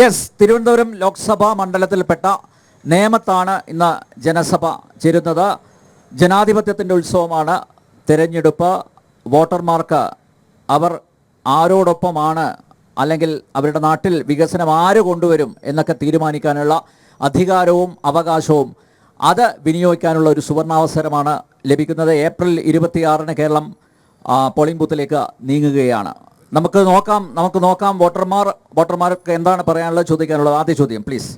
Yes, Thiruvananthapuram Lok Sabha മണ്ഡലത്തിൽപ്പെട്ട നേമത്താണ് ഇന്ന് ജനസഭ ചേരുന്നത്. ജനാധിപത്യത്തിൻ്റെ ഉത്സവമാണ്. തിരഞ്ഞെടുപ്പ്. വോട്ടർമാർക്ക് അവർ ആരോടൊപ്പമാണ്, അല്ലെങ്കിൽ അവരുടെ നാട്ടിൽ വികസനം ആര് കൊണ്ടുവരും എന്നൊക്കെ തീരുമാനിക്കാനുള്ള അധികാരവും അവകാശവും അത് വിനിയോഗിക്കാനുള്ള ഒരു സുവർണാവസരമാണ് ലഭിക്കുന്നത്. ഏപ്രിൽ 26-ന് കേരളം പോളിംഗ് ബൂത്തിലേക്ക് നീങ്ങുകയാണ്. നമുക്ക് നോക്കാം വോട്ടർമാർക്ക് എന്താണ് പറയാനുള്ളത്, ചോദിക്കാനുള്ളത്. ആദ്യ ചോദ്യം പ്ലീസ്.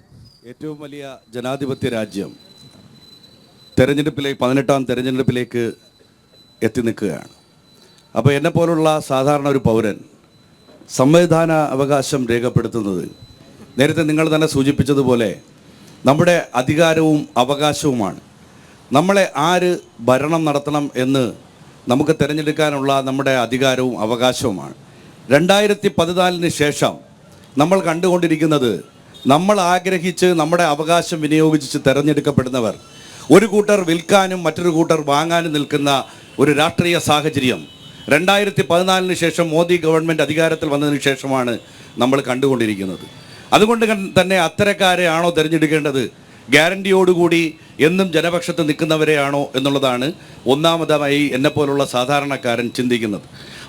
ഏറ്റവും വലിയ ജനാധിപത്യ രാജ്യം തെരഞ്ഞെടുപ്പിലേക്ക് 18-ാം തെരഞ്ഞെടുപ്പിലേക്ക് എത്തി നിൽക്കുകയാണ്. അപ്പോൾ എന്നെപ്പോലുള്ള സാധാരണ ഒരു പൗരൻ സംവിധാന അവകാശം രേഖപ്പെടുത്തുന്നത് നേരത്തെ നിങ്ങൾ തന്നെ സൂചിപ്പിച്ചതുപോലെ നമ്മുടെ അധികാരവും അവകാശവുമാണ്. നമ്മളെ ആര് ഭരണം നടത്തണം എന്ന് നമുക്ക് തിരഞ്ഞെടുക്കാനുള്ള നമ്മുടെ അധികാരവും അവകാശവുമാണ്. 2014-ന് ശേഷം നമ്മൾ കണ്ടുകൊണ്ടിരിക്കുന്നത്, നമ്മൾ ആഗ്രഹിച്ച് നമ്മുടെ അവകാശം വിനിയോഗിച്ച് തിരഞ്ഞെടുക്കപ്പെടുന്നവർ ഒരു കൂട്ടർ വിൽക്കാനും മറ്റൊരു കൂട്ടർ വാങ്ങാനും നിൽക്കുന്ന ഒരു രാഷ്ട്രീയ സാഹചര്യം 2014-ന് ശേഷം മോദി ഗവൺമെൻറ് അധികാരത്തിൽ വന്നതിന് ശേഷമാണ് നമ്മൾ കണ്ടുകൊണ്ടിരിക്കുന്നത്. അതുകൊണ്ട് തന്നെ അത്തരക്കാരെയാണോ തിരഞ്ഞെടുക്കേണ്ടത്, ഗ്യാരണ്ടിയോടുകൂടി എന്നും ജനപക്ഷത്ത് നിൽക്കുന്നവരെയാണോ എന്നുള്ളതാണ് ഒന്നാമതായി എന്നെപ്പോലുള്ള സാധാരണക്കാരൻ ചിന്തിക്കുന്നത്.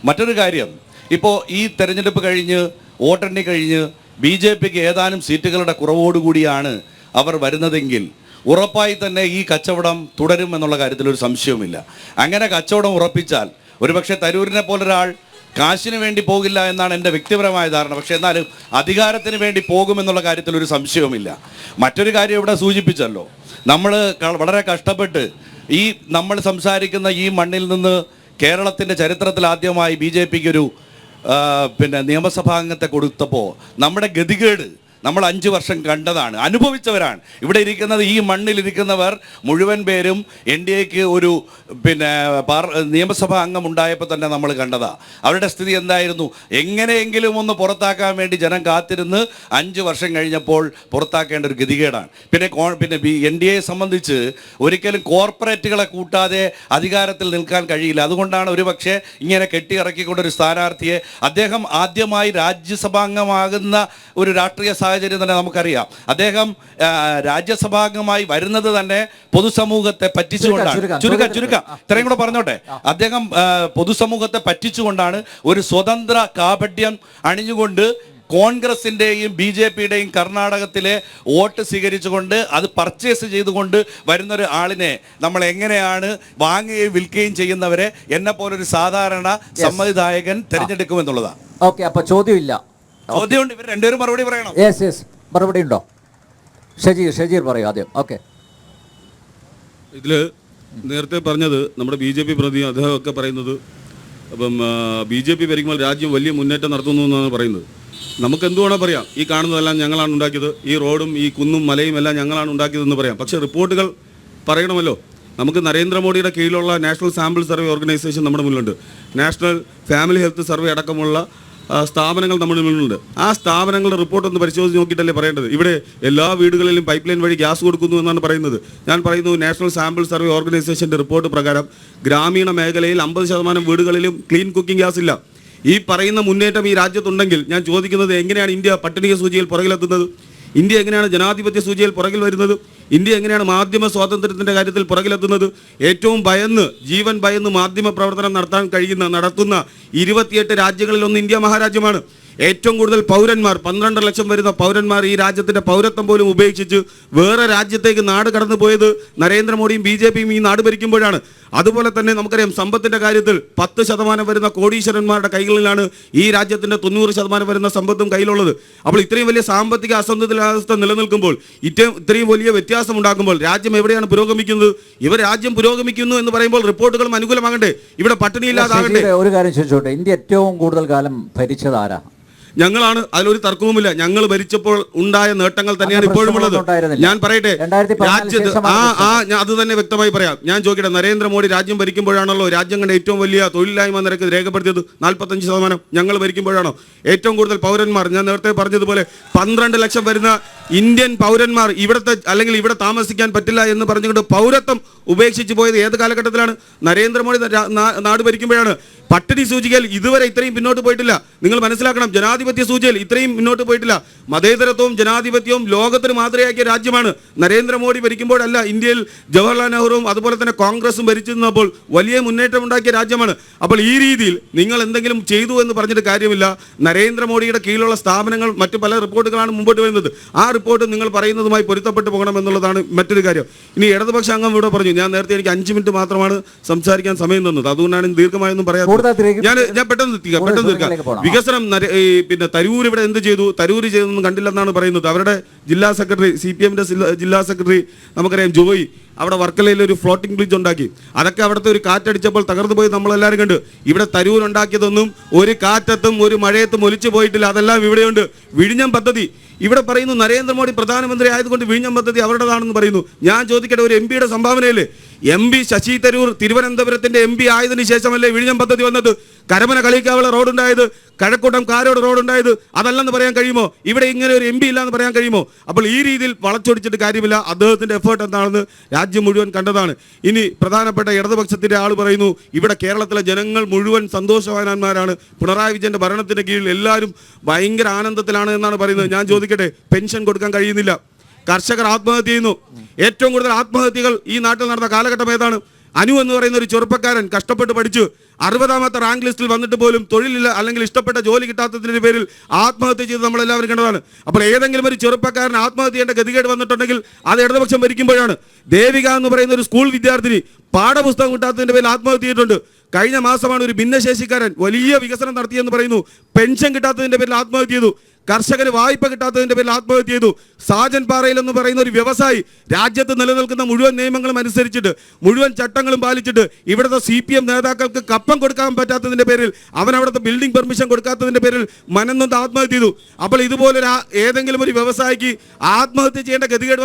മറ്റൊരു കാര്യം, ഇപ്പോൾ ഈ തെരഞ്ഞെടുപ്പ് കഴിഞ്ഞ് വോട്ടെണ്ണി കഴിഞ്ഞ് BJPക്ക് ഏതാനും സീറ്റുകളുടെ കുറവോടുകൂടിയാണ് അവർ വരുന്നതെങ്കിൽ ഉറപ്പായി തന്നെ ഈ കച്ചവടം തുടരുമെന്നുള്ള കാര്യത്തിലൊരു സംശയവുമില്ല. അങ്ങനെ കച്ചവടം ഉറപ്പിച്ചാൽ ഒരുപക്ഷെ തരൂരിനെ പോലൊരാൾ കാശിന് വേണ്ടി പോകില്ല എന്നാണ് എൻ്റെ വ്യക്തിപരമായ ധാരണ. പക്ഷേ എന്നാലും അധികാരത്തിന് വേണ്ടി പോകുമെന്നുള്ള കാര്യത്തിൽ ഒരു സംശയവുമില്ല. മറ്റൊരു കാര്യം ഇവിടെ സൂചിപ്പിച്ചല്ലോ, നമ്മൾ വളരെ കഷ്ടപ്പെട്ട് നമ്മൾ സംസാരിക്കുന്ന ഈ മണ്ണിൽ നിന്ന് കേരളത്തിൻ്റെ ചരിത്രത്തിൽ ആദ്യമായി BJPക്ക് ഒരു നിയമസഭാംഗത്തെ കൊടുത്തപ്പോൾ നമ്മുടെ ഗതികേട് നമ്മൾ 5 വർഷം കണ്ടതാണ്, അനുഭവിച്ചവരാണ്. ഇവിടെ ഇരിക്കുന്നത്, ഈ മണ്ണിലിരിക്കുന്നവർ മുഴുവൻ പേരും NDAക്ക് ഒരു നിയമസഭാ അംഗം ഉണ്ടായപ്പോൾ തന്നെ നമ്മൾ കണ്ടതാ. അവരുടെ സ്ഥിതി എന്തായിരുന്നു? എങ്ങനെയെങ്കിലും ഒന്ന് പുറത്താക്കാൻ വേണ്ടി ജനം കാത്തിരുന്ന് 5 വർഷം കഴിഞ്ഞപ്പോൾ പുറത്താക്കേണ്ട ഒരു ഗതികേടാണ്. പിന്നെ NDAയെ സംബന്ധിച്ച് ഒരിക്കലും കോർപ്പറേറ്റുകളെ കൂട്ടാതെ അധികാരത്തിൽ നിൽക്കാൻ കഴിയില്ല. അതുകൊണ്ടാണ് ഒരുപക്ഷെ ഇങ്ങനെ കെട്ടിയിറക്കിക്കൊണ്ടൊരു സ്ഥാനാർത്ഥിയെ, അദ്ദേഹം ആദ്യമായി രാജ്യസഭാംഗമാകുന്ന ഒരു രാഷ്ട്രീയ സാഹചര്യം തന്നെ നമുക്കറിയാം. അദ്ദേഹം രാജ്യസഭാംഗമായി വരുന്നത് തന്നെ പൊതുസമൂഹത്തെ പറ്റിച്ചുകൊണ്ടാണ്. ഇത്രയും കൂടെ പറഞ്ഞോട്ടെ. അദ്ദേഹം പൊതുസമൂഹത്തെ പറ്റിച്ചുകൊണ്ടാണ് ഒരു സ്വതന്ത്ര കാപട്യം അണിഞ്ഞുകൊണ്ട് കോൺഗ്രസിൻ്റെയും BJPയുടെയും കർണാടകത്തിലെ വോട്ട് സ്വീകരിച്ചുകൊണ്ട് അത് പർച്ചേസ് ചെയ്തുകൊണ്ട് വരുന്നൊരു ആളിനെ നമ്മൾ എങ്ങനെയാണ് വാങ്ങുകയും വിൽക്കുകയും ചെയ്യുന്നവരെ എന്നെപ്പോലൊരു സാധാരണ സമ്മതിദായകൻ തിരഞ്ഞെടുക്കുമെന്നുള്ളതാണ്. ഓക്കെ, അപ്പോൾ ചോദ്യമില്ല. ചോദ്യമുണ്ട്, ഇവർ രണ്ടുപേരും മറുപടി പറയണം. യെസ്, മറുപടി ഉണ്ടോ? ഷജീർ പറയൂ ആദ്യം. ഓക്കെ, ഇതിൽ നേരത്തെ പറഞ്ഞത് നമ്മുടെ BJP പ്രതി അദ്ദേഹമൊക്കെ പറയുന്നത്, അപ്പം BJP ഭരിക്കുമ്പോൾ രാജ്യം വലിയ മുന്നേറ്റം നടത്തുന്നു എന്നാണ് പറയുന്നത്. നമുക്ക് എന്തുവേണോ പറയാം, ഈ കാണുന്നതെല്ലാം ഞങ്ങളാണ് ഉണ്ടാക്കിയത്, ഈ റോഡും ഈ കുന്നും മലയും എല്ലാം ഞങ്ങളാണ് ഉണ്ടാക്കിയതെന്ന് പറയാം. പക്ഷേ റിപ്പോർട്ടുകൾ പറയണമല്ലോ. നമുക്ക് നരേന്ദ്രമോദിയുടെ കീഴിലുള്ള നാഷണൽ സാമ്പിൾ സർവേ ഓർഗനൈസേഷൻ നമ്മുടെ മുന്നിലുണ്ട്. നാഷണൽ ഫാമിലി ഹെൽത്ത് സർവേ അടക്കമുള്ള സ്ഥാപനങ്ങൾ നമ്മുടെ മുന്നിലുണ്ട്. ആ സ്ഥാപനങ്ങളുടെ റിപ്പോർട്ട് ഒന്ന് പരിശോധിച്ച് നോക്കിയിട്ടല്ലേ പറയേണ്ടത്. ഇവിടെ എല്ലാ വീടുകളിലും പൈപ്പ് ലൈൻ വഴി ഗ്യാസ് കൊടുക്കുന്നു എന്നാണ് പറയുന്നത്. ഞാൻ പറയുന്നു, നാഷണൽ സാമ്പിൾ സർവേ ഓർഗനൈസേഷൻ്റെ റിപ്പോർട്ട് പ്രകാരം ഗ്രാമീണ മേഖലയിൽ 50% വീടുകളിലും ക്ലീൻ കുക്കിംഗ് ഗ്യാസ് ഇല്ല. ഈ പറയുന്ന മുന്നേറ്റം ഈ രാജ്യത്തുണ്ടെങ്കിൽ ഞാൻ ചോദിക്കുന്നത്, എങ്ങനെയാണ് ഇന്ത്യ പട്ടിണി സൂചിയിൽ പുറകിലെത്തുന്നത്? ഇന്ത്യ എങ്ങനെയാണ് ജനാധിപത്യ സൂചിയിൽ പുറകിൽ വരുന്നത്? ഇന്ത്യ എങ്ങനെയാണ് മാധ്യമ സ്വാതന്ത്ര്യത്തിൻ്റെ കാര്യത്തിൽ പുറകിലെത്തുന്നത്? ഏറ്റവും ജീവൻ ഭയന്ന് മാധ്യമ പ്രവർത്തനം നടത്തുന്ന 28 രാജ്യങ്ങളിലൊന്ന് ഇന്ത്യ മഹാരാജ്യമാണ്. ഏറ്റവും കൂടുതൽ പൗരന്മാർ, 12 ലക്ഷം വരുന്ന പൗരന്മാർ ഈ രാജ്യത്തിൻ്റെ പൗരത്വം പോലും ഉപേക്ഷിച്ച് വേറെ രാജ്യത്തേക്ക് നാട് കടന്നു പോയത് നരേന്ദ്രമോദിയും BJPയും ഈ നാട് ഭരിക്കുമ്പോഴാണ്. അതുപോലെ തന്നെ നമുക്കറിയാം, സമ്പത്തിൻ്റെ കാര്യത്തിൽ 10% വരുന്ന കോടീശ്വരന്മാരുടെ കൈകളിലാണ് ഈ രാജ്യത്തിൻ്റെ 90% വരുന്ന സമ്പത്തും കയ്യിലുള്ളത്. അപ്പോൾ ഇത്രയും വലിയ സാമ്പത്തിക അസന്തുലിതാവസ്ഥ നിലനിൽക്കുമ്പോൾ, ഇത്രയും വലിയ വ്യത്യാസം ഉണ്ടാക്കുമ്പോൾ രാജ്യം എവിടെയാണ് പുരോഗമിക്കുന്നത്? രാജ്യം പുരോഗമിക്കുന്നു എന്ന് പറയുമ്പോൾ റിപ്പോർട്ടുകളും അനുകൂലമാകണ്ടേ? ഇവിടെ പട്ടിണിയില്ലാതാകണ്ടേ? ഒരു കാര്യം ചോദിച്ചോട്ടെ, ഇന്ത്യ ഏറ്റവും കൂടുതൽ കാലം ഭരിച്ചത് ആരാ? ഞങ്ങളാണ്, അതിലൊരു തർക്കവുമില്ല. ഞങ്ങൾ ഭരിച്ചപ്പോൾ ഉണ്ടായ നേട്ടങ്ങൾ തന്നെയാണ് ഇപ്പോഴും ഉള്ളത്. ഞാൻ പറയട്ടെ, രാജ്യത്ത് അത് തന്നെ വ്യക്തമായി പറയാം. ഞാൻ ചോദിക്കട്ടെ, നരേന്ദ്രമോദി രാജ്യം ഭരിക്കുമ്പോഴാണല്ലോ രാജ്യം കണ്ട ഏറ്റവും വലിയ തൊഴിലില്ലായ്മ നിരക്ക് രേഖപ്പെടുത്തിയത്? 45%. ഞങ്ങൾ ഭരിക്കുമ്പോഴാണോ ഏറ്റവും കൂടുതൽ പൗരന്മാർ? ഞാൻ നേരത്തെ പറഞ്ഞതുപോലെ 12 ലക്ഷം വരുന്ന ഇന്ത്യൻ പൗരന്മാർ ഇവിടെ താമസിക്കാൻ പറ്റില്ല എന്ന് പറഞ്ഞുകൊണ്ട് പൗരത്വം ഉപേക്ഷിച്ച് പോയത് ഏത് കാലഘട്ടത്തിലാണ്? നരേന്ദ്രമോദി നാട് ഭരിക്കുമ്പോഴാണ്. പട്ടിണി സൂചികയിൽ ഇതുവരെ ഇത്രയും പിന്നോട്ട് പോയിട്ടില്ല. നിങ്ങൾ മനസ്സിലാക്കണം, ജനാധിപത്യ ജനാധിപത്യ സൂചിയിൽ ഇത്രയും മുന്നോട്ട് പോയിട്ടില്ല. മതേതരത്വവും ജനാധിപത്യവും ലോകത്തിന് മാതൃകയാക്കിയ രാജ്യമാണ്. നരേന്ദ്രമോദി ഭരിക്കുമ്പോഴല്ല, ഇന്ത്യയിൽ ജവഹർലാൽ നെഹ്റുവും അതുപോലെ തന്നെ കോൺഗ്രസും ഭരിച്ചിരുന്നപ്പോൾ വലിയ മുന്നേറ്റം ഉണ്ടാക്കിയ രാജ്യമാണ്. അപ്പോൾ ഈ രീതിയിൽ നിങ്ങൾ എന്തെങ്കിലും ചെയ്തു എന്ന് പറഞ്ഞിട്ട് കാര്യമില്ല. നരേന്ദ്രമോദിയുടെ കീഴിലുള്ള സ്ഥാപനങ്ങൾ മറ്റു പല റിപ്പോർട്ടുകളാണ് മുമ്പോട്ട് വരുന്നത്. ആ റിപ്പോർട്ട് നിങ്ങൾ പറയുന്നതുമായി പൊരുത്തപ്പെട്ട് പോകണം എന്നുള്ളതാണ് മറ്റൊരു കാര്യം. ഇനി ഇടതുപക്ഷ അംഗം ഇവിടെ പറഞ്ഞു, ഞാൻ നേരത്തെ എനിക്ക് 5 മിനിറ്റ് മാത്രമാണ് സംസാരിക്കാൻ സമയം തന്നത്, അതുകൊണ്ടാണ് ദീർഘമായൊന്നും പറയാത്തത്. ഞാൻ പെട്ടെന്ന് തീർക്കാം. വികസനം പിന്നെ തരൂർ ഇവിടെ എന്ത് ചെയ്തു, തരൂർ ചെയ്തൊന്നും കണ്ടില്ലെന്നാണ് പറയുന്നത്. അവരുടെ ജില്ലാ സെക്രട്ടറി, CPMന്റെ ജില്ലാ സെക്രട്ടറി നമുക്കറിയാം ജോയി, അവിടെ വർക്കലയിൽ ഒരു ഫ്ലോട്ടിംഗ് ബ്രിഡ്ജ് ഉണ്ടാക്കി. അതൊക്കെ അവിടുത്തെ ഒരു കാറ്റടിച്ചപ്പോൾ തകർന്നു പോയി നമ്മളെല്ലാവരും കണ്ട്. ഇവിടെ തരൂർ ഉണ്ടാക്കിയതൊന്നും ഒരു കാറ്റത്തും ഒരു മഴയത്തും ഒലിച്ചു പോയിട്ടില്ല. അതെല്ലാം ഇവിടെയുണ്ട്. വിഴിഞ്ഞം പദ്ധതി ഇവിടെ പറയുന്നു, നരേന്ദ്രമോദി പ്രധാനമന്ത്രി ആയതുകൊണ്ട് വിഴിഞ്ഞം പദ്ധതി അവരുടേതാണെന്ന് പറയുന്നു. ഞാൻ ചോദിക്കട്ടെ, ഒരു MP യുടെ സംഭാവനയല്ലേ? MP ശശി തരൂർ തിരുവനന്തപുരത്തിന്റെ MP ആയതിനു ശേഷമല്ലേ വിഴിഞ്ഞം പദ്ധതി വന്നത്? കരമന കളിക്കാവള റോഡുണ്ടായത്, കഴക്കൂട്ടം കാരോട് റോഡുണ്ടായത്, അതല്ലെന്ന് പറയാൻ കഴിയുമോ? ഇവിടെ ഇങ്ങനെ ഒരു MP ഇല്ലാന്ന് പറയാൻ കഴിയുമോ? അപ്പോൾ ഈ രീതിയിൽ വളച്ചൊടിച്ചിട്ട് കാര്യമില്ല. അദ്ദേഹത്തിന്റെ എഫേർട്ട് എന്താണെന്ന് രാജ്യം മുഴുവൻ കണ്ടതാണ്. ഇനി പ്രധാനപ്പെട്ട ഇടതുപക്ഷത്തിന്റെ ആൾ പറയുന്നു, ഇവിടെ കേരളത്തിലെ ജനങ്ങൾ മുഴുവൻ സന്തോഷവാന്മാരാണ്, പിണറായി വിജയന്റെ ഭരണത്തിന്റെ കീഴിൽ എല്ലാവരും ഭയങ്കര ആനന്ദത്തിലാണ് എന്നാണ് പറയുന്നത്. ഞാൻ ചോദിക്കട്ടെ, പെൻഷൻ കൊടുക്കാൻ കഴിയുന്നില്ല, കർഷകർ ആത്മഹത്യ ചെയ്യുന്നു. ഏറ്റവും കൂടുതൽ ആത്മഹത്യകൾ ഈ നാട്ടിൽ നടന്ന കാലഘട്ടം ഏതാണ്? അനു എന്ന് പറയുന്ന ഒരു ചെറുപ്പക്കാരൻ കഷ്ടപ്പെട്ട് പഠിച്ചു 60ാമത്തെ റാങ്ക് ലിസ്റ്റിൽ വന്നിട്ട് പോലും തൊഴിലില്ല, അല്ലെങ്കിൽ ഇഷ്ടപ്പെട്ട ജോലി കിട്ടാത്തതിന്റെ പേരിൽ ആത്മഹത്യ ചെയ്ത് നമ്മളെല്ലാവരും കണ്ടതാണ്. അപ്പോൾ ഏതെങ്കിലും ഒരു ചെറുപ്പക്കാരൻ ആത്മഹത്യ ചെയ്യേണ്ട ഗതികേട് വന്നിട്ടുണ്ടെങ്കിൽ അത് ഇടതുപക്ഷം ഭരിക്കുമ്പോഴാണ്. ദേവിക എന്ന് പറയുന്ന ഒരു സ്കൂൾ വിദ്യാർത്ഥിനി പാഠപുസ്തകം കിട്ടാത്തതിന്റെ പേരിൽ ആത്മഹത്യ ചെയ്തിട്ടുണ്ട്. കഴിഞ്ഞ മാസമാണ് ഒരു ഭിന്നശേഷിക്കാരൻ വലിയ വികസനം നടത്തിയെന്ന് പറയുന്നു, പെൻഷൻ കിട്ടാത്തതിന്റെ പേരിൽ ആത്മഹത്യ ചെയ്തു. കർഷകന് വായ്പ കിട്ടാത്തതിന്റെ പേരിൽ ആത്മഹത്യ ചെയ്തു. സാജൻ പാറയിൽ എന്ന് പറയുന്ന ഒരു വ്യവസായി രാജ്യത്ത് നിലനിൽക്കുന്ന മുഴുവൻ നിയമങ്ങളും അനുസരിച്ചിട്ട്, മുഴുവൻ ചട്ടങ്ങളും പാലിച്ചിട്ട്, ഇവിടുത്തെ CPM നേതാക്കൾക്ക് കപ്പം കൊടുക്കാൻ പറ്റാത്തതിന്റെ പേരിൽ, അവൻ അവിടുത്തെ ബിൽഡിംഗ് പെർമിഷൻ കൊടുക്കാത്തതിന്റെ പേരിൽ മനന്നൊന്ന് ആത്മഹത്യ ചെയ്തു. അപ്പോൾ ഇതുപോലെ ഏതെങ്കിലും ഒരു വ്യവസായിക്ക് ആത്മഹത്യ ചെയ്യേണ്ട ഗതികേട്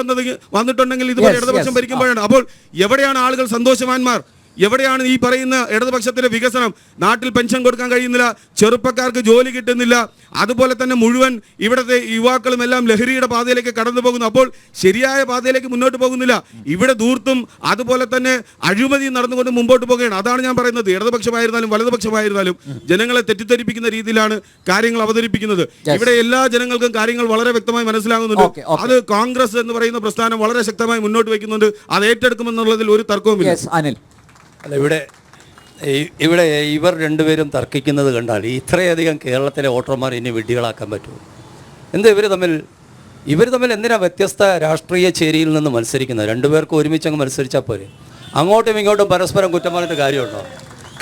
വന്നിട്ടുണ്ടെങ്കിൽ ഇതുപോലെ ഇടതുപക്ഷം ഭരിക്കുമ്പോഴാണ്. അപ്പോൾ എവിടെയാണ് ആളുകൾ സന്തോഷവാന്മാർ? എവിടെയാണ് ഈ പറയുന്ന ഇടതുപക്ഷത്തിന്റെ വികസനം? നാട്ടിൽ പെൻഷൻ കൊടുക്കാൻ കഴിയുന്നില്ല, ചെറുപ്പക്കാർക്ക് ജോലി കിട്ടുന്നില്ല, അതുപോലെ തന്നെ മുഴുവൻ ഇവിടുത്തെ യുവാക്കളും എല്ലാം ലഹരിയുടെ പാതയിലേക്ക് കടന്നു പോകുന്നു. അപ്പോൾ ശരിയായ പാതയിലേക്ക് മുന്നോട്ട് പോകുന്നില്ല. ഇവിടെ ധൂർത്തും അതുപോലെ തന്നെ അഴിമതി നടന്നുകൊണ്ട് മുമ്പോട്ട് പോകുകയാണ്. അതാണ് ഞാൻ പറയുന്നത്. ഇടതുപക്ഷമായിരുന്നാലും വലതുപക്ഷമായിരുന്നാലും ജനങ്ങളെ തെറ്റിദ്ധരിപ്പിക്കുന്ന രീതിയിലാണ് കാര്യങ്ങൾ അവതരിപ്പിക്കുന്നത്. ഇവിടെ എല്ലാ ജനങ്ങൾക്കും കാര്യങ്ങൾ വളരെ വ്യക്തമായി മനസ്സിലാകുന്നുണ്ട്. അത് കോൺഗ്രസ് എന്ന് പറയുന്ന പ്രസ്ഥാനം വളരെ ശക്തമായി മുന്നോട്ട് വയ്ക്കുന്നുണ്ട്. അത് ഏറ്റെടുക്കുമെന്നുള്ളതിൽ ഒരു തർക്കവുമില്ല. അല്ല, ഇവിടെ ഇവർ രണ്ടുപേരും തർക്കിക്കുന്നത് കണ്ടാൽ ഇത്രയധികം കേരളത്തിലെ വോട്ടർമാർ ഇനി വിഡ്ഢികളാക്കാൻ പറ്റുമോ? എന്താ ഇവർ തമ്മിൽ എന്തിനാ വ്യത്യസ്ത രാഷ്ട്രീയ ചേരിയിൽ നിന്ന് മത്സരിക്കുന്നത്? രണ്ടുപേർക്കും ഒരുമിച്ച് അങ്ങ് മത്സരിച്ചാൽ പോരെ? അങ്ങോട്ടും ഇങ്ങോട്ടും പരസ്പരം കുറ്റം പറഞ്ഞിട്ട് കാര്യമുണ്ടോ?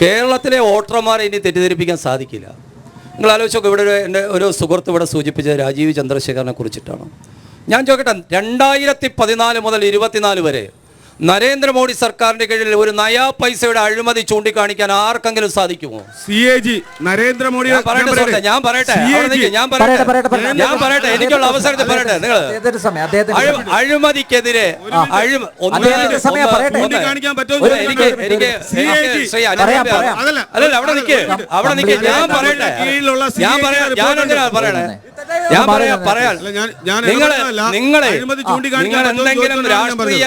കേരളത്തിലെ വോട്ടർമാരെ ഇനി തെറ്റിദ്ധരിപ്പിക്കാൻ സാധിക്കില്ല. നിങ്ങൾ ആലോചിച്ച് നോക്കുക. ഇവിടെ എൻ്റെ ഒരു സുഹൃത്ത് ഇവിടെ സൂചിപ്പിച്ച രാജീവ് ചന്ദ്രശേഖരനെ കുറിച്ചിട്ടാണ്. ഞാൻ ചോദിക്കട്ടെ, 2014 മുതൽ 2024 വരെ നരേന്ദ്രമോദി സർക്കാരിന്റെ കീഴിൽ ഒരു നയാ പൈസയുടെ അഴിമതി ചൂണ്ടിക്കാണിക്കാൻ ആർക്കെങ്കിലും സാധിക്കുമോ? CAG നരേന്ദ്രമോദി ഞാൻ പറയട്ടെ എനിക്കുള്ള അവസരത്തിൽ പറയട്ടെ. നിങ്ങൾ അഴിമതിക്കെതിരെ നിങ്ങൾ എന്തെങ്കിലും രാഷ്ട്രീയ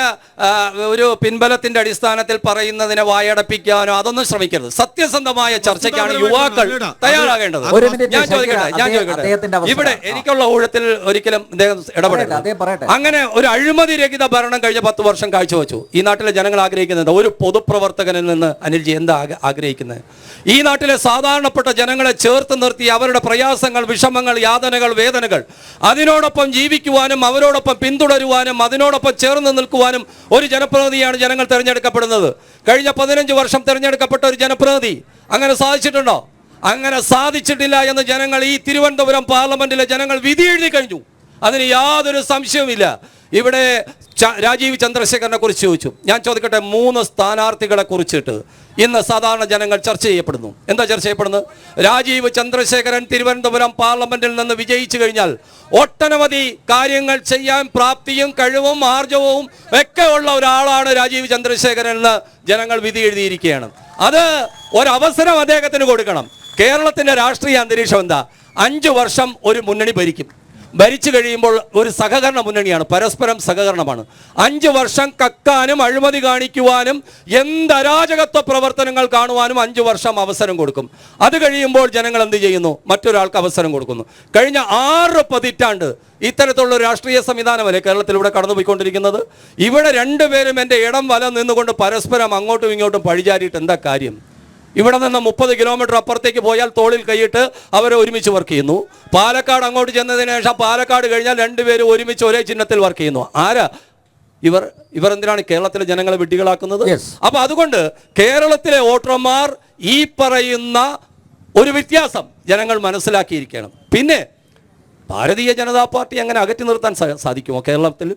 ഒരു പിൻബലത്തിന്റെ അടിസ്ഥാനത്തിൽ പറയുന്നതിനെ വായടപ്പിക്കാനോ അതൊന്നും ശ്രമിക്കരുത്. സത്യസന്ധമായ ചർച്ചയ്ക്കാണ് യുവാക്കൾ തയ്യാറാകേണ്ടത്. ഞാൻ ചോദിക്കട്ടെ, ഇവിടെ എനിക്കുള്ള ഊഴത്തിൽ ഒരിക്കലും അദ്ദേഹം ഇടപെടരുത്. അങ്ങനെ ഒരു അഴിമതി രഹിത ഭരണം കഴിഞ്ഞ 10 വർഷം കാഴ്ചവെച്ചു. ഈ നാട്ടിലെ ജനങ്ങൾ ആഗ്രഹിക്കുന്നത് ഒരു പൊതുപ്രവർത്തകനിൽ നിന്ന് അനിൽജി എന്താ ആഗ്രഹിക്കുന്നത്? ഈ നാട്ടിലെ സാധാരണപ്പെട്ട ജനങ്ങളെ ചേർത്ത് നിർത്തി അവരുടെ പ്രയാസങ്ങൾ, വിഷമങ്ങൾ, യാതനകൾ, വേദനകൾ അതിനോടൊപ്പം ജീവിക്കുവാനും അവരോടൊപ്പം പിന്തുടരുവാനും അതിനോടൊപ്പം ചേർന്ന് നിൽക്കുവാനും ഒരു ജനപ്രതിനിധിയാണ് ജനങ്ങൾ തിരഞ്ഞെടുക്കപ്പെടുന്നത്. കഴിഞ്ഞ 15 വർഷം തിരഞ്ഞെടുക്കപ്പെട്ട ഒരു ജനപ്രതിനിധി അങ്ങനെ സാധിച്ചിട്ടുണ്ടോ? അങ്ങനെ സാധിച്ചിട്ടില്ല എന്ന് ജനങ്ങൾ, ഈ തിരുവനന്തപുരം പാർലമെന്റിലെ ജനങ്ങൾ വിധി എഴുതി കഴിഞ്ഞു. അതിന് യാതൊരു സംശയവുമില്ല. ഇവിടെ രാജീവ് ചന്ദ്രശേഖരനെ കുറിച്ച് ചോദിച്ചു. ഞാൻ ചോദിക്കട്ടെ, 3 സ്ഥാനാർത്ഥികളെ കുറിച്ചിട്ട് ഇന്ന് സാധാരണ ജനങ്ങൾ ചർച്ച ചെയ്യപ്പെടുന്നു. എന്താ ചർച്ച ചെയ്യപ്പെടുന്നത്? രാജീവ് ചന്ദ്രശേഖരൻ തിരുവനന്തപുരം പാർലമെന്റിൽ നിന്ന് വിജയിച്ചു കഴിഞ്ഞാൽ ഒട്ടനവധി കാര്യങ്ങൾ ചെയ്യാൻ പ്രാപ്തിയും കഴിവും ആർജവവും ഒക്കെ ഉള്ള ഒരാളാണ് രാജീവ് ചന്ദ്രശേഖരൻ എന്ന് ജനങ്ങൾ വിധി എഴുതിയിരിക്കുകയാണ്. അത് ഒരവസരം അദ്ദേഹത്തിന് കൊടുക്കണം. കേരളത്തിന്റെ രാഷ്ട്രീയ അന്തരീക്ഷം എന്താ? 5 വർഷം ഒരു മുന്നണി ഭരിക്കും, ഭരിച്ചു കഴിയുമ്പോൾ ഒരു സഹകരണ മുന്നണിയാണ്, പരസ്പരം സഹകരണമാണ്. 5 വർഷം കക്കാനും അഴിമതി കാണിക്കുവാനും എന്ത് അരാജകത്വ പ്രവർത്തനങ്ങൾ കാണുവാനും 5 വർഷം അവസരം കൊടുക്കും. അത് കഴിയുമ്പോൾ ജനങ്ങൾ എന്ത് ചെയ്യുന്നു? മറ്റൊരാൾക്ക് അവസരം കൊടുക്കുന്നു. കഴിഞ്ഞ 6 പതിറ്റാണ്ട് ഇത്തരത്തിലുള്ള രാഷ്ട്രീയ സംവിധാനമല്ലേ കേരളത്തിലൂടെ കടന്നുപോയിക്കൊണ്ടിരിക്കുന്നത്. ഇവിടെ രണ്ടുപേരും എൻ്റെ ഇടം വലം നിന്നുകൊണ്ട് പരസ്പരം അങ്ങോട്ടും ഇങ്ങോട്ടും പഴിചാരിയിട്ട് എന്താ കാര്യം? ഇവിടെ നിന്ന് 30 കിലോമീറ്റർ അപ്പുറത്തേക്ക് പോയാൽ തോളിൽ കൈയിട്ട് അവരെ ഒരുമിച്ച് വർക്ക് ചെയ്യുന്നു. പാലക്കാട് അങ്ങോട്ട് ചെന്നതിന് ശേഷം പാലക്കാട് കഴിഞ്ഞാൽ രണ്ടുപേരും ഒരുമിച്ച് ഒരേ ചിഹ്നത്തിൽ വർക്ക് ചെയ്യുന്നു. ആരാ ഇവർ എന്തിനാണ് കേരളത്തിലെ ജനങ്ങളെ വിഡ്ഢികളാക്കുന്നത്? അപ്പൊ അതുകൊണ്ട് കേരളത്തിലെ വോട്ടർമാർ ഈ പറയുന്ന ഒരു വ്യത്യാസം ജനങ്ങൾ മനസ്സിലാക്കിയിരിക്കണം. പിന്നെ ഭാരതീയ ജനതാ പാർട്ടി അങ്ങനെ അകറ്റി നിർത്താൻ സാധിക്കുമോ? കേരളത്തിൽ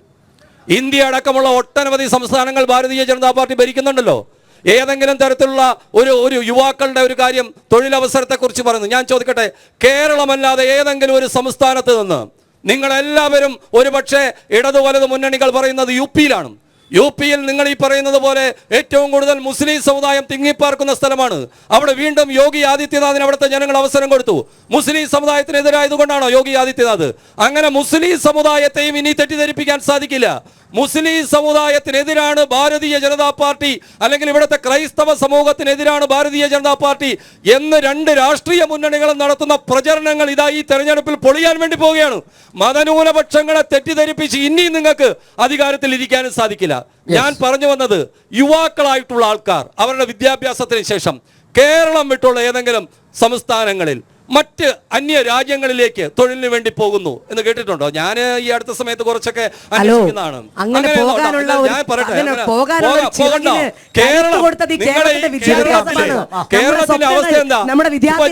ഇന്ത്യ അടക്കമുള്ള ഒട്ടനവധി സംസ്ഥാനങ്ങൾ ഭാരതീയ ജനതാ പാർട്ടി ഭരിക്കുന്നുണ്ടല്ലോ. ഏതെങ്കിലും തരത്തിലുള്ള ഒരു യുവാക്കളുടെ ഒരു കാര്യം, തൊഴിലവസരത്തെക്കുറിച്ച് പറയുന്നു. ഞാൻ ചോദിക്കട്ടെ, കേരളമല്ലാതെ ഏതെങ്കിലും ഒരു സംസ്ഥാനത്ത് നിന്ന് നിങ്ങളെല്ലാവരും ഒരുപക്ഷെ ഇടതു വലത് മുന്നണികൾ പറയുന്നത് UP-യിലാണ്. UP-യിൽ നിങ്ങൾ ഈ പറയുന്നത് പോലെ ഏറ്റവും കൂടുതൽ മുസ്ലിം സമുദായം തിങ്ങിപ്പാർക്കുന്ന സ്ഥലമാണ്. അവിടെ വീണ്ടും യോഗി ആദിത്യനാഥിന് അവിടുത്തെ ജനങ്ങൾ അവസരം കൊടുത്തു. മുസ്ലിം സമുദായത്തിനെതിരായതുകൊണ്ടാണോ യോഗി ആദിത്യനാഥ്? അങ്ങനെ മുസ്ലിം സമുദായത്തെയും ഇനി തെറ്റിദ്ധരിപ്പിക്കാൻ സാധിക്കില്ല. മുസ്ലിം സമുദായത്തിനെതിരാണ് ഭാരതീയ ജനതാ പാർട്ടി, അല്ലെങ്കിൽ ഇവിടുത്തെ ക്രൈസ്തവ സമൂഹത്തിനെതിരാണ് ഭാരതീയ ജനതാ പാർട്ടി എന്ന് 2 രാഷ്ട്രീയ മുന്നണികളും നടത്തുന്ന പ്രചരണങ്ങൾ ഇതാ ഈ തെരഞ്ഞെടുപ്പിൽ പൊളിയാൻ വേണ്ടി പോവുകയാണ്. മതന്യൂനപക്ഷങ്ങളെ തെറ്റിദ്ധരിപ്പിച്ച് ഇനിയും നിങ്ങൾക്ക് അധികാരത്തിൽ ഇരിക്കാനും സാധിക്കില്ല. ഞാൻ പറഞ്ഞു വന്നത്, യുവാക്കളായിട്ടുള്ള ആൾക്കാർ അവരുടെ വിദ്യാഭ്യാസത്തിന് ശേഷം കേരളം വിട്ടുള്ള ഏതെങ്കിലും സംസ്ഥാനങ്ങളിൽ മറ്റ് അന്യ രാജ്യങ്ങളിലേക്ക് തൊഴിലിന് വേണ്ടി പോകുന്നു എന്ന് കേട്ടിട്ടുണ്ടോ? ഞാൻ ഈ അടുത്ത സമയത്ത് കുറച്ചൊക്കെ അന്വേഷിക്കുന്നതാണ്. കേരളത്തിന്റെ അവസ്ഥ എന്താ?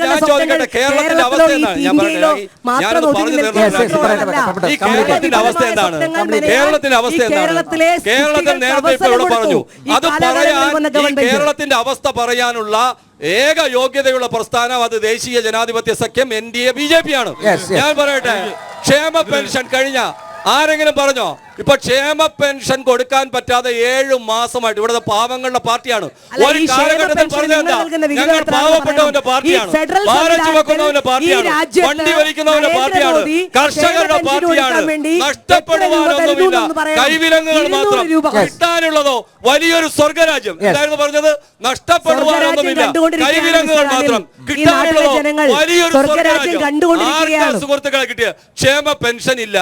ഞാൻ ചോദിക്കട്ടെ, കേരളത്തിന്റെ അവസ്ഥ എന്താണ്? കേരളത്തിന്റെ അവസ്ഥ എന്താണ്? കേരളത്തിന്റെ അവസ്ഥ എന്താണ്? കേരളത്തിൽ നേരത്തെ ഇപ്പോൾ ഇവിടെ പറഞ്ഞു. അത് പറയാൻ, കേരളത്തിന്റെ അവസ്ഥ പറയാനുള്ള ഏക യോഗ്യതയുള്ള പ്രസ്ഥാനം അത് ദേശീയ ജനാധിപത്യ സഖ്യം NDA BJP ആണ്. ഞാൻ പറയട്ടെ, ക്ഷേമ പെൻഷൻ കഴിഞ്ഞ ആരെങ്കിലും പറഞ്ഞോ? ഇപ്പൊ ക്ഷേമ പെൻഷൻ കൊടുക്കാൻ പറ്റാതെ 7 മാസമായിട്ട് ഇവിടുത്തെ പാവങ്ങളുടെ പാർട്ടിയാണ്. ഒരു കാലഘട്ടത്തിൽ പറഞ്ഞെന്താ, ഞങ്ങൾ പാവപ്പെട്ടവന്റെ പാർട്ടിയാണ്, ഭാരം ചുമക്കുന്നവന്റെ പാർട്ടിയാണ്, വണ്ടി വലിക്കുന്നവന്റെ പാർട്ടിയാണ്, കർഷകരുടെ പാർട്ടിയാണ്. നഷ്ടപ്പെടുവാനൊന്നുമില്ല, കൈവിലങ്ങുകൾ മാത്രം. കിട്ടാനുള്ളതോ വലിയൊരു സ്വർഗരാജ്യം. എന്തായിരുന്നു പറഞ്ഞത്? നഷ്ടപ്പെടുവാനൊന്നുമില്ല, കൈവിലങ്ങുകൾ മാത്രം. കിട്ടാനുള്ളതോ വലിയൊരു സ്വർഗരാജ്യം. സുഹൃത്തുക്കളെ, കിട്ടിയ ക്ഷേമ പെൻഷൻ ഇല്ല,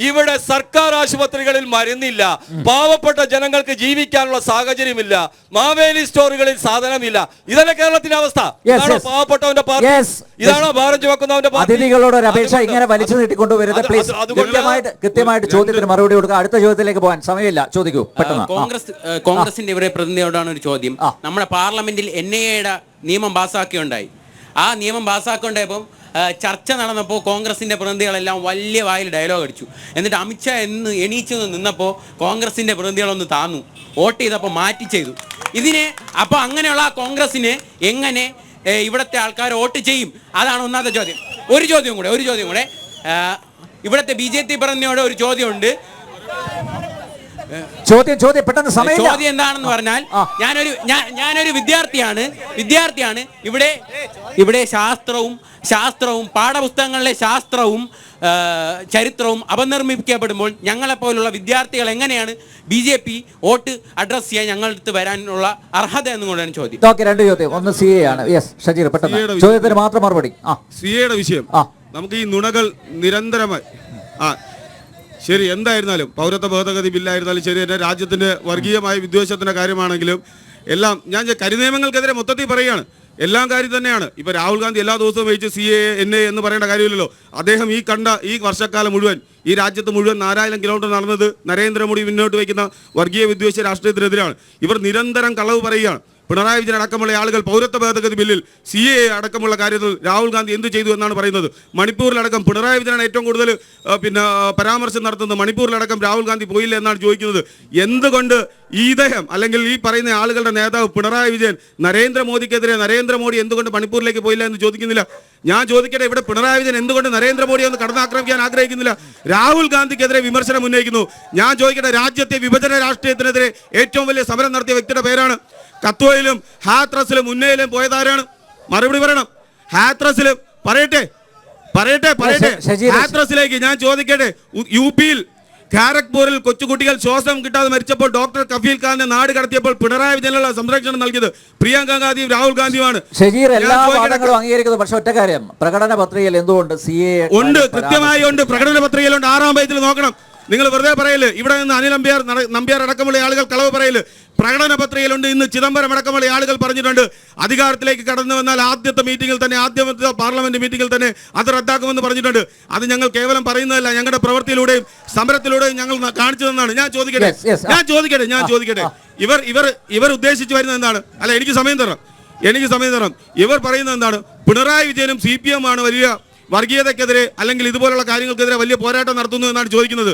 ഇവിടെ സർക്കാർ ആശുപത്രികളിൽ മരുന്നില്ല, പാവപ്പെട്ട ജനങ്ങൾക്ക് ജീവിക്കാനുള്ള സാഹചര്യമില്ല, മാവേലി സ്റ്റോറുകളിൽ സാധനമില്ല. ഇതല്ലേ കേരളത്തിന്റെ അവസ്ഥ? ഇതാണോ പാവപ്പെട്ടവന്റെ പാർട്ടി? ഇതാണോ ഭാരം ചുമക്കുന്നവന്റെ പാർട്ടി? അതിഥികളോട് ഒരു അപേക്ഷ, ഇങ്ങനെ വലിച്ചു നീട്ടിക്കൊണ്ടുവരുന്നത് പ്ലീസ്. കൃത്യമായിട്ട് ചോദ്യത്തിന് മറുപടി കൊടുക്കുക. അടുത്ത ചോദ്യത്തിലേക്ക് പോകാൻ സമയമില്ല, ചോദിക്കൂ പെട്ടെന്ന്. കോൺഗ്രസിന്റെ ഇവരെ പ്രതിനിധിയോടാണ് ഒരു ചോദ്യം. നമ്മുടെ പാർലമെന്റിൽ NIA-യുടെ നിയമം പാസ്സാക്കിയുണ്ടായി. ആ നിയമം പാസ്സാക്കിയുണ്ടായപ്പോൾ ചർച്ച നടന്നപ്പോൾ കോൺഗ്രസിൻ്റെ പ്രതിനിധികളെല്ലാം വലിയ വായിൽ ഡയലോഗ് അടിച്ചു. എന്നിട്ട് അമിത്ഷാ എണീച്ചു നിന്നപ്പോൾ കോൺഗ്രസിൻ്റെ പ്രതിനിധികളൊന്ന് താന്നു, വോട്ട് ചെയ്തപ്പോൾ മാറ്റി ചെയ്തു. ഇതിനെ അപ്പോൾ അങ്ങനെയുള്ള കോൺഗ്രസിന് എങ്ങനെ ഇവിടുത്തെ ആൾക്കാർ വോട്ട് ചെയ്യും? അതാണ് ഒന്നാമത്തെ ചോദ്യം. ഒരു ചോദ്യം കൂടെ ഇവിടുത്തെ BJP പ്രതിനിധിയോട് ഒരു ചോദ്യമുണ്ട്. ചോദ്യം പെട്ടെന്ന് സമയമില്ല. ചോദ്യം എന്താണെന്ന് പറഞ്ഞാൽ, ഞാനൊരു വിദ്യാർത്ഥിയാണ്. ഇവിടെ ശാസ്ത്രവും പാഠപുസ്തകങ്ങളിലെ ശാസ്ത്രവും ചരിത്രവും അപനിർമ്മിക്കപ്പെടുമ്പോൾ ഞങ്ങളെപ്പോലുള്ള വിദ്യാർത്ഥികൾ എങ്ങനെയാണ് BJP വോട്ട് അഡ്രസ് ചെയ്യാൻ ഞങ്ങളുടെ അടുത്ത് വരാനുള്ള അർഹത എന്നുകൊണ്ടാണ് ചോദ്യം. 2 ചോദ്യം. ഒന്ന് CA ആണ്. ഷജീർ, പെട്ടെന്ന് ചോദ്യത്തിന് മാത്രം മറുപടി. CA-യുടെ വിഷയം നമുക്ക് ഈ നുണകൾ നിരന്തരമായി ശരി, എന്തായിരുന്നാലും പൗരത്വ ഭേദഗതി ബില്ലായിരുന്നാലും ശരി, എൻ്റെ രാജ്യത്തിൻ്റെ വർഗീയമായ വിദ്വേഷത്തിൻ്റെ കാര്യമാണെങ്കിലും എല്ലാം ഞാൻ കരിനിയമങ്ങൾക്കെതിരെ മൊത്തത്തിൽ പറയുകയാണ്. എല്ലാം കാര്യം തന്നെയാണ്. ഇപ്പോൾ രാഹുൽ ഗാന്ധി എല്ലാ ദിവസവും വെച്ച് CA NA എന്ന് പറയേണ്ട കാര്യമില്ലല്ലോ. അദ്ദേഹം ഈ വർഷക്കാലം മുഴുവൻ ഈ രാജ്യത്ത് മുഴുവൻ 4000 കിലോമീറ്റർ നടന്നത് നരേന്ദ്രമോദി മുന്നോട്ട് വയ്ക്കുന്ന വർഗീയ വിദ്വേഷ രാഷ്ട്രീയത്തിനെതിരാണ്. ഇവർ നിരന്തരം കളവ് പറയുകയാണ്. പിണറായി വിജയൻ അടക്കമുള്ള ആളുകൾ പൗരത്വ ഭേദഗതി ബില്ലിൽ CA അടക്കമുള്ള കാര്യത്തിൽ രാഹുൽ ഗാന്ധി എന്ത് ചെയ്തു എന്നാണ് പറയുന്നത്. മണിപ്പൂരിലടക്കം പിണറായി വിജയനാണ് ഏറ്റവും കൂടുതൽ പരാമർശം നടത്തുന്നത്. മണിപ്പൂരിലടക്കം രാഹുൽ ഗാന്ധി പോയില്ല എന്നാണ് ചോദിക്കുന്നത്. എന്തുകൊണ്ട് ഇദ്ദേഹം അല്ലെങ്കിൽ ഈ പറയുന്ന ആളുകളുടെ നേതാവ് പിണറായി വിജയൻ നരേന്ദ്രമോദിക്കെതിരെ നരേന്ദ്രമോദി എന്തുകൊണ്ട് മണിപ്പൂരിലേക്ക് പോയില്ല എന്ന് ചോദിക്കുന്നില്ല? ഞാൻ ചോദിക്കട്ടെ, ഇവിടെ പിണറായി വിജയൻ എന്തുകൊണ്ട് നരേന്ദ്രമോദിയെ ഒന്ന് കടന്നാക്രമിക്കാൻ ആഗ്രഹിക്കുന്നില്ല? രാഹുൽ ഗാന്ധിക്കെതിരെ വിമർശനം ഉന്നയിക്കുന്നു. ഞാൻ ചോദിക്കട്ടെ, രാജ്യത്തെ വിഭജന രാഷ്ട്രീയത്തിനെതിരെ ഏറ്റവും വലിയ സമരം നടത്തിയ വ്യക്തിയുടെ പേരാണ്. കത്വയിലും ഹാത്രസിലും ഉന്നയിലും പോയതാരാണ്? മറുപടി പറയണം. ഹാത്രസിലും പറയട്ടെ, ഹാത്രസിലേക്ക് ഞാൻ ചോദിക്കട്ടെ. യുപിയിൽ ഖാരഗ്പൂരിൽ കൊച്ചുകുട്ടികൾ ശ്വാസം കിട്ടാതെ മരിച്ചപ്പോൾ ഡോക്ടർ കഫീൽ ഖാനെ നാട് കടത്തിയപ്പോൾ പിണറായി വിജയനുള്ള സംരക്ഷണം നൽകിയത് പ്രിയങ്ക ഗാന്ധിയും രാഹുൽ ഗാന്ധിയുമാണ്. എല്ലാ വാദങ്ങളും അംഗീകരിക്കുന്നു. പക്ഷെ ഒറ്റ കാര്യം, പ്രകടന പത്രികയിൽ എന്തുകൊണ്ട് CA ഉണ്ട്, കൃത്യമായി ഉണ്ട്, പ്രകടന പത്രികയിലുണ്ട്. 6-ാം പേജിൽ നോക്കണം. നിങ്ങൾ വെറുതെ പറയല്. ഇവിടെ നിന്ന് അനിൽ നമ്പ്യാർ അടക്കമുള്ള ആളുകൾ കളവ് പറയല്. പ്രകടന പത്രികയിലുണ്ട്. ഇന്ന് ചിദംബരം അടക്കമുള്ള ആളുകൾ പറഞ്ഞിട്ടുണ്ട് അധികാരത്തിലേക്ക് കടന്നു വന്നാൽ ആദ്യത്തെ പാർലമെന്റ് മീറ്റിംഗിൽ തന്നെ അത് റദ്ദാക്കുമെന്ന് പറഞ്ഞിട്ടുണ്ട്. അത് ഞങ്ങൾ കേവലം പറയുന്നതല്ല, ഞങ്ങളുടെ പ്രവൃത്തിയിലൂടെയും സമരത്തിലൂടെയും ഞങ്ങൾ കാണിച്ചു തന്നാണ്. ഞാൻ ചോദിക്കട്ടെ ഇവർ ഉദ്ദേശിച്ചു വരുന്നത് എന്താണ്? അല്ല, എനിക്ക് സമയം തരണം. ഇവർ പറയുന്നത് എന്താണ്? പിണറായി വിജയനും CPM ആണ് വലിയ വർഗീയതക്കെതിരെ അല്ലെങ്കിൽ ഇതുപോലുള്ള കാര്യങ്ങൾക്കെതിരെ വലിയ പോരാട്ടം നടത്തുന്നു എന്നാണ് ചോദിക്കുന്നത്.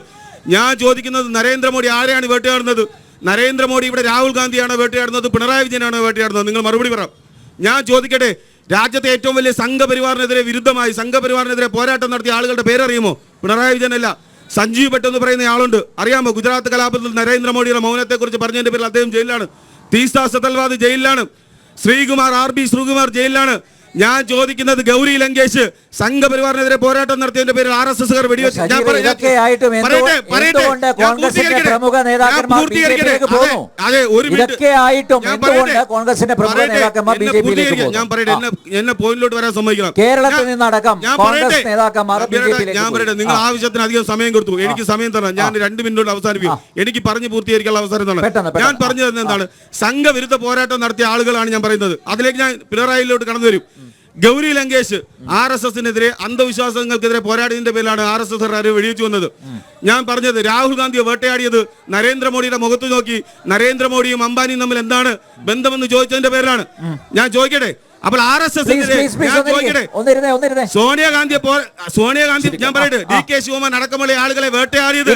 ഞാൻ ചോദിക്കുന്നത്, നരേന്ദ്രമോദി ആരെയാണ് വേട്ടയാടുന്നത്? നരേന്ദ്രമോദി ഇവിടെ രാഹുൽ ഗാന്ധിയാണോ വേട്ടയാടുന്നത്? പിണറായി വിജയനാണോ വേട്ടയാടുന്നത്? നിങ്ങൾ മറുപടി പറ. ഞാൻ ചോദിക്കട്ടെ, രാജ്യത്തെ ഏറ്റവും വലിയ സംഘപരിവാറിനെതിരെ പോരാട്ടം നടത്തിയ ആളുകളുടെ പേരറിയുമോ? പിണറായി വിജയനല്ല, സഞ്ജീവ് ഭട്ട് എന്ന് പറയുന്ന ആളുണ്ട്. അറിയാമോ? ഗുജറാത്ത് കലാപത്തിൽ നരേന്ദ്രമോദിയുടെ മൗനത്തെക്കുറിച്ച് പറഞ്ഞതിന്റെ പേരിൽ അദ്ദേഹം ജയിലിലാണ്. തീസ്ത സതൽവാദ് ജയിലിലാണ്. RB ശ്രീകുമാർ ജയിലിലാണ്. ഞാൻ ചോദിക്കുന്നത്, ഗൗരി ലങ്കേഷ് സംഘപരിവാറിനെതിരെ പോരാട്ടം നടത്തിയതിന്റെ പേരിൽ RSSകാർ വെടിവെച്ചു. എന്നെ പോയിന്റിലോട്ട് വരാൻ സമ്മതിക്കണം. ഞാൻ പറയട്ടെ, നിങ്ങൾ ആവശ്യത്തിന് അധികം സമയം കൊടുത്തു. എനിക്ക് സമയം തരണം. ഞാൻ 2 മിനിറ്റോട് അവസാനിപ്പിക്കും. എനിക്ക് പറഞ്ഞു പൂർത്തീകരിക്കാനുള്ള അവസരം തരണം. ഞാൻ പറഞ്ഞു തരുന്നത് എന്താണ്? സംഘവിരുദ്ധ പോരാട്ടം നടത്തിയ ആളുകളാണ് ഞാൻ പറയുന്നത്. അതിലേക്ക് ഞാൻ പിണറായിലോട്ട് കടന്നു വരും. ഗൗരി ലങ്കേഷ് RSSനെതിരെ അന്ധവിശ്വാസങ്ങൾക്കെതിരെ പോരാടിയതിന്റെ പേരിലാണ് RSSകാർ വെടിവെച്ചു വന്നത്. ഞാൻ പറഞ്ഞത്, രാഹുൽ ഗാന്ധിയെ വേട്ടയാടിയത് നരേന്ദ്രമോദിയുടെ മുഖത്ത് നോക്കി നരേന്ദ്രമോദിയും അംബാനിയും തമ്മിൽ എന്താണ് ബന്ധമെന്ന് ചോദിച്ചതിന്റെ പേരിലാണ്. ഞാൻ ചോദിക്കട്ടെ, അപ്പോൾ സോണിയാഗാന്ധി ഞാൻ പറയട്ടെ, DK ശിവകുമാർ അടക്കമുള്ള ആളുകളെ വേട്ടയാടിയത്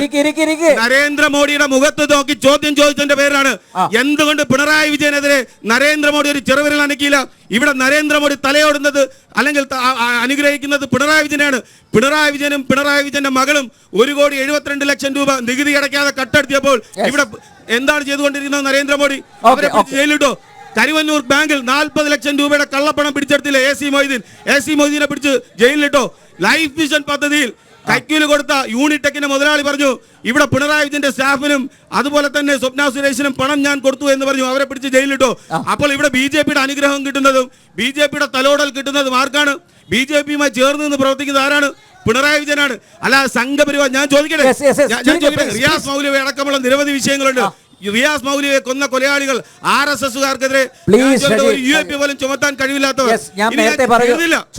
നരേന്ദ്രമോദിയുടെ മുഖത്ത് നോക്കി ചോദ്യം ചോദിച്ചതിന്റെ പേരിലാണ്. എന്തുകൊണ്ട് പിണറായി വിജയനെതിരെ നരേന്ദ്രമോദി ഒരു ചെറുവിരൽ അനക്കിയില്ല? ഇവിടെ നരേന്ദ്രമോദി തലയോടുന്നത് അല്ലെങ്കിൽ അനുഗ്രഹിക്കുന്നത് പിണറായി വിജയനാണ്. പിണറായി വിജയനും പിണറായി വിജയന്റെ മകളും 1,72,00,000 രൂപ നികുതി അടയ്ക്കാതെ കട്ടെടുത്തിയപ്പോൾ ഇവിടെ എന്താണ് ചെയ്തുകൊണ്ടിരിക്കുന്നത് നരേന്ദ്രമോദി? അവരെ ജയിലിട്ടോ. കരുവന്നൂർ ബാങ്കിൽ 40 ലക്ഷം രൂപയുടെ കള്ളപ്പണം പിടിച്ചെടുത്തില്ല AC മൊയ്തീനെ പിടിച്ച് ജയിലിലിട്ടോ. ലൈഫ് മിഷൻ പദ്ധതിയിൽ കൈക്കൂലി കൊടുത്ത യൂണിടെക്കിന്റെ മുതലാളി പറഞ്ഞു, ഇവിടെ പിണറായി വിജയന്റെ സ്റ്റാഫിനും അതുപോലെ തന്നെ സ്വപ്ന സുരേഷിനും പണം ഞാൻ കൊടുത്തു എന്ന് പറഞ്ഞു. അവരെ പിടിച്ച് ജയിലിലിട്ടോ. അപ്പോൾ ഇവിടെ BJPയുടെ അനുഗ്രഹം കിട്ടുന്നതും BJPയുടെ തലോടൽ കിട്ടുന്നതും ആർക്കാണ്? BJPയുമായി ചേർന്ന് നിന്ന് പ്രവർത്തിക്കുന്നത് ആരാണ്? പിണറായി വിജയനാണ്. അല്ല, സംഘപരിവാർ. ഞാൻ ചോദിക്കട്ടെ, റിയാസ് മൗലവി അടക്കമുള്ള നിരവധി വിഷയങ്ങളുണ്ട്. റിയാസ് മൗലവിയെ കൊന്ന കൊലയാളികൾ RSSകാർക്കെതിരെ UAP പോലും ചുമത്താൻ കഴിവില്ലാത്തവർ. ഞാൻ നേരത്തെ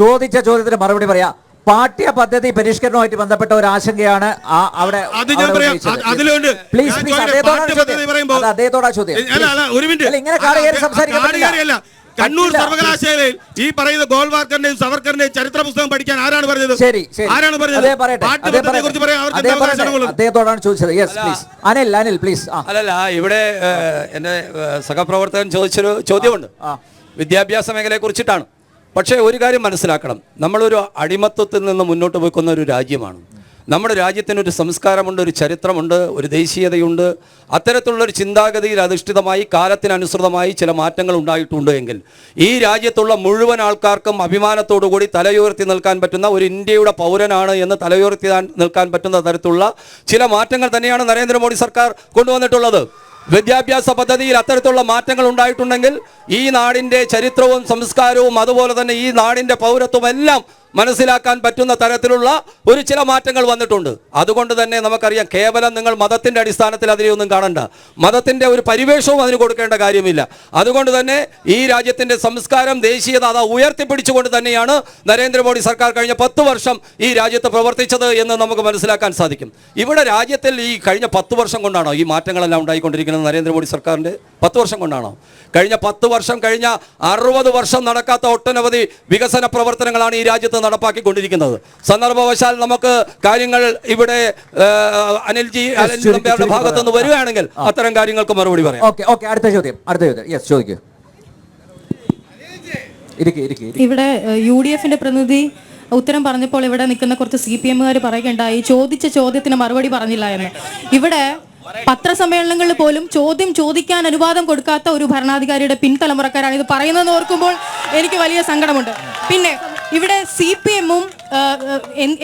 ചോദിച്ച ചോദ്യത്തിന് മറുപടി പറയാം. പാഠ്യപദ്ധതി പരിഷ്കരണവുമായിട്ട് ബന്ധപ്പെട്ട ഒരു ആശങ്കയാണ് അവിടെ. അദ്ദേഹത്തോടാ ചോദ്യം. ഇങ്ങനെ സംസാരിക്കാൻ. കണ്ണൂർ സർവകലാശാലയിൽ ഈ പറയുന്ന ഗോൾവാർക്കറിന്റെയും സവർക്കറിന്റെയും ചരിത്ര പുസ്തകം പഠിക്കാൻ ആരാണ് പറഞ്ഞത്? ആരാണ് പറഞ്ഞത്? പാഠ്യപദ്ധതിയെ കുറിച്ച് പറയാൻ അദ്ദേഹത്തോടാണ് ചോദിച്ചത്. അനിൽ പ്ലീസ്. അല്ലല്ല, ഇവിടെ എന്റെ സഹപ്രവർത്തകൻ ചോദിച്ചൊരു ചോദ്യമുണ്ട്, വിദ്യാഭ്യാസ മേഖലയെ കുറിച്ചിട്ടാണ്. പക്ഷേ ഒരു കാര്യം മനസ്സിലാക്കണം, നമ്മളൊരു അടിമത്വത്തിൽ നിന്ന് മുന്നോട്ട് പോയിക്കുന്ന ഒരു രാജ്യമാണ്. നമ്മുടെ രാജ്യത്തിനൊരു സംസ്കാരമുണ്ട്, ഒരു ചരിത്രമുണ്ട്, ഒരു ദേശീയതയുണ്ട്. അത്തരത്തിലുള്ളൊരു ചിന്താഗതിയിൽ അധിഷ്ഠിതമായി കാലത്തിനനുസൃതമായി ചില മാറ്റങ്ങൾ ഉണ്ടായിട്ടുണ്ട് എങ്കിൽ ഈ രാജ്യത്തുള്ള മുഴുവൻ ആൾക്കാർക്കും അഭിമാനത്തോടു കൂടി തലയുയർത്തി നിൽക്കാൻ പറ്റുന്ന ഒരു ഇന്ത്യയുടെ പൗരനാണ് എന്ന് തലയുയർത്തി നിൽക്കാൻ പറ്റുന്ന തരത്തിലുള്ള ചില മാറ്റങ്ങൾ തന്നെയാണ് നരേന്ദ്രമോദി സർക്കാർ കൊണ്ടുവന്നിട്ടുള്ളത്. വിദ്യാഭ്യാസ പദ്ധതിയിൽ അത്തരത്തിലുള്ള മാറ്റങ്ങൾ ഉണ്ടായിട്ടുണ്ടെങ്കിൽ ഈ നാടിൻ്റെ ചരിത്രവും സംസ്കാരവും അതുപോലെ തന്നെ ഈ നാടിൻ്റെ പൗരത്വം എല്ലാം മനസ്സിലാക്കാൻ പറ്റുന്ന തരത്തിലുള്ള ഒരു ചില മാറ്റങ്ങൾ വന്നിട്ടുണ്ട്. അതുകൊണ്ട് തന്നെ നമുക്കറിയാം, കേവലം നിങ്ങൾ മതത്തിൻ്റെ അടിസ്ഥാനത്തിൽ അതിനെയൊന്നും കാണണ്ട. മതത്തിൻ്റെ ഒരു പരിവേഷവും അതിന് കൊടുക്കേണ്ട കാര്യമില്ല. അതുകൊണ്ട് തന്നെ ഈ രാജ്യത്തിൻ്റെ സംസ്കാരം, ദേശീയത അത് ഉയർത്തിപ്പിടിച്ചുകൊണ്ട് തന്നെയാണ് നരേന്ദ്രമോദി സർക്കാർ കഴിഞ്ഞ 10 വർഷം ഈ രാജ്യത്ത് പ്രവർത്തിച്ചത് എന്ന് നമുക്ക് മനസ്സിലാക്കാൻ സാധിക്കും. ഇവിടെ രാജ്യത്തിൽ ഈ കഴിഞ്ഞ 10 വർഷം കൊണ്ടാണോ ഈ മാറ്റങ്ങളെല്ലാം ഉണ്ടായിക്കൊണ്ടിരിക്കുന്നത്? നരേന്ദ്രമോദി സർക്കാരിൻ്റെ 10 വർഷം കൊണ്ടാണോ? കഴിഞ്ഞ 10 വർഷം, കഴിഞ്ഞ 60 വർഷം നടക്കാത്ത ഒട്ടനവധി വികസന പ്രവർത്തനങ്ങളാണ് ഈ രാജ്യത്ത് നടപ്പാക്കിക്കൊണ്ടിരിക്കുന്നത്. സന്ദർഭവശാൽ നമുക്ക് കാര്യങ്ങൾ ഇവിടെ അനിൽജി നമ്പ്യാരുടെ ഭാഗത്തു നിന്ന് വരികയാണെങ്കിൽ അത്തരം കാര്യങ്ങൾക്ക് മറുപടി പറയാം. അടുത്ത ചോദ്യം ചോദിക്കൂ. ഇവിടെ UDFന്റെ പ്രതിനിധി ഉത്തരം പറഞ്ഞപ്പോൾ ഇവിടെ നിൽക്കുന്ന കുറച്ച് CPMകാർ പറയുകയുണ്ടായി, ചോദിച്ച ചോദ്യത്തിന് മറുപടി പറഞ്ഞില്ല എന്ന്. ഇവിടെ പത്രസമ്മേളനങ്ങളിൽ പോലും ചോദ്യം ചോദിക്കാൻ അനുവാദം കൊടുക്കാത്ത ഒരു ഭരണാധികാരിയുടെ പിൻതലമുറക്കാരാണ് ഇത് പറയുന്നതെന്ന് ഓർക്കുമ്പോൾ എനിക്ക് വലിയ സങ്കടമുണ്ട്. പിന്നെ ഇവിടെ CPMഉം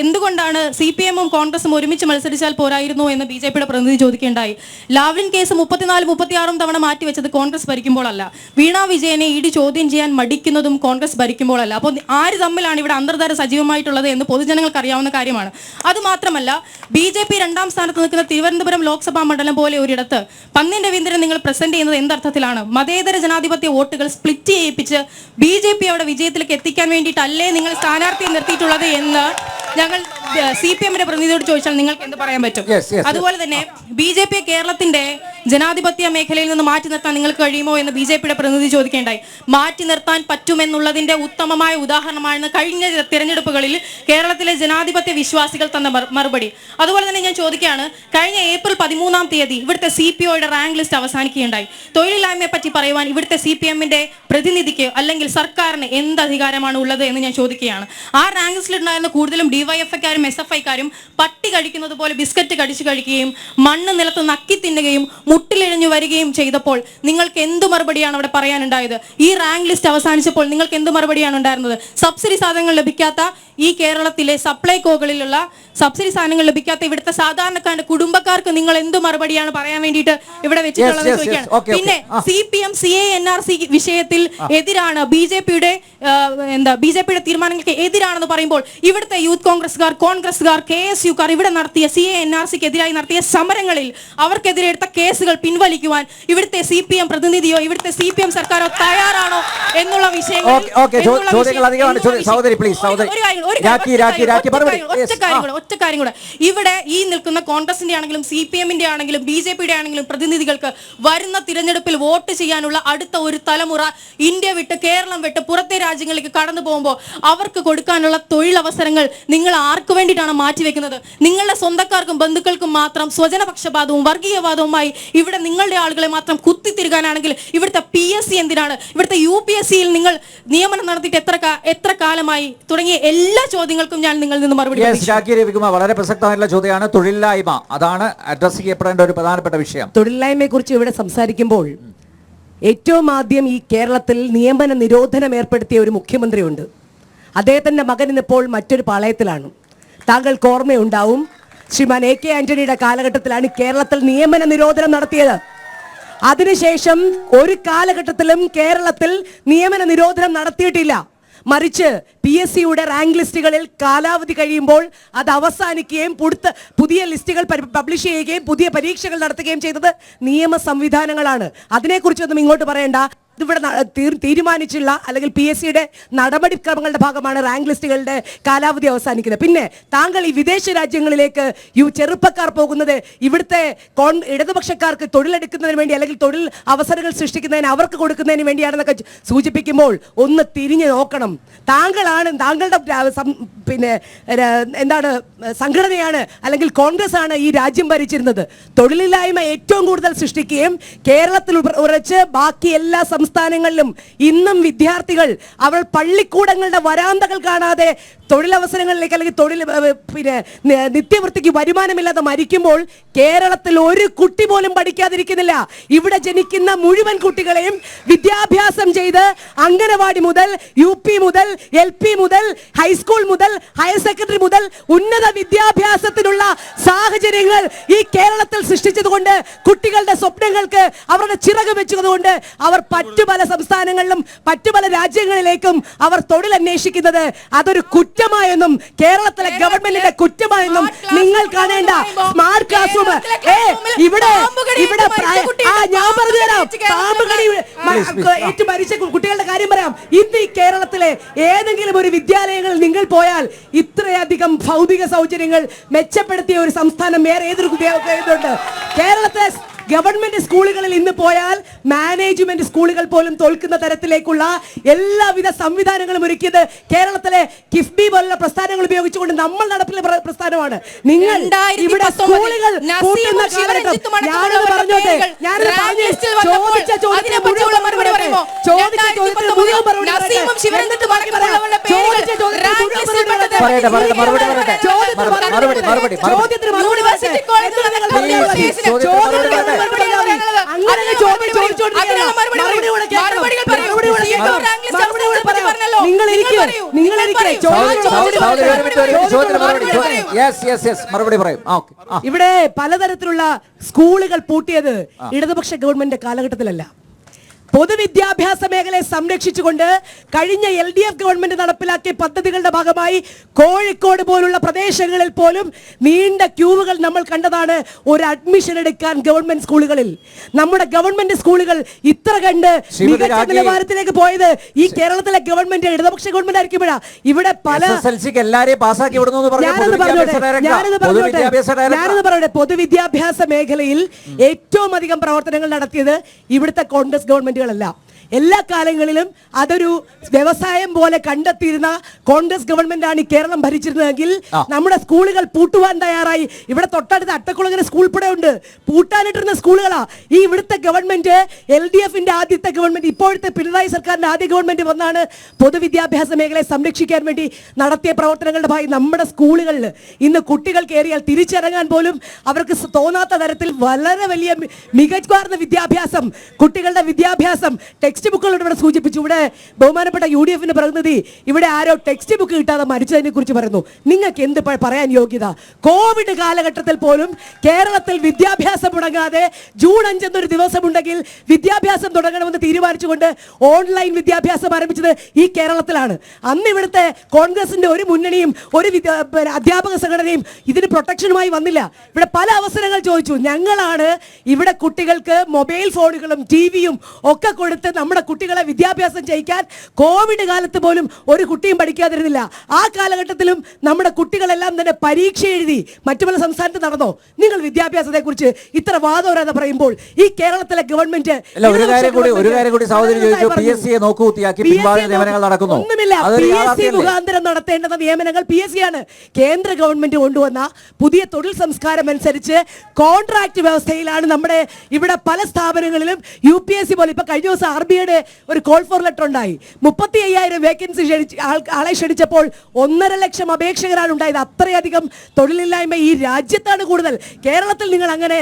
എന്തുകൊണ്ടാണ് CPM-ഉം കോൺഗ്രസും ഒരുമിച്ച് മത്സരിച്ചാൽ പോരായിരുന്നു എന്ന് BJP-യുടെ പ്രതിനിധി ചോദിക്കുകയുണ്ടായി. ലാവ്ലിൻ കേസ് 34-36 തവണ മാറ്റിവെച്ചത് കോൺഗ്രസ് ഭരിക്കുമ്പോഴല്ല. വീണ വിജയനെ ED ചോദ്യം ചെയ്യാൻ മടിക്കുന്നതും കോൺഗ്രസ് ഭരിക്കുമ്പോഴല്ല. അപ്പോൾ ആര് തമ്മിലാണ് ഇവിടെ അന്തർധാര സജീവമായിട്ടുള്ളത് എന്ന് പൊതുജനങ്ങൾക്ക് അറിയാവുന്ന കാര്യമാണ്. അതുമാത്രമല്ല, BJP 2ാം സ്ഥാനത്ത് നിൽക്കുന്ന തിരുവനന്തപുരം ലോക്സഭാ മണ്ഡലം പോലെ ഒരിടത്ത് പന്ന്യൻ രവീന്ദ്രൻ നിങ്ങൾ പ്രസന്റ് ചെയ്യുന്നത് എന്തർത്ഥത്തിലാണ്? മതേതര ജനാധിപത്യ വോട്ടുകൾ സ്പ്ലിറ്റ് ചെയ്യിപ്പിച്ച് BJP അവിടെ വിജയത്തിലേക്ക് എത്തിക്കാൻ വേണ്ടിയിട്ടല്ലേ നിങ്ങൾ സ്ഥാനാർത്ഥിയെ നിർത്തിയിട്ടുള്ളത് എന്ന് ഞങ്ങൾ CPM-ന്റെ പ്രതിനിധിയോട് ചോദിച്ചാൽ നിങ്ങൾക്ക് എന്ത് പറയാൻ പറ്റും? അതുപോലെ തന്നെ BJP കേരളത്തിന്റെ ജനാധിപത്യ മേഖലയിൽ നിന്ന് മാറ്റി നിർത്താൻ നിങ്ങൾക്ക് കഴിയുമോ എന്ന് BJP-യുടെ പ്രതിനിധി ചോദിക്കേണ്ടായി. മാറ്റി നിർത്താൻ പറ്റുമെന്നുള്ളതിന്റെ ഉത്തമമായ ഉദാഹരണമാണ് കഴിഞ്ഞ തിരഞ്ഞെടുപ്പുകളിൽ കേരളത്തിലെ ജനാധിപത്യ വിശ്വാസികൾ തന്ന മറുപടി. അതുപോലെ തന്നെ ഞാൻ ചോദിക്കുകയാണ്, കഴിഞ്ഞ ഏപ്രിൽ 13-ാം തീയതി ഇവിടുത്തെ CPO-യുടെ റാങ്ക് ലിസ്റ്റ് അവസാനിക്കുകയുണ്ടായി. തൊഴിലില്ലായ്മയെ പറ്റി പറയുവാൻ ഇവിടുത്തെ CPM-ന്റെ പ്രതിനിധിക്ക് അല്ലെങ്കിൽ സർക്കാരിന് എന്ത് അധികാരമാണ് ഉള്ളത് എന്ന് ഞാൻ ചോദിക്കുകയാണ്. ആ റാങ്ക് ലിസ്റ്റിൽ ഉണ്ടായിരുന്ന കൂടുതലും DYFI-ക്കാരും SFI-ക്കാരും പട്ടി കഴിക്കുന്നത് പോലെ ബിസ്ക്കറ്റ് കടിച്ചു കഴിക്കുകയും മണ്ണ് നിലത്ത് നക്കി തിന്നുകയും മുട്ടിലിഴഞ്ഞു വരികയും ചെയ്തപ്പോൾ നിങ്ങൾക്ക് എന്ത് മറുപടിയാണ് അവിടെ പറയാനുണ്ടായത്? ഈ റാങ്ക് ലിസ്റ്റ് അവസാനിച്ചപ്പോൾ നിങ്ങൾക്ക് എന്ത് മറുപടിയാണ് ഉണ്ടായിരുന്നത്? സബ്സിഡി സാധനങ്ങൾ ലഭിക്കാത്ത ഈ കേരളത്തിലെ സപ്ലൈകോകളിലുള്ള സബ്സിഡി സാധനങ്ങൾ ലഭിക്കാത്ത ഇവിടുത്തെ സാധാരണക്കാരുടെ കുടുംബക്കാർക്ക് നിങ്ങൾ എന്ത് മറുപടിയാണ് പറയാൻ വേണ്ടിയിട്ട് ഇവിടെ വെച്ചിട്ടുള്ളത് ചോദിക്കുകയാണ്. പിന്നെ CPM CA NRC വിഷയത്തിൽ എതിരാണ്, BJP-യുടെ തീരുമാനങ്ങൾക്ക് എതിരാണെന്ന് പറയുമ്പോൾ ഇവിടുത്തെ യൂത്ത് കോൺഗ്രസ്സുകാർ KSU-കാർ ഇവിടെ നടത്തിയ CA NRC-ക്ക് എതിരായി നടത്തിയ സമരങ്ങളിൽ അവർക്കെതിരെ എടുത്ത കേസുകൾ പിൻവലിക്കുവാൻ ഇവിടുത്തെ CPM പ്രതിനിധിയോ ഇവിടുത്തെ CPM സർക്കാരോ തയ്യാറാണോ എന്നുള്ള വിഷയങ്ങൾ ഒറ്റ കാര്യം കൂടെ ഇവിടെ ഈ നിൽക്കുന്ന കോൺഗ്രസിന്റെ ആണെങ്കിലും CPM-ന്റെ ആണെങ്കിലും BJP-യുടെ ആണെങ്കിലും പ്രതിനിധികൾക്ക് വരുന്ന തിരഞ്ഞെടുപ്പിൽ വോട്ട് ചെയ്യാനുള്ള അടുത്ത ഒരു തലമുറ ഇന്ത്യ വിട്ട് കേരളം വിട്ട് പുറത്തെ രാജ്യങ്ങളിലേക്ക് കടന്നു പോകുമ്പോൾ അവർക്ക് കൊടുക്കാനുള്ള തൊഴിലവസരങ്ങൾ നിങ്ങൾ ആർക്ക് വേണ്ടിയിട്ടാണ് മാറ്റിവെക്കുന്നത്? നിങ്ങളുടെ സ്വന്തക്കാർക്കും ബന്ധുക്കൾക്കും മാത്രം സ്വജനപക്ഷപാതവും വർഗീയവാദവുമായി ഇവിടെ നിങ്ങളുടെ ആളുകളെ മാത്രം കുത്തിത്തിരുകാനാണെങ്കിൽ ഇവിടുത്തെ PSC എന്തിനാണ്? ഇവിടുത്തെ UPSC-യിൽ നിങ്ങൾ നിയമനം നടത്തിയിട്ട് എത്ര കാലമായി? തുടങ്ങിയ എല്ലാ ചോദ്യങ്ങൾക്കും ഞാൻ നിങ്ങളിൽ നിന്ന് മറുപടി. വളരെ പ്രസക്തമായിട്ടുള്ള ചോദ്യമാണ് തൊഴിലില്ലായ്മ. അതാണ് അഡ്രസ് ചെയ്യപ്പെടേണ്ട ഒരു പ്രധാനപ്പെട്ട വിഷയം. തൊഴിലില്ലായ്മയെ കുറിച്ച് ഇവിടെ സംസാരിക്കുമ്പോൾ ഏറ്റവും ആദ്യം ഈ കേരളത്തിൽ നിയമന നിരോധനം ഏർപ്പെടുത്തിയ ഒരു മുഖ്യമന്ത്രിയുണ്ട്. അദ്ദേഹത്തിന്റെ മകൻ ഇന്നിപ്പോൾ മറ്റൊരു പാളയത്തിലാണ്. താങ്കൾക്ക് ഓർമ്മയുണ്ടാവും, ശ്രീമാൻ AK ആന്റണിയുടെ കാലഘട്ടത്തിലാണ് കേരളത്തിൽ നിയമന നിരോധനം നടത്തിയത്. അതിനുശേഷം ഒരു കാലഘട്ടത്തിലും കേരളത്തിൽ നിയമന നിരോധനം നടത്തിയിട്ടില്ല. മറിച്ച് PSC-യുടെ റാങ്ക് ലിസ്റ്റുകളിൽ കാലാവധി കഴിയുമ്പോൾ അത് അവസാനിക്കുകയും പുതിയ ലിസ്റ്റുകൾ പബ്ലിഷ് ചെയ്യുകയും പുതിയ പരീക്ഷകൾ നടത്തുകയും ചെയ്തത് നിയമ സംവിധാനങ്ങളാണ്. അതിനെക്കുറിച്ചൊന്നും ഇങ്ങോട്ട് പറയണ്ട. ഇവിടെ തീരുമാനിച്ചുള്ള അല്ലെങ്കിൽ PSC-യുടെ നടപടിക്രമങ്ങളുടെ ഭാഗമാണ് റാങ്ക് ലിസ്റ്റുകളുടെ കാലാവധി അവസാനിക്കുന്നത്. പിന്നെ താങ്കൾ ഈ വിദേശ രാജ്യങ്ങളിലേക്ക് ചെറുപ്പക്കാർ പോകുന്നത് ഇവിടുത്തെ ഇടതുപക്ഷക്കാർക്ക് തൊഴിലെടുക്കുന്നതിന് വേണ്ടി അല്ലെങ്കിൽ തൊഴിൽ അവസരങ്ങൾ സൃഷ്ടിക്കുന്നതിന് അവർക്ക് കൊടുക്കുന്നതിന് വേണ്ടിയാണെന്നൊക്കെ സൂചിപ്പിക്കുമ്പോൾ ഒന്ന് തിരിഞ്ഞു നോക്കണം. താങ്കളുടെ പിന്നെ സംഘടനയാണ് അല്ലെങ്കിൽ കോൺഗ്രസ് ആണ് ഈ രാജ്യം ഭരിച്ചിരുന്നത്. തൊഴിലില്ലായ്മ ഏറ്റവും കൂടുതൽ സൃഷ്ടിക്കുകയും കേരളത്തിൽ ഉറച്ച് ബാക്കി എല്ലാ സംസ്ഥാനങ്ങളിലും ഇന്നും വിദ്യാർത്ഥികൾ അവർ പള്ളിക്കൂടങ്ങളുടെ വരാന്തകൾ കാണാതെ തൊഴിലവസരങ്ങളിലേക്ക് അല്ലെങ്കിൽ നിത്യവൃത്തിക്ക് വരുമാനമില്ലാതെ മരിക്കുമ്പോൾ കേരളത്തിൽ ഒരു കുട്ടി പോലും പഠിക്കാതിരിക്കുന്നില്ല. ഇവിടെ ജനിക്കുന്ന മുഴുവൻ കുട്ടികളെയും വിദ്യാഭ്യാസം ചെയ്ത് അംഗനവാടി മുതൽ UP മുതൽ LP മുതൽ ഹൈസ്കൂൾ മുതൽ ഹയർ സെക്കൻഡറി മുതൽ ഉന്നത വിദ്യാഭ്യാസത്തിനുള്ള സാഹചര്യങ്ങൾ ഈ കേരളത്തിൽ സൃഷ്ടിച്ചതുകൊണ്ട് കുട്ടികളുടെ സ്വപ്നങ്ങൾക്ക് അവരുടെ ചിറക് വെച്ചതുകൊണ്ട് അവർ മറ്റു പല സംസ്ഥാനങ്ങളിലും മറ്റു പല രാജ്യങ്ങളിലേക്കും അവർ തൊഴിൽ അന്വേഷിക്കുന്നത് അതൊരു കുറ്റമായെന്നും കേരളത്തിലെ ഗവൺമെന്റിന്റെ കുറ്റമായെന്നും നിങ്ങൾ കാണേണ്ട. സ്മാർട്ട് ക്ലാസ് റൂം ഇവിടെ ഞാൻ പറഞ്ഞുതരാം. പാമ്പുകടി ഏറ്റു മരിച്ച കുട്ടികളുടെ കാര്യം പറയാം. ഇന്ന് ഈ കേരളത്തിലെ ഏതെങ്കിലും ഒരു വിദ്യാലയങ്ങളിൽ നിങ്ങൾ പോയാൽ ഇത്രയധികം ഭൗതിക സൗകര്യങ്ങൾ മെച്ചപ്പെടുത്തിയ ഒരു സംസ്ഥാനം വേറെ ഏതൊരു കുട്ടികളുണ്ട്? കേരളത്തിലെ ഗവൺമെന്റ് സ്കൂളുകളിൽ ഇന്ന് പോയാൽ മാനേജ്മെന്റ് സ്കൂളുകൾ പോലും തോൽക്കുന്ന തരത്തിലേക്കുള്ള എല്ലാവിധ സംവിധാനങ്ങളും ഒരുക്കിയത് കേരളത്തിലെ കിഫ്ബി പോലുള്ള പ്രസ്ഥാനങ്ങൾ ഉപയോഗിച്ചുകൊണ്ട് നമ്മൾ നടപ്പിലെ പ്രസ്ഥാനമാണ്. നിങ്ങൾ ഇവിടെ സ്കൂളുകൾ കൂട്ടുന്ന കാലഘട്ടം ഞാനത് പറഞ്ഞോട്ടെ, ചോദിച്ച ചോദ്യത്തിന് മുഴുവൻ മറുപടി പറയുമോ? ചോദിച്ച ചോദ്യത്തിന് മുഴുവൻ മറുപടി ഇവിടെ പലതരത്തിലുള്ള സ്കൂളുകൾ പൂട്ടിയത് ഇടതുപക്ഷ ഗവൺമെന്റ് കാലഘട്ടത്തിലല്ല. പൊതുവിദ്യാഭ്യാസ മേഖലയെ സംരക്ഷിച്ചുകൊണ്ട് കഴിഞ്ഞ LDF ഗവൺമെന്റ് നടപ്പിലാക്കിയ പദ്ധതികളുടെ ഭാഗമായി കോഴിക്കോട് പോലുള്ള പ്രദേശങ്ങളിൽ പോലും നീണ്ട ക്യൂവുകൾ നമ്മൾ കണ്ടതാണ് ഒരു അഡ്മിഷൻ എടുക്കാൻ ഗവൺമെന്റ് സ്കൂളുകളിൽ. നമ്മുടെ ഗവൺമെന്റ് സ്കൂളുകൾ ഇത്ര കണ്ട് മികച്ച നിലവാരത്തിലേക്ക് പോയത് ഈ കേരളത്തിലെ ഗവൺമെന്റ് ഇടതുപക്ഷ ഗവൺമെന്റ് ആയിരിക്കുമ്പോഴാണ്. ഇവിടെ പല ഞാനത് പറയട്ടെ, പൊതുവിദ്യാഭ്യാസ മേഖലയിൽ ഏറ്റവും അധികം പ്രവർത്തനങ്ങൾ നടത്തിയത് ഇവിടുത്തെ കോൺഗ്രസ് ഗവൺമെന്റ് ല്ല. എല്ലാ കാലങ്ങളിലും അതൊരു വ്യവസായം പോലെ കണ്ടെത്തിയിരുന്ന കോൺഗ്രസ് ഗവൺമെന്റ് ആണ് ഈ കേരളം ഭരിച്ചിരുന്നതെങ്കിൽ നമ്മുടെ സ്കൂളുകൾ പൂട്ടുവാൻ തയ്യാറായി. ഇവിടെ തൊട്ടടുത്ത് അട്ടക്കുളങ്ങര സ്കൂൾ ഇവിടെ ഉണ്ട്, പൂട്ടാനിട്ടിരുന്ന സ്കൂളുകളാ. ഈ ഇവിടുത്തെ ഗവൺമെന്റ് LDFന്റെ ആദ്യത്തെ ഗവൺമെന്റ്, ഇപ്പോഴത്തെ പിണറായി സർക്കാരിന്റെ ആദ്യ ഗവൺമെന്റ് വന്നാണ് പൊതുവിദ്യാഭ്യാസ മേഖലയെ സംരക്ഷിക്കാൻ വേണ്ടി നടത്തിയ പ്രവർത്തനങ്ങളുടെ ഭാഗമായി നമ്മുടെ സ്കൂളുകളിൽ ഇന്ന് കുട്ടികൾ കയറിയാൽ തിരിച്ചിറങ്ങാൻ പോലും അവർക്ക് തോന്നാത്ത തരത്തിൽ വളരെ വലിയ മികവാർന്ന വിദ്യാഭ്യാസം, കുട്ടികളുടെ വിദ്യാഭ്യാസം, ടെക്സ്റ്റ് ബുക്കുകളോട് ഇവിടെ സൂചിപ്പിച്ചു. ഇവിടെ ബഹുമാനപ്പെട്ട UDFന്റെ പ്രതിനിധി ഇവിടെ ആരോ ടെക്സ്റ്റ് ബുക്ക് കിട്ടാതെ മരിച്ചതിനെ കുറിച്ച് പറയുന്നു. നിങ്ങൾക്ക് എന്ത് പറയാൻ യോഗ്യത? കോവിഡ് കാലഘട്ടത്തിൽ പോലും കേരളത്തിൽ വിദ്യാഭ്യാസം മുടങ്ങാതെ ജൂൺ 5 എന്നൊരു ദിവസമുണ്ടെങ്കിൽ വിദ്യാഭ്യാസം തുടങ്ങണമെന്ന് തീരുമാനിച്ചുകൊണ്ട് ഓൺലൈൻ വിദ്യാഭ്യാസം ആരംഭിച്ചത് ഈ കേരളത്തിലാണ്. അന്ന് ഇവിടുത്തെ കോൺഗ്രസിന്റെ ഒരു മുന്നണിയും ഒരു അധ്യാപക സംഘടനയും ഇതിന് പ്രൊട്ടക്ഷനുമായി വന്നില്ല. ഇവിടെ പല അവസരങ്ങൾ ചോദിച്ചു. ഞങ്ങളാണ് ഇവിടെ കുട്ടികൾക്ക് മൊബൈൽ ഫോണുകളും TV-യും ഒക്കെ കൊടുത്ത് നമ്മുടെ കുട്ടികളെ വിദ്യാഭ്യാസം ചെയ്യിക്കാൻ. കോവിഡ് കാലത്ത് പോലും ഒരു കുട്ടിയും പഠിക്കാതിരുന്നില്ല. ആ കാലഘട്ടത്തിലും നമ്മുടെ കുട്ടികളെല്ലാം തന്നെ പരീക്ഷ എഴുതി. മറ്റു പല സംസ്ഥാനത്ത് നടന്നോ? നിങ്ങൾ വിദ്യാഭ്യാസത്തെ കുറിച്ച് ഇത്ര വാദോരാതെ പറയുമ്പോൾ ഈ കേരളത്തിലെ ഗവൺമെന്റ് ഒന്നുമില്ല. PSC മുഖാന്തരം നടത്തേണ്ടുന്ന നിയമനങ്ങൾ PSC ആണ്. കേന്ദ്ര ഗവൺമെന്റ് കൊണ്ടുവന്ന പുതിയ തൊഴിൽ സംസ്കാരം അനുസരിച്ച് കോൺട്രാക്ട് വ്യവസ്ഥയിലാണ് നമ്മുടെ ഇവിടെ പല സ്ഥാപനങ്ങളിലും UPSC പോലെ. ഇപ്പൊ കഴിഞ്ഞ ദിവസം RBIയുടെ ഒരു കോൾ ഫോർ ലെറ്റർ ഉണ്ടായി. 35,000 വേക്കൻസി ആളെ ക്ഷണിച്ചപ്പോൾ 1.5 ലക്ഷം അപേക്ഷകരാണ് ഉണ്ടായത്. അത്രയധികം തൊഴിലില്ലായ്മ ഈ രാജ്യത്താണ് കൂടുതൽ. കേരളത്തിൽ നിങ്ങൾ അങ്ങനെ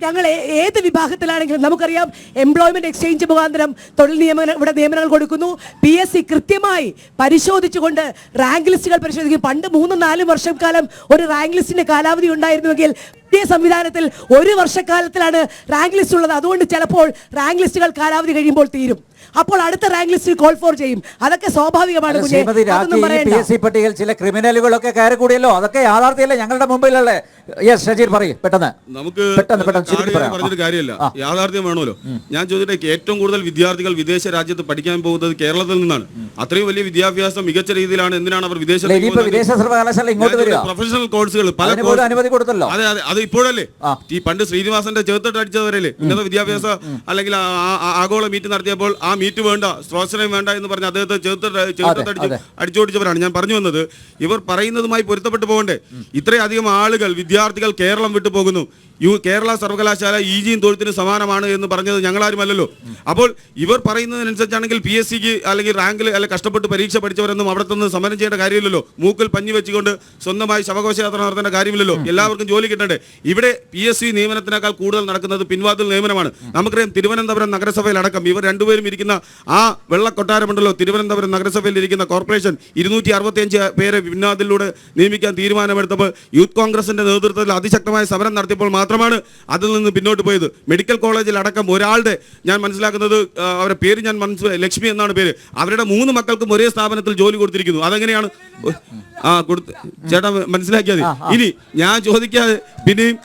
ഞങ്ങൾ ഏത് വിഭാഗത്തിലാണെങ്കിലും നമുക്കറിയാം, എംപ്ലോയ്മെന്റ് എക്സ്ചേഞ്ച് മുഖാന്തരം തൊഴിൽ ഇവിടെ നിയമനങ്ങൾ കൊടുക്കുന്നു. PSC കൃത്യമായി പരിശോധിച്ചുകൊണ്ട് റാങ്ക് ലിസ്റ്റുകൾ പരിശോധിക്കും. പണ്ട് 3-4 വർഷക്കാലം ഒരു റാങ്ക് ലിസ്റ്റിന്റെ കാലാവധി ഉണ്ടായിരുന്നുവെങ്കിൽ സംവിധാനത്തിൽ 1 വർഷക്കാലത്തിലാണ് റാങ്ക് ലിസ്റ്റ് ഉള്ളത്. അതുകൊണ്ട് ചിലപ്പോൾ റാങ്ക് ലിസ്റ്റുകൾ കാലാവധി കഴിയുമ്പോൾ തീരും. അപ്പോൾ അടുത്ത റാങ്ക് ലിസ്റ്റിൽ കോൾ ഫോർ ചെയ്യും. അതൊക്കെ സ്വാഭാവികമാണ്. PSC പട്ടികയിൽ ചില ക്രിമിനലുകളൊക്കെ കയറി കൂടിയല്ലോ. അതൊക്കെ യാഥാർത്ഥ്യമല്ലേ ഞങ്ങളുടെ മുമ്പിലല്ലേ? ഷജീർ പറയും പെട്ടെന്ന്. നമുക്ക് പറഞ്ഞൊരു കാര്യമല്ല, യാഥാർത്ഥ്യം വേണമല്ലോ. ഞാൻ ചോദിച്ചിട്ട് ഏറ്റവും കൂടുതൽ വിദ്യാർത്ഥികൾ വിദേശ രാജ്യത്ത് പഠിക്കാൻ പോകുന്നത് കേരളത്തിൽ നിന്നാണ്. അത്രയും വലിയ വിദ്യാഭ്യാസം മികച്ച രീതിയിലാണ്. എന്തിനാണ് അവർ വിദേശ സർവകലാശാല ഇങ്ങോട്ട് വരിക? പ്രൊഫഷണൽ കോഴ്സുകൾ പല അനുമതി കൊടുത്തല്ലോ. അതെ, അത് ഇപ്പോഴല്ലേ? ഈ പണ്ട് ശ്രീനിവാസന്റെ ചേർത്തിട്ട് അടിച്ചവരല്ലേ ഉന്നത വിദ്യാഭ്യാസ അല്ലെങ്കിൽ ആഗോള മീറ്റ് നടത്തിയപ്പോൾ ആ മീറ്റ് വേണ്ട, സ്ട്രോസനം വേണ്ട എന്ന് പറഞ്ഞ് അദ്ദേഹത്തെ ചേർത്തിട്ട് അടിച്ചോടിച്ചവരാണ്. ഞാൻ പറഞ്ഞു വന്നത്, ഇവർ പറയുന്നതുമായി പൊരുത്തപ്പെട്ടു പോകണ്ടേ? ഇത്രയധികം ആളുകൾ വിദ്യാർത്ഥികൾ കേരളം വിട്ടു പോകുന്നു. കേരള സർവകലാശാല EGയും തൊഴുത്തിന് സമാനമാണ് എന്ന് പറഞ്ഞത് ഞങ്ങളാരുമല്ലല്ലോ. അപ്പോൾ ഇവർ പറയുന്നതിനനുസരിച്ചാണെങ്കിൽ PSCക്ക് അല്ലെങ്കിൽ റാങ്കിൽ അല്ലെങ്കിൽ കഷ്ടപ്പെട്ട് പരീക്ഷ പഠിച്ചവരൊന്നും അവിടെ നിന്ന് സമരം ചെയ്യേണ്ട കാര്യമില്ലല്ലോ. മൂക്കിൽ പഞ്ഞി വെച്ചുകൊണ്ട് സ്വന്തമായി ശവഘോഷയാത്ര നടത്തേണ്ട കാര്യമില്ലല്ലോ. എല്ലാവർക്കും ജോലി കിട്ടണ്ടേ? ഇവിടെ PSC നിയമനത്തിനേക്കാൾ കൂടുതൽ നടക്കുന്നത് പിൻവാതിൽ നിയമനമാണ്. നമുക്കറിയാം, തിരുവനന്തപുരം നഗരസഭയിലടക്കം ഇവർ രണ്ടുപേരും ഇരിക്കുന്ന ആ വെള്ളക്കൊട്ടാരമുണ്ടല്ലോ, തിരുവനന്തപുരം നഗരസഭയിൽ ഇരിക്കുന്ന കോർപ്പറേഷൻ 265 പേരെ പിൻവാതിലൂടെ നിയമിക്കാൻ തീരുമാനമെടുത്തപ്പോൾ യൂത്ത് കോൺഗ്രസിന്റെ നേതൃത്വത്തിൽ അതിശക്തമായ സമരം നടത്തിയപ്പോൾ മാത്രമാണ് അതിൽ നിന്ന് പിന്നോട്ട് പോയത്. മെഡിക്കൽ കോളേജിൽ അടക്കം ഒരാളുടെ, ഞാൻ മനസ്സിലാക്കുന്നത് അവരുടെ പേര് ഞാൻ ലക്ഷ്മി എന്നാണ് പേര്, അവരുടെ 3 മക്കൾക്കും ഒരേ സ്ഥാപനത്തിൽ ജോലി കൊടുത്തിരിക്കുന്നു. അതെങ്ങനെയാണ്? ചേട്ടാ മനസ്സിലാക്കിയത്. ഇനി ഞാൻ ചോദിക്കാതെ പിന്നെയും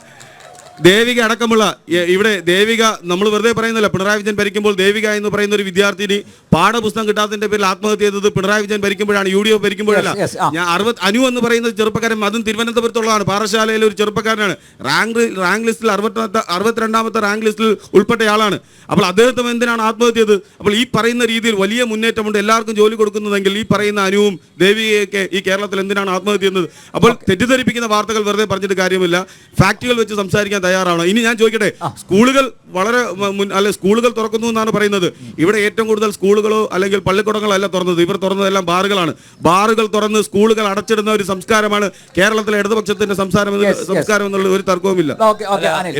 ദേവിക അടക്കമുള്ള ഇവിടെ ദേവിക, നമ്മൾ വെറുതെ പറയുന്നില്ല. പിണറായി വിജയൻ ഭരിക്കുമ്പോൾ ദേവിക എന്ന് പറയുന്ന ഒരു വിദ്യാർത്ഥിനി പാഠപുസ്തകം കിട്ടാത്തതിന്റെ പേരിൽ ആത്മഹത്യ ചെയ്തത് പിണറായി വിജയൻ ഭരിക്കുമ്പോഴാണ്, UDF ഭരിക്കുമ്പോഴല്ല. ഞാൻ അനു എന്ന് പറയുന്ന ചെറുപ്പക്കാരൻ, അതും തിരുവനന്തപുരത്തുള്ളതാണ്, പാറശാലയിലെ ഒരു ചെറുപ്പക്കാരനാണ്. റാങ്ക് ലിസ്റ്റിൽ 62ാമത്തെ റാങ്ക് ലിസ്റ്റിൽ ഉൾപ്പെട്ടയാളാണ്. അപ്പോൾ അദ്ദേഹത്തിന് എന്തിനാണ് ആത്മഹത്യ ചെയ്തത്? അപ്പോൾ ഈ പറയുന്ന രീതിയിൽ വലിയ മുന്നേറ്റമുണ്ട്, എല്ലാവർക്കും ജോലി കൊടുക്കുന്നതെങ്കിൽ ഈ പറയുന്ന അനുവും ദേവികയൊക്കെ ഈ കേരളത്തിൽ എന്തിനാണ് ആത്മഹത്യ ചെയ്യുന്നത്? അപ്പോൾ തെറ്റിദ്ധരിപ്പിക്കുന്ന വാർത്തകൾ വെറുതെ പറഞ്ഞിട്ട് കാര്യമില്ല. ഫാക്റ്റുകൾ വെച്ച് സംസാരിക്കാൻ തയ്യാറാണോ? ഇനി ഞാൻ ചോദിക്കട്ടെ, സ്കൂളുകൾ വളരെ സ്കൂളുകൾ തുറക്കുന്നു എന്നാണ് പറയുന്നത്. ഇവിടെ ഏറ്റവും കൂടുതൽ സ്കൂളുകളോ അല്ലെങ്കിൽ പള്ളിക്കൂടങ്ങളോ അല്ല തുറന്നത്. ഇവർ തുറന്നതെല്ലാം ബാറുകളാണ്. ബാറുകൾ തുറന്ന് സ്കൂളുകൾ അടച്ചിടുന്ന ഒരു സംസ്കാരമാണ് കേരളത്തിലെ ഇടതുപക്ഷത്തിന്റെ സംസ്കാരം എന്നുള്ള ഒരു തർക്കവുമില്ല.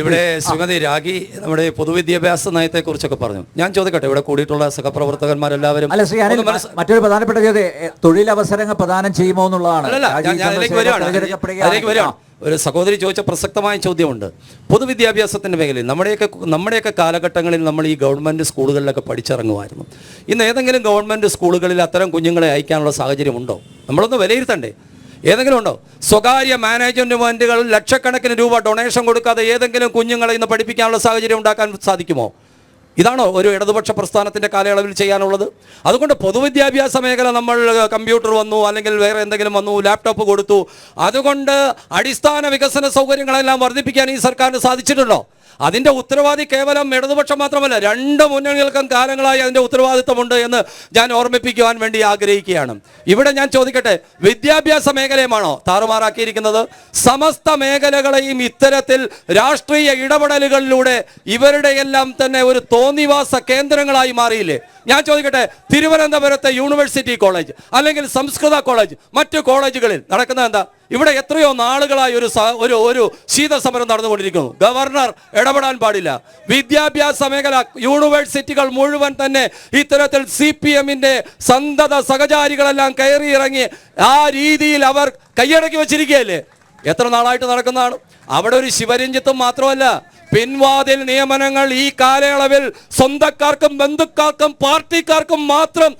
ഇവിടെ ശ്രീമതി രാഗി നമ്മുടെ പൊതുവിദ്യാഭ്യാസ നയത്തെ കുറിച്ചൊക്കെ പറഞ്ഞു. ഞാൻ ചോദിക്കട്ടെ, ഇവിടെ കൂടിയിട്ടുള്ള സഹപ്രവർത്തകന്മാരെല്ലാവരും മറ്റൊരു പ്രധാനപ്പെട്ട ചോദ്യം തൊഴിലവസരങ്ങൾ പ്രദാനം ചെയ്യുമോ എന്നുള്ളതാണ്. ഒരു സഹോദരി ചോദിച്ച പ്രസക്തമായ ചോദ്യമുണ്ട്. പൊതുവിദ്യാഭ്യാസത്തിൻ്റെ മേഖലയിൽ നമ്മുടെയൊക്കെ കാലഘട്ടങ്ങളിൽ നമ്മൾ ഈ ഗവൺമെൻറ് സ്കൂളുകളിലൊക്കെ പഠിച്ചിറങ്ങുമായിരുന്നു. ഇന്ന് ഏതെങ്കിലും ഗവൺമെൻറ് സ്കൂളുകളിൽ അത്തരം കുഞ്ഞുങ്ങളെ അയക്കാനുള്ള സാഹചര്യമുണ്ടോ? നമ്മളൊന്ന് വിലയിരുത്തണ്ടേ? ഏതെങ്കിലും ഉണ്ടോ? സ്വകാര്യ മാനേജ്മെൻറ്റുകൾ ലക്ഷക്കണക്കിന് രൂപ ഡൊണേഷൻ കൊടുക്കാതെ ഏതെങ്കിലും കുഞ്ഞുങ്ങളെ ഇന്ന് പഠിപ്പിക്കാനുള്ള സാഹചര്യം ഉണ്ടാക്കാൻ സാധിക്കുമോ? ഇതാണോ ഒരു ഇടതുപക്ഷ പ്രസ്ഥാനത്തിൻ്റെ കാലയളവിൽ ചെയ്യാനുള്ളത്? അതുകൊണ്ട് പൊതുവിദ്യാഭ്യാസ മേഖല നമ്മൾ കമ്പ്യൂട്ടർ വന്നു, അല്ലെങ്കിൽ വേറെ എന്തെങ്കിലും വന്നു, ലാപ്ടോപ്പ് കൊടുത്തു, അതുകൊണ്ട് അടിസ്ഥാന വികസന സൗകര്യങ്ങളെല്ലാം വർദ്ധിപ്പിക്കാൻ ഈ സർക്കാരിന് സാധിച്ചിട്ടുണ്ടോ? അതിൻ്റെ ഉത്തരവാദി കേവലം ഇടതുപക്ഷം മാത്രമല്ല, രണ്ട് മുന്നണികൾക്കും കാലങ്ങളായി അതിൻ്റെ ഉത്തരവാദിത്വമുണ്ട് എന്ന് ഞാൻ ഓർമ്മിപ്പിക്കുവാൻ വേണ്ടി ആഗ്രഹിക്കുകയാണ്. ഇവിടെ ഞാൻ ചോദിക്കട്ടെ, വിദ്യാഭ്യാസ മേഖലയുമാണോ താറുമാറാക്കിയിരിക്കുന്നത്? സമസ്ത മേഖലകളെയും ഇത്തരത്തിൽ രാഷ്ട്രീയ ഇടപെടലുകളിലൂടെ ഇവരുടെ എല്ലാം തന്നെ ഒരു തോന്നിവാസ കേന്ദ്രങ്ങളായി മാറിയില്ലേ? ഞാൻ ചോദിക്കട്ടെ, തിരുവനന്തപുരത്തെ യൂണിവേഴ്സിറ്റി കോളേജ് അല്ലെങ്കിൽ സംസ്കൃത കോളേജ്, മറ്റു കോളേജുകളിൽ നടക്കുന്നത് എന്താ? ഇവിടെ എത്രയോ നാളുകളായി ഒരു ശീതസമരം നടന്നുകൊണ്ടിരിക്കുന്നു. ഗവർണർ ഇടപെടാൻ പാടില്ല. വിദ്യാഭ്യാസ മേഖല, യൂണിവേഴ്സിറ്റികൾ മുഴുവൻ തന്നെ ഇത്തരത്തിൽ CPM-ന്റെ സന്തത സഹചാരികളെല്ലാം കയറിയിറങ്ങി ആ രീതിയിൽ അവർ കൈയടക്കി വച്ചിരിക്കുകയല്ലേ? എത്ര നാളായിട്ട് നടക്കുന്നതാണ്? അവിടെ ഒരു ശിവരഞ്ജിത്തും മാത്രമല്ല, പിൻവാതിൽ നിയമനങ്ങൾ ഈ കാലയളവിൽ സ്വന്തക്കാർക്കും ബന്ധുക്കാർക്കും പാർട്ടിക്കാർക്കും മാത്രം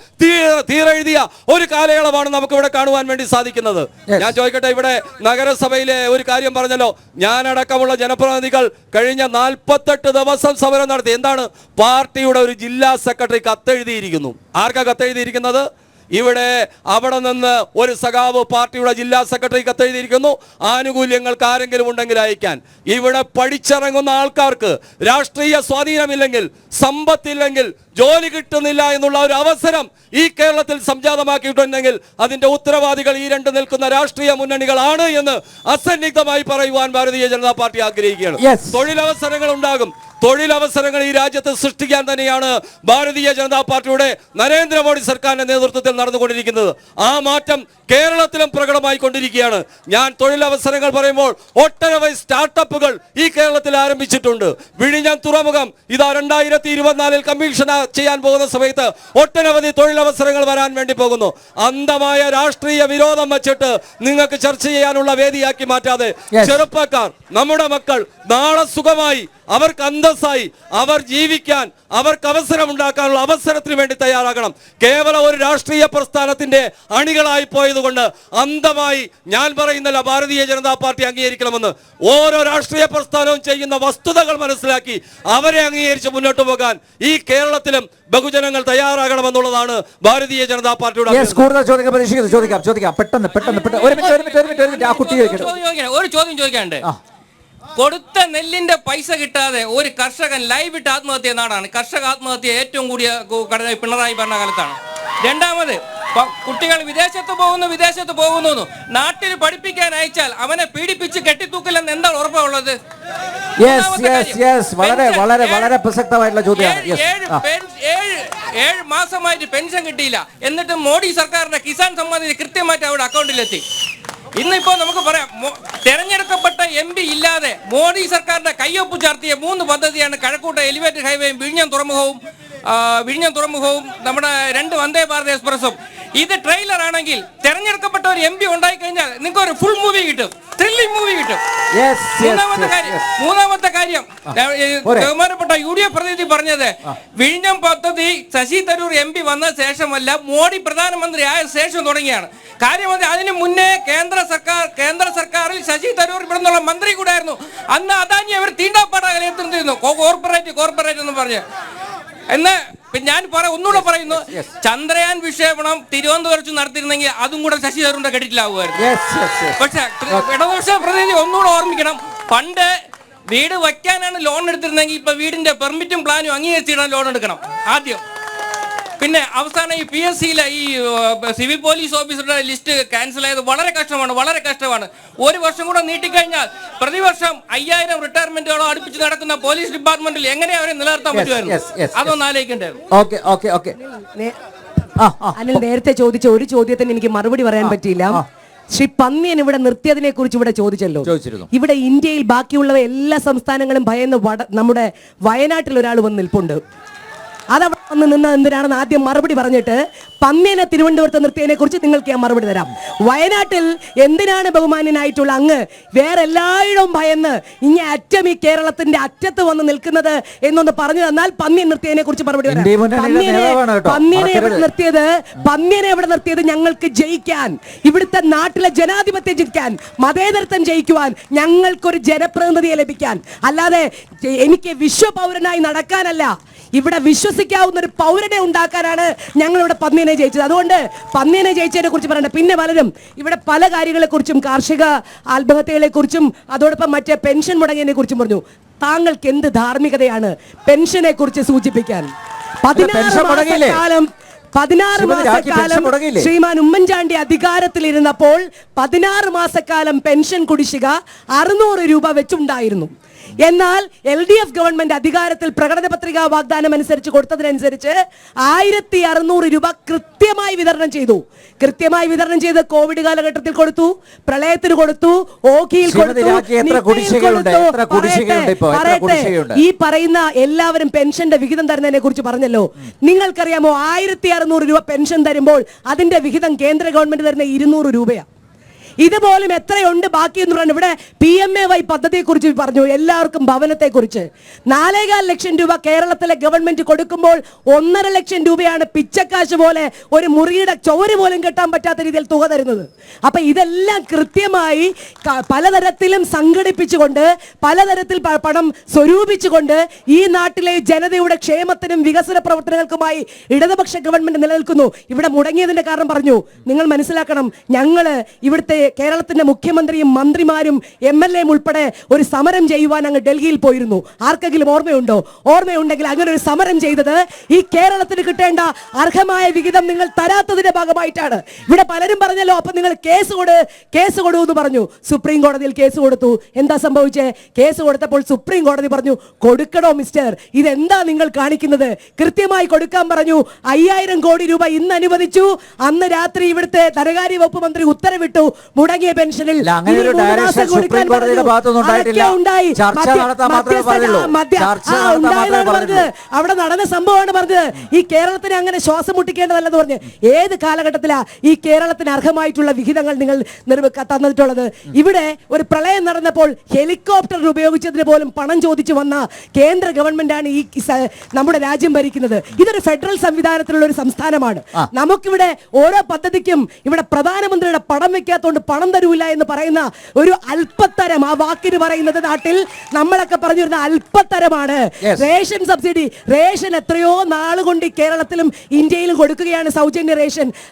തീരെഴുതിയ ഒരു കാലയളവാണ് നമുക്കിവിടെ കാണുവാൻ വേണ്ടി സാധിക്കുന്നത്. ഞാൻ ചോദിക്കട്ടെ, ഇവിടെ നഗരസഭയിലെ ഒരു കാര്യം പറഞ്ഞല്ലോ, ഞാനടക്കമുള്ള ജനപ്രതിനിധികൾ കഴിഞ്ഞ 48 ദിവസം സമരം നടത്തി. എന്താണ്? പാർട്ടിയുടെ ഒരു ജില്ലാ സെക്രട്ടറി കത്തെഴുതിയിരിക്കുന്നു. ആർക്കാ കത്തെഴുതിയിരിക്കുന്നത്? അവിടെ നിന്ന് ഒരു സഖാവ് പാർട്ടിയുടെ ജില്ലാ സെക്രട്ടറി കത്തെഴുതിയിരിക്കുന്നു, ആനുകൂല്യങ്ങൾക്ക് ആരെങ്കിലും ഉണ്ടെങ്കിൽ അയക്കാൻ. ഇവിടെ പഠിച്ചിറങ്ങുന്ന ആൾക്കാർക്ക് രാഷ്ട്രീയ സ്വാധീനമില്ലെങ്കിൽ, സമ്പത്തില്ലെങ്കിൽ, ജോലി കിട്ടുന്നില്ല എന്നുള്ള ഒരു അവസരം ഈ കേരളത്തിൽ സംജാതമാക്കിയിട്ടുണ്ടെങ്കിൽ അതിന്റെ ഉത്തരവാദികൾ ഈ രണ്ട് നിൽക്കുന്ന രാഷ്ട്രീയ മുന്നണികളാണ് എന്ന് അസന്നിഗ്ധമായി പറയുവാൻ ഭാരതീയ ജനതാ പാർട്ടി ആഗ്രഹിക്കുകയാണ്. തൊഴിലവസരങ്ങൾ ഉണ്ടാകും. തൊഴിലവസരങ്ങൾ ഈ രാജ്യത്ത് സൃഷ്ടിക്കാൻ തന്നെയാണ് ഭാരതീയ ജനതാ പാർട്ടിയുടെ നരേന്ദ്രമോദി സർക്കാരിന്റെ നേതൃത്വത്തിൽ നടന്നുകൊണ്ടിരിക്കുന്നത്. ആ മാറ്റം കേരളത്തിലും പ്രകടമായി കൊണ്ടിരിക്കുകയാണ്. ഞാൻ തൊഴിലവസരങ്ങൾ പറയുമ്പോൾ ഒട്ടനവധി സ്റ്റാർട്ടപ്പുകൾ ഈ കേരളത്തിൽ ആരംഭിച്ചിട്ടുണ്ട്. വിഴിഞ്ഞം തുറമുഖം ഇതാ 2024 കമ്മീഷൻ ചെയ്യാൻ പോകുന്ന സമയത്ത് ഒട്ടനവധി തൊഴിലവസരങ്ങൾ വരാൻ വേണ്ടി പോകുന്നു. അന്ധമായ രാഷ്ട്രീയ വിരോധം വച്ചിട്ട് നിങ്ങൾക്ക് ചർച്ച ചെയ്യാനുള്ള വേദിയാക്കി മാറ്റാതെ ചെറുപ്പക്കാർ, നമ്മുടെ മക്കൾ നാളെ സുഖമായി, അവർക്ക് അന്തസ്സായി അവർ ജീവിക്കാൻ, അവർക്ക് അവസരം ഉണ്ടാക്കാനുള്ള അവസരത്തിന് വേണ്ടി തയ്യാറാകണം. കേവലം ഒരു രാഷ്ട്രീയ പ്രസ്ഥാനത്തിന്റെ അണികളായി പോയതുകൊണ്ട് അന്ധമായി ഞാൻ പറയുന്നില്ല, ഭാരതീയ ജനതാ പാർട്ടി അംഗീകരിക്കണമെന്ന്. ഓരോ രാഷ്ട്രീയ പ്രസ്ഥാനവും ചെയ്യുന്ന വസ്തുതകൾ മനസ്സിലാക്കി അവരെ അംഗീകരിച്ച് മുന്നോട്ട് പോകാൻ ഈ കേരളത്തിലും ബഹുജനങ്ങൾ തയ്യാറാകണമെന്നുള്ളതാണ് ഭാരതീയ ജനതാ പാർട്ടിയുടെ. ഒരു ചോദ്യം ചോദിക്കാണ്ട്, കൊടുത്ത നെല്ലിന്റെ പൈസ കിട്ടാതെ ഒരു കർഷകൻ ലൈവ് ഇട്ട് ആത്മഹത്യ നാടാണ്. കർഷക ആത്മഹത്യ ഏറ്റവും കൂടിയ പിണറായി ഭരണകാലത്താണ്. രണ്ടാമത്, കുട്ടികൾ വിദേശത്ത് പോകുന്നു, നാട്ടിൽ പഠിപ്പിക്കാൻ അയച്ചാൽ അവനെ പീഡിപ്പിച്ച് കെട്ടിത്തൂക്കില്ലെന്ന് എന്താണ് ഉറപ്പുള്ളത്? വളരെ പ്രസക്തമായിട്ടുള്ള ചോദ്യമാണ്. 7 മാസമായിട്ട് പെൻഷൻ കിട്ടിയില്ല, എന്നിട്ട് മോഡി സർക്കാരിന്റെ കിസാൻ സമ്മാൻ നിധി കൃത്യമായിട്ട് അവിടെ അക്കൗണ്ടിലെത്തി. ഇന്നിപ്പോ നമുക്ക് പറയാം, തെരഞ്ഞെടുക്കപ്പെട്ട MP ഇല്ലാതെ മോഡി സർക്കാരിന്റെ കയ്യൊപ്പ് ചാർത്തിയ 3 പദ്ധതിയാണ് കഴക്കൂട്ട എലിവേറ്റഡ് ഹൈവേയും വിഴിഞ്ഞം തുറമുഖവും നമ്മുടെ 2 വന്ദേ ഭാരത് എക്സ്പ്രസും. ഇത് ട്രെയിലർ ആണെങ്കിൽ തെരഞ്ഞെടുക്കപ്പെട്ട ഒരു MP ഉണ്ടായി കഴിഞ്ഞാൽ നിങ്ങൾക്ക് ഒരു ഫുൾ മൂവി കിട്ടും, ത്രില്ലിംഗ് മൂവി കിട്ടും. മൂന്നാമത്തെ കാര്യം ബഹുമാനപ്പെട്ട UDF പ്രതിനിധി പറഞ്ഞത്, വിഴിഞ്ഞം പദ്ധതി ശശി തരൂർ MP വന്ന ശേഷമല്ല, മോഡി പ്രധാനമന്ത്രി ആയ ശേഷം തുടങ്ങിയാണ്. കാര്യം അതിന് മുന്നേ കേന്ദ്ര സർക്കാരിൽ ശശി തരൂർ ഇവിടെ നിന്നുള്ള മന്ത്രി കൂടെ ആയിരുന്നു. അന്ന് അദാനി അവർ തീണ്ടാപ്പാടാകലെ എത്തിരുന്നു, കോർപ്പറേറ്റ് എന്ന് പറഞ്ഞ്. എന്ന് ഞാൻ ഒന്നുകൂടെ പറയുന്നു, ചന്ദ്രയാൻ വിക്ഷേപണം തിരുവനന്തപുരത്ത് നടത്തിയിരുന്നെങ്കിൽ അതും കൂടെ ശശി തരൂരിന്റെ ക്രെഡിറ്റിലാവുമായിരുന്നു. പക്ഷെ ഇടതുപക്ഷ പ്രതിനിധി ഒന്നുകൂടെ ഓർമ്മിക്കണം, പണ്ട് വീട് വയ്ക്കാനാണ് ലോൺ എടുത്തിരുന്നെങ്കിൽ ഇപ്പൊ വീടിന്റെ പെർമിറ്റും പ്ലാനും അംഗീകരിച്ചിടാൻ ലോൺ എടുക്കണം ആദ്യം. പിന്നെ അവസാനം ഈ PSCയിലെ ഈ സിവിൽ പോലീസ് ഓഫീസറുടെ ലിസ്റ്റ് ക്യാൻസൽ ആയത് വളരെ കഷ്ടമാണ്. ഒരു വർഷം കൂടെ നീട്ടിക്കഴിഞ്ഞാൽ പ്രതിവർഷം 5000 റിട്ടയർമെന്റുകളോ അടുപ്പിച്ച് നടക്കുന്ന പോലീസ് ഡിപ്പാർട്ട്മെന്റിൽ എങ്ങനെ അവരെ നിലനിർത്താൻ പറ്റുമായിരുന്നു? അതൊന്ന് ആലോചിക്കണ്ടായിരുന്നു. അനിൽ നേരത്തെ ചോദിച്ച ഒരു ചോദ്യത്തിന് എനിക്ക് മറുപടി പറയാൻ പറ്റിയില്ല. ശ്രീ പന്ന്യൻ ഇവിടെ നിർത്തിയതിനെ കുറിച്ച് ഇവിടെ ചോദിച്ചല്ലോ. ഇവിടെ ഇന്ത്യയിൽ ബാക്കിയുള്ള എല്ലാ സംസ്ഥാനങ്ങളും ഭയന്ന് നമ്മുടെ വയനാട്ടിൽ ഒരാൾ വന്ന് നിൽപ്പുണ്ട്. അതവിടെ വന്ന് നിന്ന് എന്തിനാണെന്ന് ആദ്യം മറുപടി പറഞ്ഞിട്ട് പന്ന്യനെ തിരുവനന്തപുരത്ത് നിർത്തിയതിനെ കുറിച്ച് നിങ്ങൾക്ക് ഞാൻ മറുപടി തരാം. വയനാട്ടിൽ എന്തിനാണ് ബഹുമാന്യനായിട്ടുള്ള അങ്ങ് വേറെ എല്ലായിടവും ഭയന്ന് ഇനി അറ്റം ഈ കേരളത്തിന്റെ അറ്റത്ത് വന്ന് നിൽക്കുന്നത് എന്നൊന്ന് പറഞ്ഞു തന്നാൽ പന്ന്യൻ നിർത്തിയതിനെ കുറിച്ച് മറുപടി തരാം. പന്ന്യനെ എവിടെ നിർത്തിയത് ഞങ്ങൾക്ക് ജയിക്കാൻ, ഇവിടുത്തെ നാട്ടിലെ ജനാധിപത്യം ജയിക്കാൻ, മതേതരത്വം ജയിക്കുവാൻ, ഞങ്ങൾക്കൊരു ജനപ്രതിനിധിയെ ലഭിക്കാൻ, അല്ലാതെ എനിക്ക് വിശ്വപൗരനായി നടക്കാനല്ല, ഇവിടെ വിശ്വസിക്കാവുന്ന ഒരു പൗരനെ ഉണ്ടാക്കാനാണ് ഞങ്ങളിവിടെ പന്ന്യനെ ജയിച്ചത്. അതുകൊണ്ട് പന്ന്യനെ ജയിച്ചതിനെ കുറിച്ച് പറയണ്ട. പിന്നെ പലരും ഇവിടെ പല കാര്യങ്ങളെ കുറിച്ചും കാർഷിക ആത്മഹത്യകളെ കുറിച്ചും അതോടൊപ്പം മറ്റേ പെൻഷൻ മുടങ്ങിയതിനെ കുറിച്ചും പറഞ്ഞു. താങ്കൾക്ക് എന്ത് ധാർമ്മികതയാണ് പെൻഷനെ കുറിച്ച് സൂചിപ്പിക്കാൻ? 16 മാസക്കാലം ശ്രീമാൻ ഉമ്മൻചാണ്ടി അധികാരത്തിലിരുന്നപ്പോൾ 16 മാസക്കാലം പെൻഷൻ കുടിശ്ശിക 600 രൂപ വെച്ചുണ്ടായിരുന്നു. എന്നാൽ LDF ഗവൺമെന്റ് അധികാരത്തിൽ പ്രകടന പത്രിക വാഗ്ദാനം അനുസരിച്ച് കൊടുത്തതിനനുസരിച്ച് 1600 രൂപ കൃത്യമായി വിതരണം ചെയ്തു. കോവിഡ് കാലഘട്ടത്തിൽ കൊടുത്തു, പ്രളയത്തിന് കൊടുത്തു, ഓഖിയിൽ കൊടുത്തു. ഈ പറയുന്ന എല്ലാവരും പെൻഷന്റെ വിഹിതം തരുന്നതിനെ കുറിച്ച് പറഞ്ഞല്ലോ. നിങ്ങൾക്കറിയാമോ 1600 രൂപ പെൻഷൻ തരുമ്പോൾ അതിന്റെ വിഹിതം കേന്ദ്ര ഗവൺമെന്റ് തരുന്ന 200 രൂപയാണ്. ഇതുപോലും എത്രയുണ്ട് ബാക്കി എന്ന് പറഞ്ഞു. ഇവിടെ PMAY പദ്ധതിയെ കുറിച്ച് പറഞ്ഞു, എല്ലാവർക്കും ഭവനത്തെ കുറിച്ച്. 4.25 ലക്ഷം രൂപ കേരളത്തിലെ ഗവൺമെന്റ് കൊടുക്കുമ്പോൾ 1.5 ലക്ഷം രൂപയാണ് പിച്ചക്കാശ് പോലെ ഒരു മുറിയുടെ ചോര് പോലും കെട്ടാൻ പറ്റാത്ത രീതിയിൽ തുക തരുന്നത്. അപ്പൊ ഇതെല്ലാം കൃത്യമായി പലതരത്തിലും സംഘടിപ്പിച്ചുകൊണ്ട് പലതരത്തിൽ പണം സ്വരൂപിച്ചുകൊണ്ട് ഈ നാട്ടിലെ ജനതയുടെ ക്ഷേമത്തിനും വികസന പ്രവർത്തനങ്ങൾക്കുമായി ഇടതുപക്ഷ ഗവൺമെന്റ് നിലനിൽക്കുന്നു. ഇവിടെ മുടങ്ങിയതിന്റെ കാരണം പറഞ്ഞു. നിങ്ങൾ മനസ്സിലാക്കണം, ഞങ്ങള് ഇവിടുത്തെ കേരളത്തിന്റെ മുഖ്യമന്ത്രിയും മന്ത്രിമാരും MLA ഉൾപ്പെടെ ഒരു സമരം ചെയ്യുവാൻ അങ്ങ് ഡൽഹിയിൽ പോയിരുന്നു. ആർക്കെങ്കിലും ഓർമ്മയുണ്ടോ? ഓർമ്മയുണ്ടെങ്കിൽ അങ്ങനെ ഒരു സമരം ചെയ്തത് ഈ കേരളത്തിന് കിട്ടേണ്ട അർഹമായ വിഹിതം നിങ്ങൾ തരാത്തതിന്റെ ഭാഗമായിട്ടാണ്. ഇവിടെ പലരും പറഞ്ഞല്ലോ, അപ്പൊ നിങ്ങൾ കേസ് കൊടു എന്ന് പറഞ്ഞു. സുപ്രീം കോടതിയിൽ കേസ് കൊടുത്തു. എന്താ സംഭവിച്ചേ? കേസ് കൊടുത്തപ്പോൾ സുപ്രീം കോടതി പറഞ്ഞു, കൊടുക്കണോ മിസ്റ്റർ, ഇതെന്താ നിങ്ങൾ കാണിക്കുന്നത്? കൃത്യമായി കൊടുക്കാൻ പറഞ്ഞു. 5000 കോടി രൂപ ഇന്ന് അനുവദിച്ചു. അന്ന് രാത്രി ഇവിടുത്തെ ധനകാര്യ വകുപ്പ് മന്ത്രി ഉത്തരവിട്ടു, മുടങ്ങിയ പെൻഷനിൽ അവിടെ നടന്ന സംഭവമാണ് പറഞ്ഞത്. ഈ കേരളത്തിന് അങ്ങനെ ശ്വാസം മുട്ടിക്കേണ്ടതല്ലെന്ന് പറഞ്ഞ് ഏത് കാലഘട്ടത്തിലാ ഈ കേരളത്തിന് അർഹമായിട്ടുള്ള വിഹിതങ്ങൾ നിങ്ങൾ തന്നിട്ടുള്ളത്? ഇവിടെ ഒരു പ്രളയം നടന്നപ്പോൾ ഹെലികോപ്റ്റർ ഉപയോഗിച്ചതിന് പോലും പണം ചോദിച്ചു വന്ന കേന്ദ്ര ഗവൺമെന്റാണ് ഈ നമ്മുടെ രാജ്യം ഭരിക്കുന്നത്. ഇതൊരു ഫെഡറൽ സംവിധാനത്തിലുള്ള ഒരു സംസ്ഥാനമാണ്. നമുക്കിവിടെ ഓരോ പദ്ധതിക്കും ഇവിടെ പ്രധാനമന്ത്രിയുടെ പടം വെക്കാത്തോണ്ട് പണം തരൂല എന്ന് പറയുന്ന ഒരു അല്പത്തരം, ആ വാക്കിന് പറയുന്നത് നാട്ടിൽ നമ്മളൊക്കെ പറഞ്ഞിരുന്ന അല്പത്തരമാണ്. റേഷൻ സബ്സിഡി, റേഷൻ എത്രയോ നാളുകൊണ്ട് കേരളത്തിലും ഇന്ത്യയിലും കൊടുക്കുകയാണ് സൗജന്യ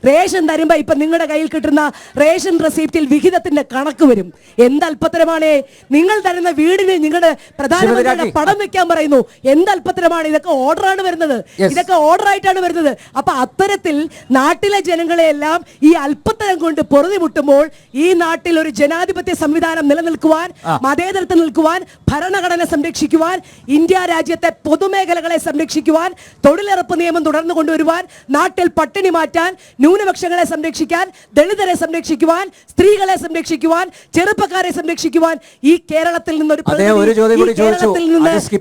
റേഷൻ തരുമ്പോ ഇപ്പൊ നിങ്ങളുടെ കയ്യിൽ കിട്ടുന്ന റേഷൻ റെസിപ്റ്റിൽ വിഹിതത്തിന്റെ കണക്ക് വരും. എന്ത് അല്പത്തരമാണ്? നിങ്ങൾ തരുന്ന വീടിന് നിങ്ങളുടെ പ്രധാനമന്ത്രിയുടെ പടം വെക്കാൻ പറയുന്നു. എന്ത് അല്പത്തരമാണ്? ഇതൊക്കെ ഓർഡറാണ് വരുന്നത്, ഇതൊക്കെ ഓർഡർ ആയിട്ടാണ് വരുന്നത്. അപ്പൊ അത്തരത്തിൽ നാട്ടിലെ ജനങ്ങളെയെല്ലാം ഈ അല്പത്തരം കൊണ്ട് പൊറുതി മുട്ടുമ്പോൾ ഈ നാട്ടിൽ ഒരു ജനാധിപത്യ സംവിധാനം നിലനിൽക്കുവാൻ, മതേതരത്വം നിൽക്കുവാൻ, ഭരണഘടന സംരക്ഷിക്കുവാൻ, ഇന്ത്യ രാജ്യത്തെ പൊതുമേഖലകളെ സംരക്ഷിക്കുവാൻ, തൊഴിലുറപ്പ് നിയമം തുടർന്നു കൊണ്ടുവരുവാൻ, നാട്ടിൽ പട്ടിണി മാറ്റാൻ, ന്യൂനപക്ഷങ്ങളെ സംരക്ഷിക്കാൻ, ദളിതരെ സംരക്ഷിക്കുവാൻ, സ്ത്രീകളെ സംരക്ഷിക്കുവാൻ, ചെറുപ്പക്കാരെ സംരക്ഷിക്കുവാൻ ഈ കേരളത്തിൽ നിന്നൊരു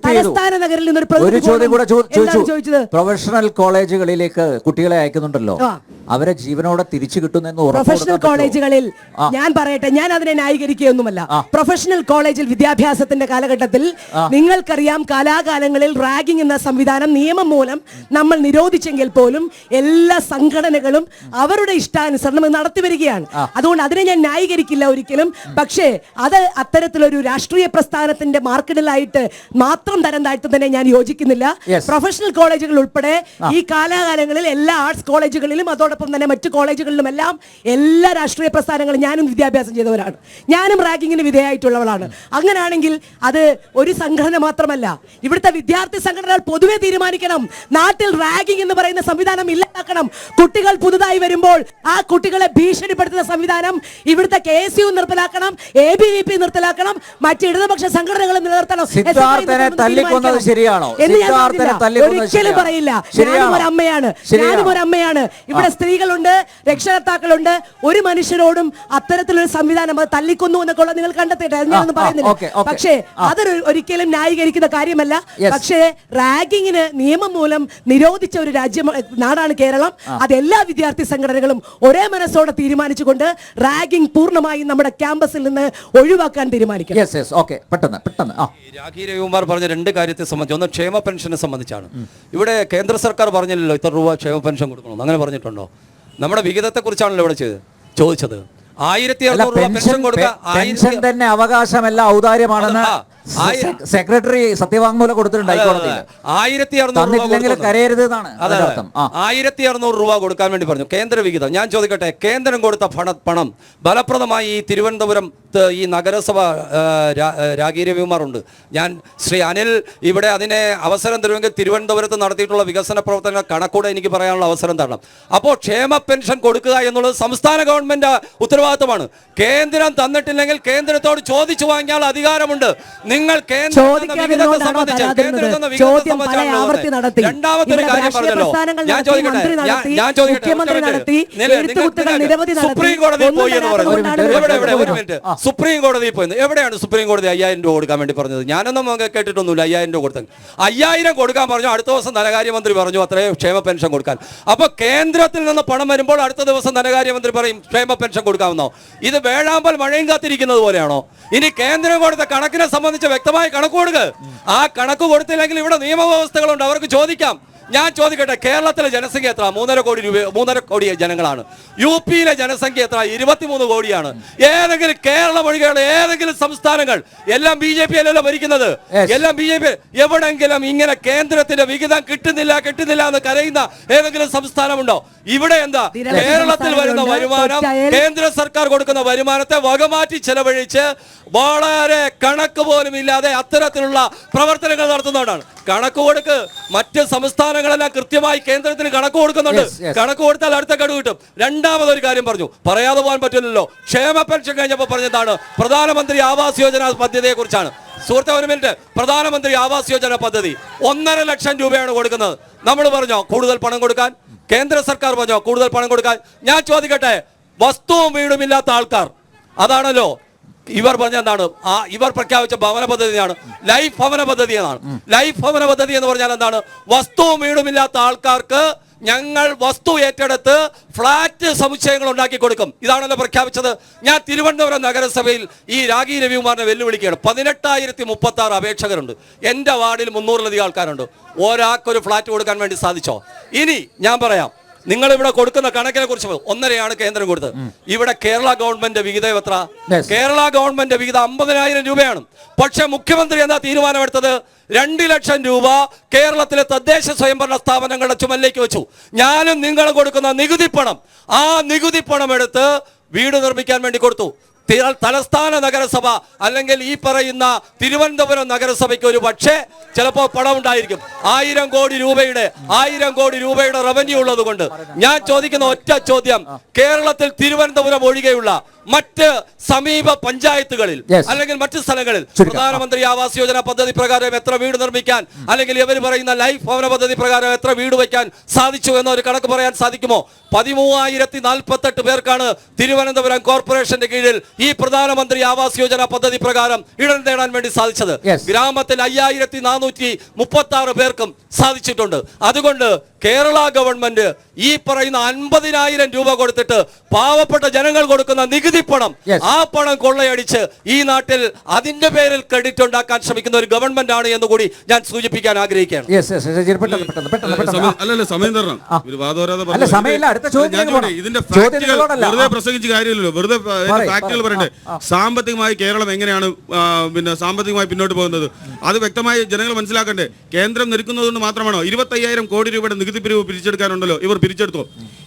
തലസ്ഥാന നഗരിൽ നിന്നൊരു പ്രൊഫഷണൽ കോളേജുകളിലേക്ക് കുട്ടികളെ അയക്കുന്നുണ്ടല്ലോ, അവരെ ജീവനോടെ തിരിച്ചു കിട്ടുന്നെന്ന് പ്രൊഫഷണൽ കോളേജുകളിൽ ഞാൻ പറയട്ടെ, ഞാൻ അതിനെ ന്യായീകരിക്കുകയൊന്നുമല്ല. പ്രൊഫഷണൽ കോളേജിൽ വിദ്യാഭ്യാസത്തിന്റെ കാലഘട്ടത്തിൽ നിങ്ങൾക്കറിയാം, കാലാകാലങ്ങളിൽ റാഗിംഗ് എന്ന സംവിധാനം നിയമം മൂലം നമ്മൾ നിരോധിച്ചെങ്കിൽ പോലും എല്ലാ സംഘടനകളും അവരുടെ ഇഷ്ടാനുസരണം നടത്തി വരികയാണ്. അതുകൊണ്ട് അതിനെ ഞാൻ ന്യായീകരിക്കില്ല ഒരിക്കലും. പക്ഷേ അത് അത്തരത്തിലൊരു രാഷ്ട്രീയ പ്രസ്ഥാനത്തിന്റെ മാർക്കറ്റിലായിട്ട് മാത്രം തരം താഴ്ത്തുന്നതിനെ ഞാൻ യോജിക്കുന്നില്ല. പ്രൊഫഷണൽ കോളേജുകൾ ഉൾപ്പെടെ ഈ കാലാകാലങ്ങളിൽ എല്ലാ ആർട്സ് കോളേജുകളിലും അതോടൊപ്പം തന്നെ മറ്റു കോളേജുകളിലും എല്ലാം എല്ലാ രാഷ്ട്രീയ പ്രസ്ഥാനങ്ങളും ഞാനും വിദ്യാഭ്യാസം ചെയ്തവരാണ്, ഞാനും റാഗിങ്ങിന് വിധേയമായിട്ടുള്ളവളാണ്. അങ്ങനെയാണെങ്കിൽ അത് ഒരു സംഘടന മാത്രമല്ല, ഇവിടുത്തെ വിദ്യാർത്ഥി സംഘടനകൾ പൊതുവെ തീരുമാനിക്കണം. നാട്ടിൽ റാഗിംഗ് എന്ന് പറയുന്ന സംവിധാനം ഇല്ലാതാക്കണം. കുട്ടികൾ പുതുതായി വരുമ്പോൾ ആ കുട്ടികളെ ഭീഷണിപ്പെടുത്തുന്ന സംവിധാനം ഇവിടുത്തെ KSU നിർത്തലാക്കണം, ABVP നിർത്തലാക്കണം, മറ്റ് ഇടതുപക്ഷ സംഘടനകൾ നിലനിർത്തണം. ഒരിക്കലും പറയില്ല. ഞാനും ഒരു അമ്മയാണ്, ഇവിടെ സ്ത്രീകളുണ്ട്, രക്ഷകർത്താക്കളുണ്ട്. ഒരു മനുഷ്യരോടും അത്തരത്തിലൊരു സംവിധാനം അത് തല്ലിക്കൊന്നു എന്നൊക്കെ നിങ്ങൾ കണ്ടെത്തിയിട്ട് ഞാനൊന്നും പറയുന്നില്ല. പക്ഷേ അതൊരു ഒരിക്കലും ന്യായീകരിക്കുന്ന കാര്യമല്ല. പക്ഷേ റാഗിങ്ങിന് നിയമം മൂലം നിരോധിച്ച ഒരു നാടാണ് കേരളം. അത് എല്ലാ വിദ്യാർത്ഥി സംഘടനകളും ഒരേ മനസ്സോടെ തീരുമാനിച്ചുകൊണ്ട് റാഗിംഗ് പൂർണ്ണമായും നമ്മുടെ ക്യാമ്പസിൽ നിന്ന് ഒഴിവാക്കാൻ തീരുമാനിക്കും. രാഖി രവികുമാർ പറഞ്ഞ രണ്ട് കാര്യത്തെ സംബന്ധിച്ച്, ഒന്ന് ക്ഷേമ പെൻഷനെ സംബന്ധിച്ചാണ്. ഇവിടെ കേന്ദ്ര സർക്കാർ പറഞ്ഞില്ലല്ലോ ഇത്ര രൂപ ക്ഷേമ പെൻഷൻ കൊടുക്കണം, അങ്ങനെ പറഞ്ഞിട്ടുണ്ടോ? നമ്മുടെ വിഹിതത്തെ കുറിച്ചാണല്ലോ ഇവിടെ ചോദിച്ചത്. 1600 രൂപ പെൻഷൻ കൊടുക്കുക തന്നെ അവകാശമല്ല, ഔദാര്യമാണെന്ന് സെക്രട്ടറി സത്യവാങ്മൂലം കൊടുത്തിട്ടുണ്ട് ഹൈക്കോടതിയിൽ. 1600 രൂപ കൊടുക്കാൻ വേണ്ടി പറഞ്ഞു കേന്ദ്ര വിഹിതം. ഞാൻ ചോദിക്കട്ടെ, കേന്ദ്രം കൊടുത്ത പണം ഫലപ്രദമായി ഈ തിരുവനന്തപുരം ഈ നഗരസഭ രാഖി രവികുമാറുണ്ട്, ഞാൻ ശ്രീ അനിൽ ഇവിടെ അതിനെ അവസരം തരുമെങ്കിൽ തിരുവനന്തപുരത്ത് നടത്തിയിട്ടുള്ള വികസന പ്രവർത്തന കണക്കൂടെ എനിക്ക് പറയാനുള്ള അവസരം തരണം. അപ്പോൾ ക്ഷേമ പെൻഷൻ കൊടുക്കുക എന്നുള്ളത് സംസ്ഥാന ഗവൺമെന്റ് ഉത്തരവാദിത്തമാണ്. കേന്ദ്രം തന്നിട്ടില്ലെങ്കിൽ കേന്ദ്രത്തോട് ചോദിച്ചു വാങ്ങിയാൽ അധികാരമുണ്ട്. നിങ്ങൾ രണ്ടാമത്തെ ഒരു കാര്യം പറഞ്ഞല്ലോ, ഞാൻ ചോദിക്കട്ടെ, സുപ്രീം കോടതിയിൽ പോയി എന്ന് പറഞ്ഞു. ഒരു മിനിറ്റ്, സുപ്രീം കോടതിയിൽ പോയി, എവിടെയാണ് സുപ്രീം കോടതി 5000 രൂപ കൊടുക്കാൻ വേണ്ടി പറഞ്ഞത്? ഞാനൊന്നും കേട്ടിട്ടൊന്നുമില്ല 5000 രൂപ കൊടുത്താൽ. 5000 കൊടുക്കാൻ പറഞ്ഞു, അടുത്ത ദിവസം ധനകാര്യമന്ത്രി പറഞ്ഞു അത്രയും ക്ഷേമ പെൻഷൻ കൊടുക്കാൻ. അപ്പൊ കേന്ദ്രത്തിൽ നിന്ന് പണം വരുമ്പോൾ അടുത്ത ദിവസം ധനകാര്യമന്ത്രി പറയും ക്ഷേമ പെൻഷൻ കൊടുക്കാമെന്നോ? ഇത് വേഴാമ്പൽ മഴയും കാത്തിരിക്കുന്നത് പോലെയാണോ? ഇനി കേന്ദ്രം കൊടുത്ത കണക്കിനെ സംബന്ധിച്ച് വ്യക്തമായ കണക്ക് കൊടുക്കുക. ആ കണക്ക് കൊടുത്തില്ലെങ്കിൽ ഇവിടെ നിയമവ്യവസ്ഥകളുണ്ട്, അവർക്ക് ചോദിക്കാം. ഞാൻ ചോദിക്കട്ടെ, കേരളത്തിലെ ജനസംഖ്യ എത്ര? 3.5 കോടി ജനങ്ങളാണ്. UP-യിലെ ജനസംഖ്യ എത്ര? 23 കോടിയാണ്. ഏതെങ്കിലും കേരളം ഒഴികെയുള്ള ഏതെങ്കിലും സംസ്ഥാനങ്ങൾ എല്ലാം BJP അല്ലല്ലോ ഭരിക്കുന്നത്, എല്ലാം BJP. എവിടെങ്കിലും ഇങ്ങനെ കേന്ദ്രത്തിന്റെ വിഹിതം കിട്ടുന്നില്ല എന്ന് കരയുന്ന ഏതെങ്കിലും സംസ്ഥാനമുണ്ടോ? ഇവിടെ എന്താ, കേരളത്തിൽ വരുന്ന വരുമാനം കേന്ദ്ര സർക്കാർ കൊടുക്കുന്ന വരുമാനത്തെ വകമാറ്റി ചെലവഴിച്ച് വളരെ കണക്ക് പോലും ഇല്ലാതെ അത്തരത്തിലുള്ള പ്രവർത്തനങ്ങൾ നടത്തുന്നതാണ്. കണക്ക് കൊടുക്ക്. മറ്റ് സംസ്ഥാനങ്ങളെല്ലാം കൃത്യമായി കേന്ദ്രത്തിന് കണക്ക് കൊടുക്കുന്നുണ്ട്. കണക്ക് കൊടുത്താൽ അടുത്ത ഗഡു കിട്ടും. രണ്ടാമതൊരു കാര്യം പറഞ്ഞു, പറയാതെ പോകാൻ പറ്റില്ലല്ലോ. ക്ഷേമ പെൻഷൻ കഴിഞ്ഞപ്പോൾ പറഞ്ഞതാണ് പ്രധാനമന്ത്രി ആവാസ് യോജന പദ്ധതിയെ കുറിച്ചാണ്. സുഹൃത്തെ ഒരു മിനിറ്റ്, പ്രധാനമന്ത്രി ആവാസ് യോജന പദ്ധതി 1.5 ലക്ഷം രൂപയാണ് കൊടുക്കുന്നത്. നമ്മൾ പറഞ്ഞോ കൂടുതൽ പണം കൊടുക്കാൻ? കേന്ദ്ര സർക്കാർ പറഞ്ഞോ കൂടുതൽ പണം കൊടുക്കാൻ? ഞാൻ ചോദിക്കട്ടെ, വസ്തുവും വീടുമില്ലാത്ത ആൾക്കാർ, അതാണല്ലോ ഇവർ പറഞ്ഞ എന്താണ്, ഇവർ പ്രഖ്യാപിച്ച ഭവന പദ്ധതിയാണ് ലൈഫ് ഭവന പദ്ധതി എന്നാണ്. ലൈഫ് ഭവന പദ്ധതി എന്ന് പറഞ്ഞാൽ എന്താണ്? വസ്തുവും വീടുമില്ലാത്ത ആൾക്കാർക്ക് ഞങ്ങൾ വസ്തു ഏറ്റെടുത്ത് ഫ്ലാറ്റ് സമുച്ചയങ്ങൾ ഉണ്ടാക്കി കൊടുക്കും. ഇതാണല്ലോ പ്രഖ്യാപിച്ചത്. ഞാൻ തിരുവനന്തപുരം നഗരസഭയിൽ ഈ രാഖി രവികുമാറിനെ വെല്ലുവിളിക്കുകയാണ്. 18,036 അപേക്ഷകരുണ്ട്. എൻ്റെ വാർഡിൽ 300-ലധികം ആൾക്കാരുണ്ട്. ഒരാൾക്കൊരു ഫ്ലാറ്റ് കൊടുക്കാൻ വേണ്ടി സാധിച്ചോ? ഇനി ഞാൻ പറയാം, നിങ്ങൾ ഇവിടെ കൊടുക്കുന്ന കണക്കിനെ കുറിച്ച് 1.5 കേന്ദ്രം കൊടുത്തത്. ഇവിടെ കേരള ഗവൺമെന്റ് വിഹിതം എത്ര? കേരള ഗവൺമെന്റ് വിഹിതം 50,000 രൂപയാണ്. പക്ഷെ മുഖ്യമന്ത്രി എന്താ തീരുമാനമെടുത്തത്? 2 ലക്ഷം രൂപ കേരളത്തിലെ തദ്ദേശ സ്വയംഭരണ സ്ഥാപനങ്ങളുടെ ചുമലിലേക്ക് വെച്ചു. ഞാനും നിങ്ങളും കൊടുക്കുന്ന നികുതി പണം, ആ നികുതി പണം എടുത്ത് വീട് നിർമ്മിക്കാൻ വേണ്ടി കൊടുത്തു. തലസ്ഥാന നഗരസഭ അല്ലെങ്കിൽ ഈ പറയുന്ന തിരുവനന്തപുരം നഗരസഭയ്ക്ക് ഒരു പക്ഷേ ചിലപ്പോൾ പണം ഉണ്ടായിരിക്കും. 1000 കോടി രൂപയുടെ റവന്യൂ ഉള്ളത് കൊണ്ട് ഞാൻ ചോദിക്കുന്ന ഒറ്റ ചോദ്യം, കേരളത്തിൽ തിരുവനന്തപുരം ഒഴികെയുള്ള മറ്റ് സമീപ പഞ്ചായത്തുകളിൽ അല്ലെങ്കിൽ മറ്റ് സ്ഥലങ്ങളിൽ പ്രധാനമന്ത്രി ആവാസ് യോജന പദ്ധതി പ്രകാരം എത്ര വീട് നിർമ്മിക്കാൻ, അല്ലെങ്കിൽ ഇവർ പറയുന്ന ലൈഫ് ഭവന പദ്ധതി പ്രകാരം എത്ര വീട് വയ്ക്കാൻ സാധിച്ചു എന്നൊരു കണക്ക് പറയാൻ സാധിക്കുമോ? 13,048 പേർക്കാണ് തിരുവനന്തപുരം കോർപ്പറേഷന്റെ കീഴിൽ ഈ പ്രധാനമന്ത്രി ആവാസ് യോജന പദ്ധതി പ്രകാരം ഇടം നേടാൻ വേണ്ടി സാധിച്ചത്. ഗ്രാമത്തിൽ 5,436 പേർക്കും സാധിച്ചിട്ടുണ്ട്. അതുകൊണ്ട് കേരള ഗവൺമെന്റ് ഈ പറയുന്ന 50,000 രൂപ കൊടുത്തിട്ട് പാവപ്പെട്ട ജനങ്ങൾ കൊടുക്കുന്ന നികുതി പണം, ആ പണം കൊള്ളയടിച്ച് ഈ നാട്ടിൽ അതിന്റെ പേരിൽ ക്രെഡിറ്റ് ഉണ്ടാക്കാൻ ശ്രമിക്കുന്ന ഒരു ഗവൺമെന്റ് ആണ് എന്ന് കൂടി ഞാൻ സൂചിപ്പിക്കാൻ ആഗ്രഹിക്കുകയാണ്. ഇതിന്റെ വെറുതെ പ്രസംഗിച്ച കാര്യമില്ലല്ലോ, വെറുതെ ഫാക്ടുകൾ പറയണ്ടേ. സാമ്പത്തികമായി കേരളം എങ്ങനെയാണ് സാമ്പത്തികമായി പിന്നോട്ട് പോകുന്നത് അത് വ്യക്തമായി ജനങ്ങൾ മനസ്സിലാക്കണ്ടേ. കേന്ദ്രം നിൽക്കുന്നതുകൊണ്ട് മാത്രമാണോ 25,000 കോടി രൂപയുടെ നികുതി പിരിവ് പിരിച്ചെടുക്കാനുണ്ടല്ലോ, ഇവർ പിരിച്ചെടുത്തോ?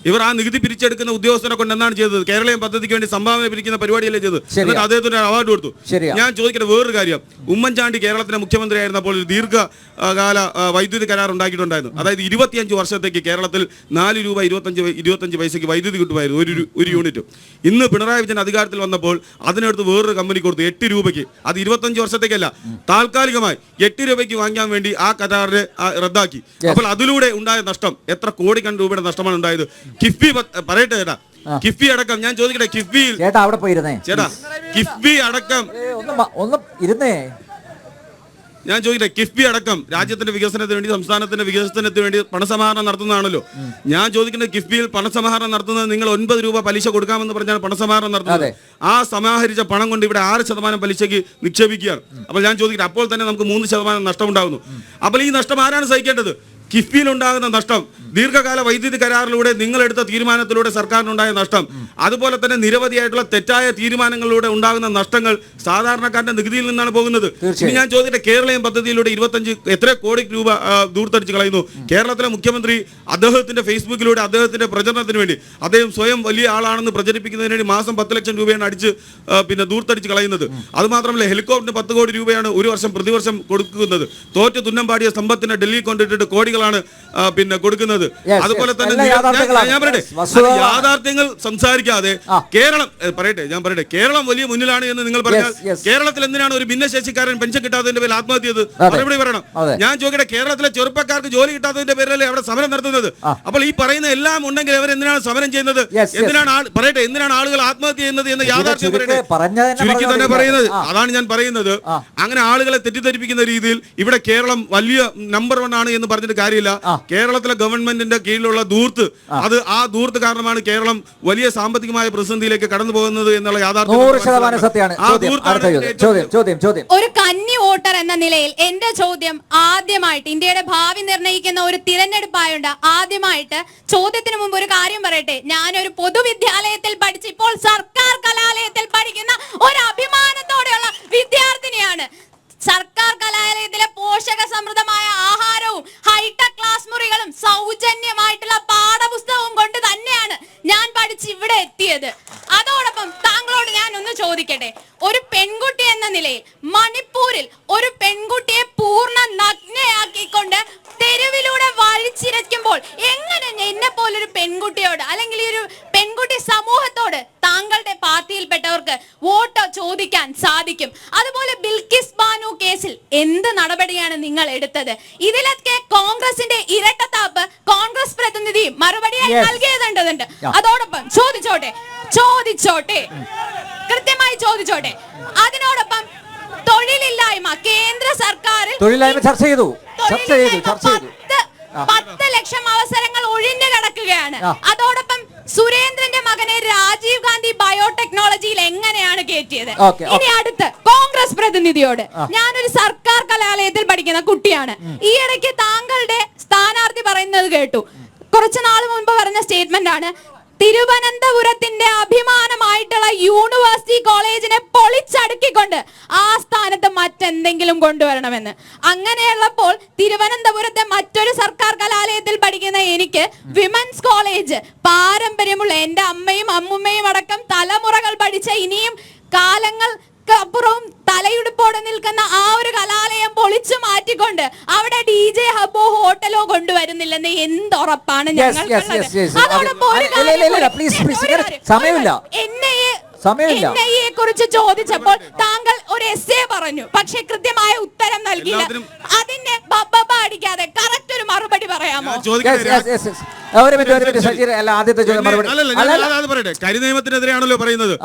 ഇവർ ആ നികുതി പിരിച്ചെടുക്കുന്ന ഉദ്യോഗസ്ഥനെ കൊണ്ട് എന്താണ് ചെയ്തത്? കേരളീയം പദ്ധതിക്ക് വേണ്ടി സംഭാവന പിരിക്കുന്ന പരിപാടിയല്ലേ ചെയ്തത്? എന്നിട്ട് അദ്ദേഹത്തിന് അവാർഡ് കൊടുത്തു. ഞാൻ ചോദിക്കട്ടെ വേറൊരു കാര്യം, ഉമ്മൻചാണ്ടി കേരളത്തിലെ മുഖ്യമന്ത്രി ആയിരുന്നപ്പോൾ ഒരു ദീർഘകാല വൈദ്യുതി കരാർ ഉണ്ടാക്കിയിട്ടുണ്ടായിരുന്നു. അതായത് 25 വർഷത്തേക്ക് കേരളത്തിൽ 4 രൂപ 25 പൈസയ്ക്ക് വൈദ്യുതി കിട്ടുമായിരുന്നു ഒരു യൂണിറ്റ്. ഇന്ന് പിണറായി വിജയൻ അധികാരത്തിൽ വന്നപ്പോൾ അതിനടുത്ത് വേറൊരു കമ്പനി കൊടുത്തു 8 രൂപയ്ക്ക്. അത് 25 വർഷത്തേക്കല്ല, താൽക്കാലികമായി 8 രൂപയ്ക്ക് വാങ്ങാൻ വേണ്ടി ആ കരാറിനെ റദ്ദാക്കി. അപ്പോൾ അതിലൂടെ ഉണ്ടായ നഷ്ടം എത്ര കോടിക്കണക്കിന് രൂപയുടെ നഷ്ടമാണ് ഉണ്ടായത്? കിഫ്ബി പറയട്ടെ ചേട്ടാ, കിഫ്ബി അടക്കം ഞാൻ ചോദിക്കട്ടെ, കിഫ്ബിയിൽ ചേട്ടാ അവിടെ പോയിരുന്നേ ചേട്ടാ, കിഫ്ബി അടക്കം ഒന്നും ഇരുന്നേ, ഞാൻ ചോദിക്കട്ടെ, കിഫ്ബി അടക്കം രാജ്യത്തിന്റെ വികസനത്തിന് വേണ്ടി, സംസ്ഥാനത്തിന്റെ വികസനത്തിന് വേണ്ടി പണസമാഹരണം നടത്തുന്നതാണല്ലോ. ഞാൻ ചോദിക്കുന്നത്, കിഫ്ബിയിൽ പണസമാഹരണം നടത്തുന്നത് നിങ്ങൾ 9 രൂപ പലിശ കൊടുക്കാമെന്ന് പറഞ്ഞാണ് പണസമാഹരണം നടത്തുന്നത്. ആ സമാഹരിച്ച പണം കൊണ്ട് ഇവിടെ 6% പലിശയ്ക്ക് നിക്ഷേപിക്കുകയാണ്. അപ്പോൾ ഞാൻ ചോദിക്കട്ടെ, അപ്പോൾ തന്നെ നമുക്ക് 3% നഷ്ടം ഉണ്ടാകുന്നു. അപ്പോൾ ഈ നഷ്ടം ആരാണ് സഹിക്കേണ്ടത്? കിഫ്ബിയിൽ ഉണ്ടാകുന്ന നഷ്ടം, ദീർഘകാല വൈദ്യുതി കരാറിലൂടെ നിങ്ങളെടുത്ത തീരുമാനത്തിലൂടെ സർക്കാരിനുണ്ടായ നഷ്ടം, അതുപോലെ തന്നെ നിരവധിയായിട്ടുള്ള തെറ്റായ തീരുമാനങ്ങളിലൂടെ ഉണ്ടാകുന്ന നഷ്ടങ്ങൾ സാധാരണക്കാരന്റെ നികുതിയിൽ നിന്നാണ് പോകുന്നത്. ഇനി ഞാൻ ചോദിക്കട്ടെ, കേരളീയം പദ്ധതിയിലൂടെ 25 എത്ര കോടി രൂപ ദൂർത്തടിച്ച് കളയുന്നു? കേരളത്തിലെ മുഖ്യമന്ത്രി അദ്ദേഹത്തിന്റെ ഫേസ്ബുക്കിലൂടെ അദ്ദേഹത്തിന്റെ പ്രചരണത്തിന് വേണ്ടി, അദ്ദേഹം സ്വയം വലിയ ആളാണെന്ന് പ്രചരിപ്പിക്കുന്നതിന് വേണ്ടി മാസം 10 ലക്ഷം രൂപയാണ് അടിച്ച് ദൂർത്തടിച്ച് കളയുന്നത്. അതുമാത്രമല്ല, ഹെലികോപ്റ്ററിന് 10 കോടി രൂപയാണ് ഒരു വർഷം പ്രതിവർഷം കൊടുക്കുന്നത്. തോറ്റ് തുന്നം പാടിയ സമ്പത്തിനെ ഡൽഹി കൊണ്ടിട്ടിട്ട് കോടികളാണ് കൊടുക്കുന്നത്. അതുപോലെ തന്നെ ഞാൻ പറയട്ടെ, യാഥാർത്ഥ്യങ്ങൾ സംസാരിക്കാതെ കേരളം പറയട്ടെ, കേരളം വലിയ മുന്നിലാണ് എന്ന് നിങ്ങൾ പറഞ്ഞാൽ കേരളത്തിൽ എന്തിനാണ് ഒരു ഭിന്നശേഷിക്കാരൻ പെൻഷൻ കിട്ടാത്തതിന്റെ പേരിൽ ആത്മഹത്യ ചെയ്ത് മറുപടി പറയണം. ഞാൻ ചോദിക്കട്ടെ, കേരളത്തിലെ ചെറുപ്പക്കാർക്ക് ജോലി കിട്ടാത്തതിന്റെ പേരിലല്ലേ അവിടെ സമരം നടത്തുന്നത്? അപ്പോൾ ഈ പറയുന്ന എല്ലാം ഉണ്ടെങ്കിൽ അവർ എന്തിനാണ് സമരം ചെയ്യുന്നത്? എന്തിനാണ് ആളുകൾ ആത്മഹത്യ ചെയ്യുന്നത് എന്ന് യാഥാർത്ഥ്യം ചുരുക്കി തന്നെ പറയുന്നത്. അതാണ് ഞാൻ പറയുന്നത്. അങ്ങനെ ആളുകളെ തെറ്റിദ്ധരിപ്പിക്കുന്ന രീതിയിൽ ഇവിടെ കേരളം വലിയ നമ്പർ 1 ആണ് എന്ന് പറഞ്ഞിട്ട് കാര്യമില്ല. കേരളത്തിലെ ഗവൺമെന്റിന്റെ കീഴിലുള്ള ദൂർത്ത്, ആ ദൂർത്ത് കാരണമാണ് കേരളം വലിയ സാമ്പത്തികമായ പ്രതിസന്ധിയിലേക്ക് കടന്നു പോകുന്നത് എന്നുള്ള യാഥാർത്ഥ്യം. ഒരു കന്നി വോട്ടർ എന്ന നിലയിൽ എന്റെ ചോദ്യം, ആദ്യമായിട്ട് ഇന്ത്യയുടെ ഭാവി നിർണ്ണയിക്കുന്ന ഒരു തിരഞ്ഞെടുപ്പായുണ്ട്, ആദ്യമായിട്ട് ചോദ്യത്തിന് മുമ്പ് ഒരു കാര്യം പറയട്ടെ. ഞാനൊരു പൊതുവിദ്യാലയത്തിൽ പഠിച്ച് ഇപ്പോൾ സർക്കാർ കലാലയത്തിൽ പഠിക്കുന്ന ഒരു അഭിമാനത്തോടെയുള്ള വിദ്യാർത്ഥിനിയാണ്. സർക്കാർ കലാലയത്തിലെ പോഷക സമൃദ്ധമായ ആഹാരവും ഹൈടെക് ക്ലാസ് മുറികളും സൗജന്യമായിട്ടുള്ള പാഠപുസ്തകവും കൊണ്ട് തന്നെയാണ് ഞാൻ പഠിച്ച് ഇവിടെ എത്തിയത്. അതോടൊപ്പം താങ്കളോട് ഞാൻ ഒന്ന് ചോദിക്കട്ടെ, ഒരു പെൺകുട്ടി എന്ന നിലയിൽ മണിപ്പൂരിൽ ഒരു പെൺകുട്ടിയെ പൂർണ്ണ നഗ്നയാക്കിക്കൊണ്ട് തെരുവിലൂടെ വലിച്ചിരയ്ക്കുമ്പോൾ എങ്ങനെ എന്നെ പോലൊരു പെൺകുട്ടിയോട് അല്ലെങ്കിൽ ഒരു പെൺകുട്ടി സമൂഹത്തോട് താങ്കളുടെ പാർട്ടിയിൽപ്പെട്ടവർക്ക് വോട്ട് ചോദിക്കാൻ സാധിക്കും? അതുപോലെ ബിൽക്കിസ് ബാനു കേസിൽ എന്ത് നടപടിയാണ് നിങ്ങൾ എടുത്തത്? ഇതിലൊക്കെ കോൺഗ്രസിന്റെ ഇരട്ടത്താപ്പ് കോൺഗ്രസ് പ്രതിനിധി മറുപടിയായി നൽകിയതുണ്ട്. അതോടൊപ്പം ചോദിച്ചോട്ടെ കൃത്യമായി ചോദിച്ചോട്ടെ. അതിനോടൊപ്പം തൊഴിലില്ലായ്മ കേന്ദ്ര സർക്കാരിൽ ചർച്ച ചെയ്തു 10 ലക്ഷം അവസരങ്ങൾ ഒഴിഞ്ഞു കിടക്കുകയാണ്. അതോടൊപ്പം സുരേന്ദ്രന്റെ മകനെ രാജീവ് ഗാന്ധി ബയോടെക്നോളജിയിൽ എങ്ങനെയാണ് കയറ്റിയത്? ഇനി അടുത്ത് കോൺഗ്രസ് പ്രതിനിധിയോട്, ഞാനൊരു സർക്കാർ കലാലയത്തിൽ പഠിക്കുന്ന കുട്ടിയാണ്. ഈ ഇടയ്ക്ക് താങ്കളുടെ സ്ഥാനാർത്ഥി പറയുന്നത് കേട്ടു, കുറച്ചു നാൾ മുൻപ് പറഞ്ഞ സ്റ്റേറ്റ്മെന്റ് ആണ്, തിരുവനന്തപുരത്തിന്റെ അഭിമാനമായിട്ടുള്ള യൂണിവേഴ്സിറ്റി കോളേജിനെ പൊളിച്ചടുക്കിക്കൊണ്ട് ആ സ്ഥാനത്ത് മറ്റെന്തെങ്കിലും കൊണ്ടുവരണമെന്ന്. അങ്ങനെയുള്ളപ്പോൾ തിരുവനന്തപുരത്തെ മറ്റൊരു സർക്കാർ കലാലയത്തിൽ പഠിക്കുന്ന എനിക്ക് വിമൻസ് കോളേജ്, പാരമ്പര്യമുള്ള എന്റെ അമ്മയും അമ്മുമ്മയും അടക്കം തലമുറകൾ പഠിച്ച ഇനിയും കാലങ്ങൾ അപ്പുറവും തലയുടുപ്പോടെ നിൽക്കുന്ന ആ ഒരു കലാലയം പൊളിച്ചു മാറ്റിക്കൊണ്ട് അവിടെ DJ ഹബോ ഹോട്ടലോ കൊണ്ടുവരുന്നില്ലെന്ന് എന്തുറപ്പാണ് ഞങ്ങൾക്കുള്ളത്? അതോടൊപ്പം NIA കുറിച്ച് ചോദിച്ചപ്പോൾ താങ്കൾ ഒരു essay പറഞ്ഞു, പക്ഷെ കൃത്യമായ ഉത്തരം നൽകിയില്ല. അതിന്റെ ബബ്ബ അടിക്കാതെ കറക്റ്റ് ഒരു മറുപടി പറയാമോ? കരിനിയമത്തിനെതിരെയാണല്ലോ പറയുന്നത്.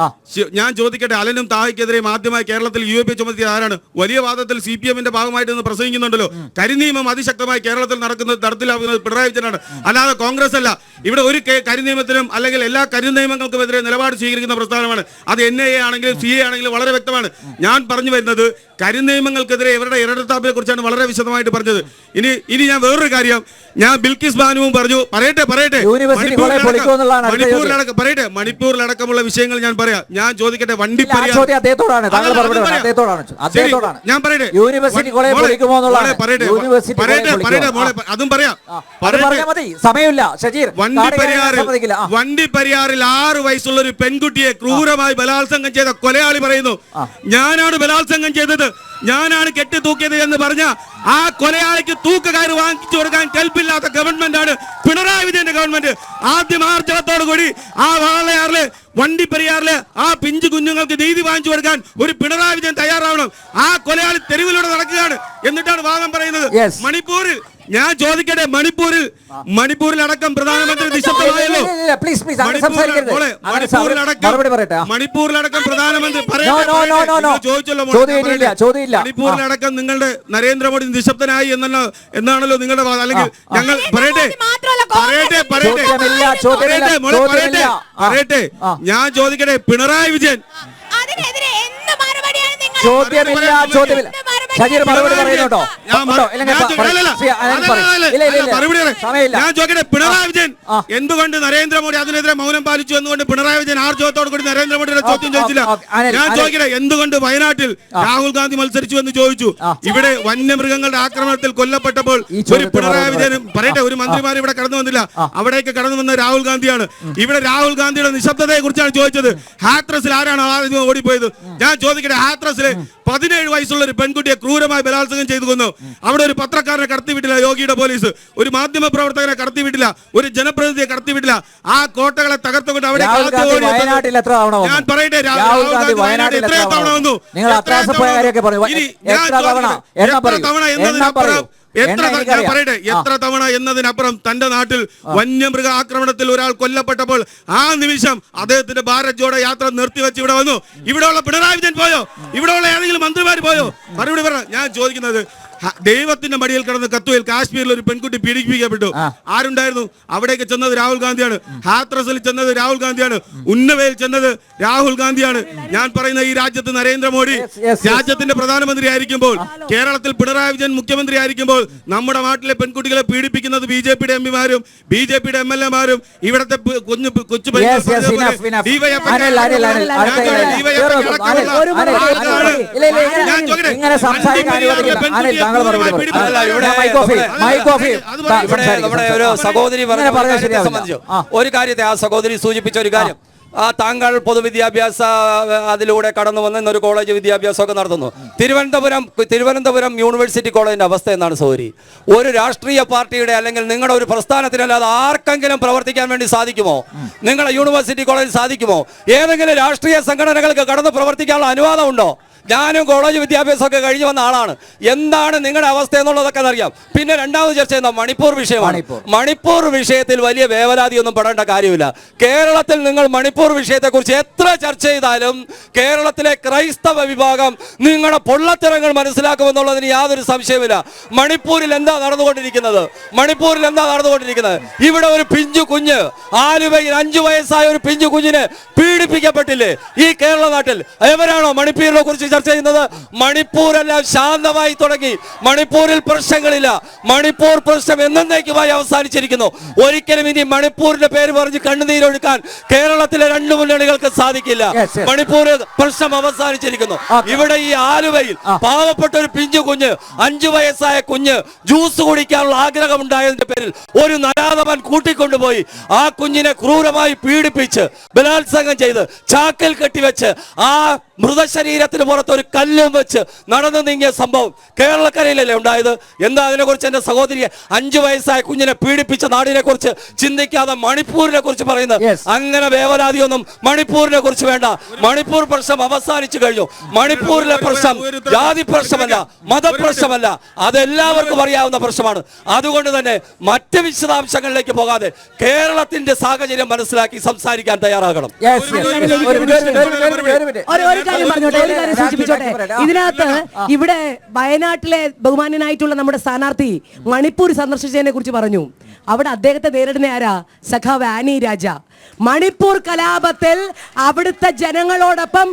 ഞാൻ ചോദിക്കട്ടെ, അലനും താഹയ്ക്കെതിരെ ആദ്യമായി കേരളത്തിൽ UAP ചുമത്തിയ ആരാണ്? വലിയ വാദത്തിൽ CPM-ന്റെ ഭാഗമായിട്ട് നിന്ന് പ്രസംഗിക്കുന്നുണ്ടല്ലോ. കരിനിയമം അതിശക്തമായി കേരളത്തിൽ നടപ്പിലാക്കുന്നത് പിണറായി വിജയനാണ്, അല്ലാതെ കോൺഗ്രസ് അല്ല. ഇവിടെ ഒരു കരിനിയമത്തിനും അല്ലെങ്കിൽ എല്ലാ കരിനിയമങ്ങൾക്കുമെതിരെ നിലപാട് സ്വീകരിക്കുന്ന പ്രസ്ഥാനമാണ് അത്. NIA ആണെങ്കിലും CA ആണെങ്കിലും വളരെ വ്യക്തമാണ്. ഞാൻ പറഞ്ഞു വരുന്നത് കരിനിയമങ്ങൾക്കെതിരെ ഇവരുടെ ഇരട്ടത്താപ്പിനെ കുറിച്ചാണ് വളരെ വിശദമായിട്ട് പറഞ്ഞത്. ഇനി ഞാൻ വേറൊരു കാര്യം, ഞാൻ ബിൽക്കിസ് ബാനുവും പറഞ്ഞു, പറയട്ടെ പറയട്ടെ മണിപ്പൂരിലടക്കമുള്ള വിഷയങ്ങൾ ഞാൻ പറയാം. ഞാൻ ചോദിക്കട്ടെ, വണ്ടിപ്പെരിയാർ ഞാൻ പറയട്ടെ, അതും പറയാം. വണ്ടിപ്പെരിയാറിൽ 6 വയസ്സുള്ള ഒരു പെൺകുട്ടിയെ ക്രൂരമായി ബലാത്സംഗം ചെയ്ത കൊലയാളി പറയുന്നു, ഞാനാണ് ബലാത്സംഗം ചെയ്തത്, ഞാനാണ് കെട്ടിത്തൂക്കിയത് എന്ന് പറഞ്ഞ ആ കൊലയാളിക്ക് തൂക്കുകയർ വാങ്ങിച്ചു കൊടുക്കാൻ കെൽപ്പില്ലാത്ത ഗവൺമെന്റാണ് പിണറായി വിജയന്റെ ഗവൺമെന്റ്. ആദ്യം ആർജവത്തോടു കൂടി ആ വാളയാറില് വണ്ടിപ്പെരിയാറില് ആ പിഞ്ചു കുഞ്ഞുങ്ങൾക്ക് നീതി വാങ്ങിച്ചു കൊടുക്കാൻ ഒരു പിണറായി വിജയൻ തയ്യാറാവണം. ആ കൊലയാളി തെരുവിലൂടെ നടക്കുകയാണ്, എന്നിട്ടാണ് വാദം പറയുന്നത്. മണിപ്പൂരിൽ ഞാൻ ചോദിക്കട്ടെ, മണിപ്പൂരിൽ അടക്കം പ്രധാനമന്ത്രി നിശബ്ദമായല്ലോ. മണിപ്പൂരിലടക്കം പ്രധാനമന്ത്രി ചോദിച്ചല്ലോ, മണിപ്പൂരിലടക്കം നിങ്ങളുടെ നരേന്ദ്രമോദി നിശബ്ദനായി എന്നാണല്ലോ നിങ്ങളുടെ വാദം. അല്ലെങ്കിൽ ഞങ്ങൾ പറയട്ടെ, ഞാൻ ചോദിക്കട്ടെ, പിണറായി വിജയൻ ഞാൻ ചോദിക്കട്ടെ, പിണറായി വിജയൻ എന്തുകൊണ്ട് നരേന്ദ്രമോദി അതിനെതിരെ മൗനം പാലിച്ചു എന്നുകൊണ്ട് പിണറായി വിജയൻ ആർജവത്തോടു കൂടി നരേന്ദ്രമോദിയുടെ ചോദ്യം ചോദിച്ചില്ല? ഞാൻ ചോദിക്കട്ടെ, എന്തുകൊണ്ട് വയനാട്ടിൽ രാഹുൽ ഗാന്ധി മത്സരിച്ചു എന്ന് ചോദിച്ചു? ഇവിടെ വന്യമൃഗങ്ങളുടെ ആക്രമണത്തിൽ കൊല്ലപ്പെട്ടപ്പോൾ ഒരു പിണറായി വിജയനും പറയട്ടെ, ഒരു മന്ത്രിമാർ ഇവിടെ കടന്നു വന്നില്ല, അവിടേക്ക് കടന്നു വന്ന രാഹുൽ ഗാന്ധിയാണ്. ഇവിടെ രാഹുൽ ഗാന്ധിയുടെ നിശബ്ദതയെ കുറിച്ചാണ് ചോദിച്ചത്. ഹാത്രസിൽ ആരാണ് ആദ്യം ഓടിപ്പോയത്? ഞാൻ ചോദിക്കട്ടെ, ഹാത്രസിലെ 17 വയസ്സുള്ള ഒരു പെൺകുട്ടിയെ ക്രൂരമായി ബലാത്സംഗം ചെയ്തു കൊന്നു. അവിടെ ഒരു പത്രക്കാരനെ കടത്തിവിട്ടില്ല യോഗിയുടെ പോലീസ്, ഒരു മാധ്യമ പ്രവർത്തകനെ കടത്തിവിട്ടില്ല, ഒരു ജനപ്രതിനിധിയെ കടത്തിവിട്ടില്ല. ആ കോട്ടകളെ തകർത്തുകൊണ്ട് അവിടെ ഞാൻ പറയട്ടെ, രാഹുൽ ഗാന്ധി വയനാട്ടിൽ എത്ര തവണ വന്നു? എത്ര തവണ എന്നതിനപ്പുറം തന്റെ നാട്ടിൽ വന്യമൃഗ ആക്രമണത്തിൽ ഒരാൾ കൊല്ലപ്പെട്ടപ്പോൾ ആ നിമിഷം അദ്ദേഹത്തിന്റെ ഭാരത് ജോഡോ യാത്ര നിർത്തിവെച്ച് ഇവിടെ വന്നു. ഇവിടെയുള്ള പിണറായി വിജയൻ പോയോ? ഇവിടെയുള്ള ഏതെങ്കിലും മന്ത്രിമാർ പോയോ? മറുപടി പറ. ഞാൻ ചോദിക്കുന്നത്, ദൈവത്തിന്റെ മടിയിൽ കിടന്ന് കത്തുവയിൽ കാശ്മീരിൽ ഒരു പെൺകുട്ടി പീഡിപ്പിക്കപ്പെട്ടു. ആരുണ്ടായിരുന്നു? അവിടേക്ക് ചെന്നത് രാഹുൽ ഗാന്ധിയാണ്. ഹാത്രസിൽ ചെന്നത് രാഹുൽ ഗാന്ധിയാണ്. ഉന്നവയിൽ ചെന്നത് രാഹുൽ ഗാന്ധിയാണ്. ഞാൻ പറയുന്ന ഈ രാജ്യത്ത് നരേന്ദ്രമോദി രാജ്യത്തിന്റെ പ്രധാനമന്ത്രി ആയിരിക്കുമ്പോൾ, കേരളത്തിൽ പിണറായി വിജയൻ മുഖ്യമന്ത്രി ആയിരിക്കുമ്പോൾ നമ്മുടെ നാട്ടിലെ പെൺകുട്ടികളെ പീഡിപ്പിക്കുന്നത് BJP-യുടെ എംപിമാരും BJP-യുടെ MLA-മാരും ഇവിടത്തെ കൊച്ചു സഹോദരി ഒരു കാര്യത്തെ ആ സഹോദരി സൂചിപ്പിച്ച ഒരു കാര്യം, താങ്കൾ പൊതുവിദ്യാഭ്യാസ അതിലൂടെ കടന്നു വന്ന ഒരു കോളേജ് വിദ്യാഭ്യാസമൊക്കെ നടത്തുന്നു. തിരുവനന്തപുരം യൂണിവേഴ്സിറ്റി കോളേജിന്റെ അവസ്ഥ എന്താണ് സഹോദരി? ഒരു രാഷ്ട്രീയ പാർട്ടിയുടെ അല്ലെങ്കിൽ നിങ്ങളുടെ ഒരു പ്രസ്ഥാനത്തിനല്ലാതെ ആർക്കെങ്കിലും പ്രവർത്തിക്കാൻ വേണ്ടി സാധിക്കുമോ? നിങ്ങളുടെ യൂണിവേഴ്സിറ്റി കോളേജിൽ സാധിക്കുമോ? ഏതെങ്കിലും രാഷ്ട്രീയ സംഘടനകൾക്ക് കടന്ന് പ്രവർത്തിക്കാനുള്ള അനുവാദം ഉണ്ടോ? ഞാനും കോളേജ് വിദ്യാഭ്യാസമൊക്കെ കഴിഞ്ഞു വന്ന ആളാണ്. എന്താണ് നിങ്ങളുടെ അവസ്ഥ എന്നുള്ളതൊക്കെ അറിയാം. പിന്നെ രണ്ടാമത് ചർച്ച ചെയ്യുന്ന മണിപ്പൂർ വിഷയമാണ്. മണിപ്പൂർ വിഷയത്തിൽ വലിയ വേവലാതിയൊന്നും പെടേണ്ട കാര്യമില്ല. കേരളത്തിൽ നിങ്ങൾ മണിപ്പൂർ വിഷയത്തെക്കുറിച്ച് എത്ര ചർച്ച ചെയ്താലും കേരളത്തിലെ ക്രൈസ്തവ വിഭാഗം നിങ്ങളുടെ പൊള്ളത്തരങ്ങൾ മനസ്സിലാക്കുമെന്നുള്ളതിന് യാതൊരു സംശയമില്ല. മണിപ്പൂരിൽ എന്താ നടന്നുകൊണ്ടിരിക്കുന്നത്? ഇവിടെ ഒരു പിഞ്ചു കുഞ്ഞ്, ആലുവയിൽ 5 വയസ്സായ ഒരു പിഞ്ചു കുഞ്ഞിനെ പീഡിപ്പിക്കപ്പെട്ടില്ലേ ഈ കേരള നാട്ടിൽ? എവരാണോ മണിപ്പൂരിനെ കുറിച്ച് ചർച്ച ചെയ്യുന്നത്? മണിപ്പൂരെല്ലാം ശാന്തമായി തുടങ്ങി. മണിപ്പൂരിൽ പ്രശ്നങ്ങളില്ല. മണിപ്പൂർ പ്രശ്നം എന്നേക്കുമായി അവസാനിച്ചിരിക്കുന്നു. ഒരിക്കലും ഇനി മണിപ്പൂരിന്റെ പേര് പറഞ്ഞ് കണ്ണുനീരൊഴുക്കാൻ കേരളത്തിലെ 2 മുന്നണികൾക്ക് സാധിക്കില്ല. മണിപ്പൂർ പ്രശ്നം അവസാനിച്ചിരിക്കുന്നു. ഇവിടെ ഈ ആലുവയിൽ പാവപ്പെട്ട ഒരു പിഞ്ചു കുഞ്ഞ്, 5 വയസ്സായ കുഞ്ഞ് ജ്യൂസ് കുടിക്കാനുള്ള ആഗ്രഹമുണ്ടായതിന്റെ പേരിൽ ഒരു നരാധമൻ കൂട്ടിക്കൊണ്ടുപോയി ആ കുഞ്ഞിനെ ക്രൂരമായി പീഡിപ്പിച്ച് ബലാത്സംഗം ചെയ്ത് ചാക്കിൽ കെട്ടിവെച്ച് ആ മൃതശരീരത്തിന് പുറത്ത് ഒരു കല്ലും വെച്ച് നടന്നു നീങ്ങിയ സംഭവം കേരളക്കരയിലല്ലേ ഉണ്ടായത്? എന്താ അതിനെക്കുറിച്ച് എന്റെ സഹോദരി 5 വയസ്സായ കുഞ്ഞിനെ പീഡിപ്പിച്ച നാടിനെ കുറിച്ച് ചിന്തിക്കാതെ മണിപ്പൂരിനെ കുറിച്ച് പറയുന്നത്? അങ്ങനെ വേവലാതിയൊന്നും മണിപ്പൂരിനെ കുറിച്ച് വേണ്ട. മണിപ്പൂർ പ്രശ്നം അവസാനിച്ചു കഴിഞ്ഞു. മണിപ്പൂരിലെ പ്രശ്നം ജാതി പ്രശ്നമല്ല, മതപ്രശ്നമല്ല, അതെല്ലാവർക്കും അറിയാവുന്ന പ്രശ്നമാണ്. അതുകൊണ്ട് തന്നെ മറ്റ് വിശദാംശങ്ങളിലേക്ക് പോകാതെ കേരളത്തിന്റെ സാഹചര്യം മനസ്സിലാക്കി സംസാരിക്കാൻ തയ്യാറാകണം. സൂചിപ്പിച്ചോട്ടെ, ഇതിനകത്ത് ഇവിടെ വയനാട്ടിലെ ബഹുമാന്യനായിട്ടുള്ള നമ്മുടെ സ്ഥാനാർത്ഥി മണിപ്പൂർ സന്ദർശിച്ചതിനെ കുറിച്ച് പറഞ്ഞു. അവിടെ അദ്ദേഹത്തെ നേരിടുന്ന ആരാ? സഖാവ് ആനി രാജ. മണിപ്പൂർ കലാപത്തിൽ അവിടുത്തെ ജനങ്ങളോടൊപ്പം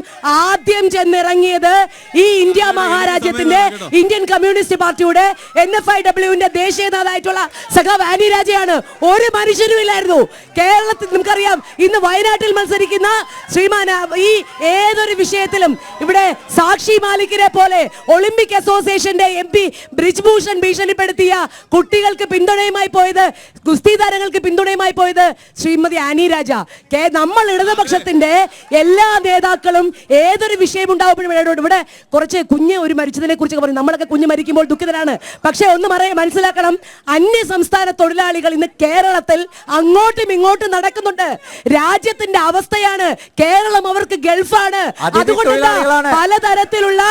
ആദ്യം ചെന്നിറങ്ങിയത് ഈ ഇന്ത്യ മഹാരാജ്യത്തിന്റെ ഇന്ത്യൻ കമ്മ്യൂണിസ്റ്റ് പാർട്ടിയുടെ NFIWന്റെ ദേശീയ നേതാവായിട്ടുള്ള സഖാവ് ആനി രാജയാണ്. ഒരു മനുഷ്യനും ഇല്ലായിരുന്നു കേരളത്തിൽ. നമുക്കറിയാം, ഇന്ന് വയനാട്ടിൽ മത്സരിക്കുന്ന ശ്രീമാൻ ഈ ഏതൊരു വിഷയത്തിലും ഇവിടെ സാക്ഷി മാലിക്കിനെ പോലെ ഒളിമ്പിക് അസോസിയേഷന്റെ MP ബ്രിജ്ഭൂഷൺ ഭീഷണിപ്പെടുത്തിയ കുട്ടികൾക്ക് പിന്തുണയുമായി പോയത്, ഗുസ്തി താരങ്ങൾക്ക് പിന്തുണയുമായി പോയത് ശ്രീമതി ആനി രാജ. നമ്മൾ ഇടതുപക്ഷത്തിന്റെ എല്ലാ നേതാക്കളും ഏതൊരു വിഷയം ഉണ്ടാവുമ്പോഴും ഇവിടെ കുറച്ച് കുഞ്ഞ് ഒരു മരിച്ചതിനെ കുറിച്ച് പറയും. നമ്മളൊക്കെ കുഞ്ഞ് മരിക്കുമ്പോൾ ദുഃഖിതരാണ്. പക്ഷെ ഒന്ന് മനസ്സിലാക്കണം, അന്യ സംസ്ഥാന തൊഴിലാളികൾ ഇന്ന് കേരളത്തിൽ അങ്ങോട്ടും ഇങ്ങോട്ടും നടക്കുന്നുണ്ട്. രാജ്യത്തിന്റെ അവസ്ഥയാണ്. കേരളം അവർക്ക് ഗൾഫാണ്. അതുകൊണ്ടാണ് പലതരത്തിലുള്ള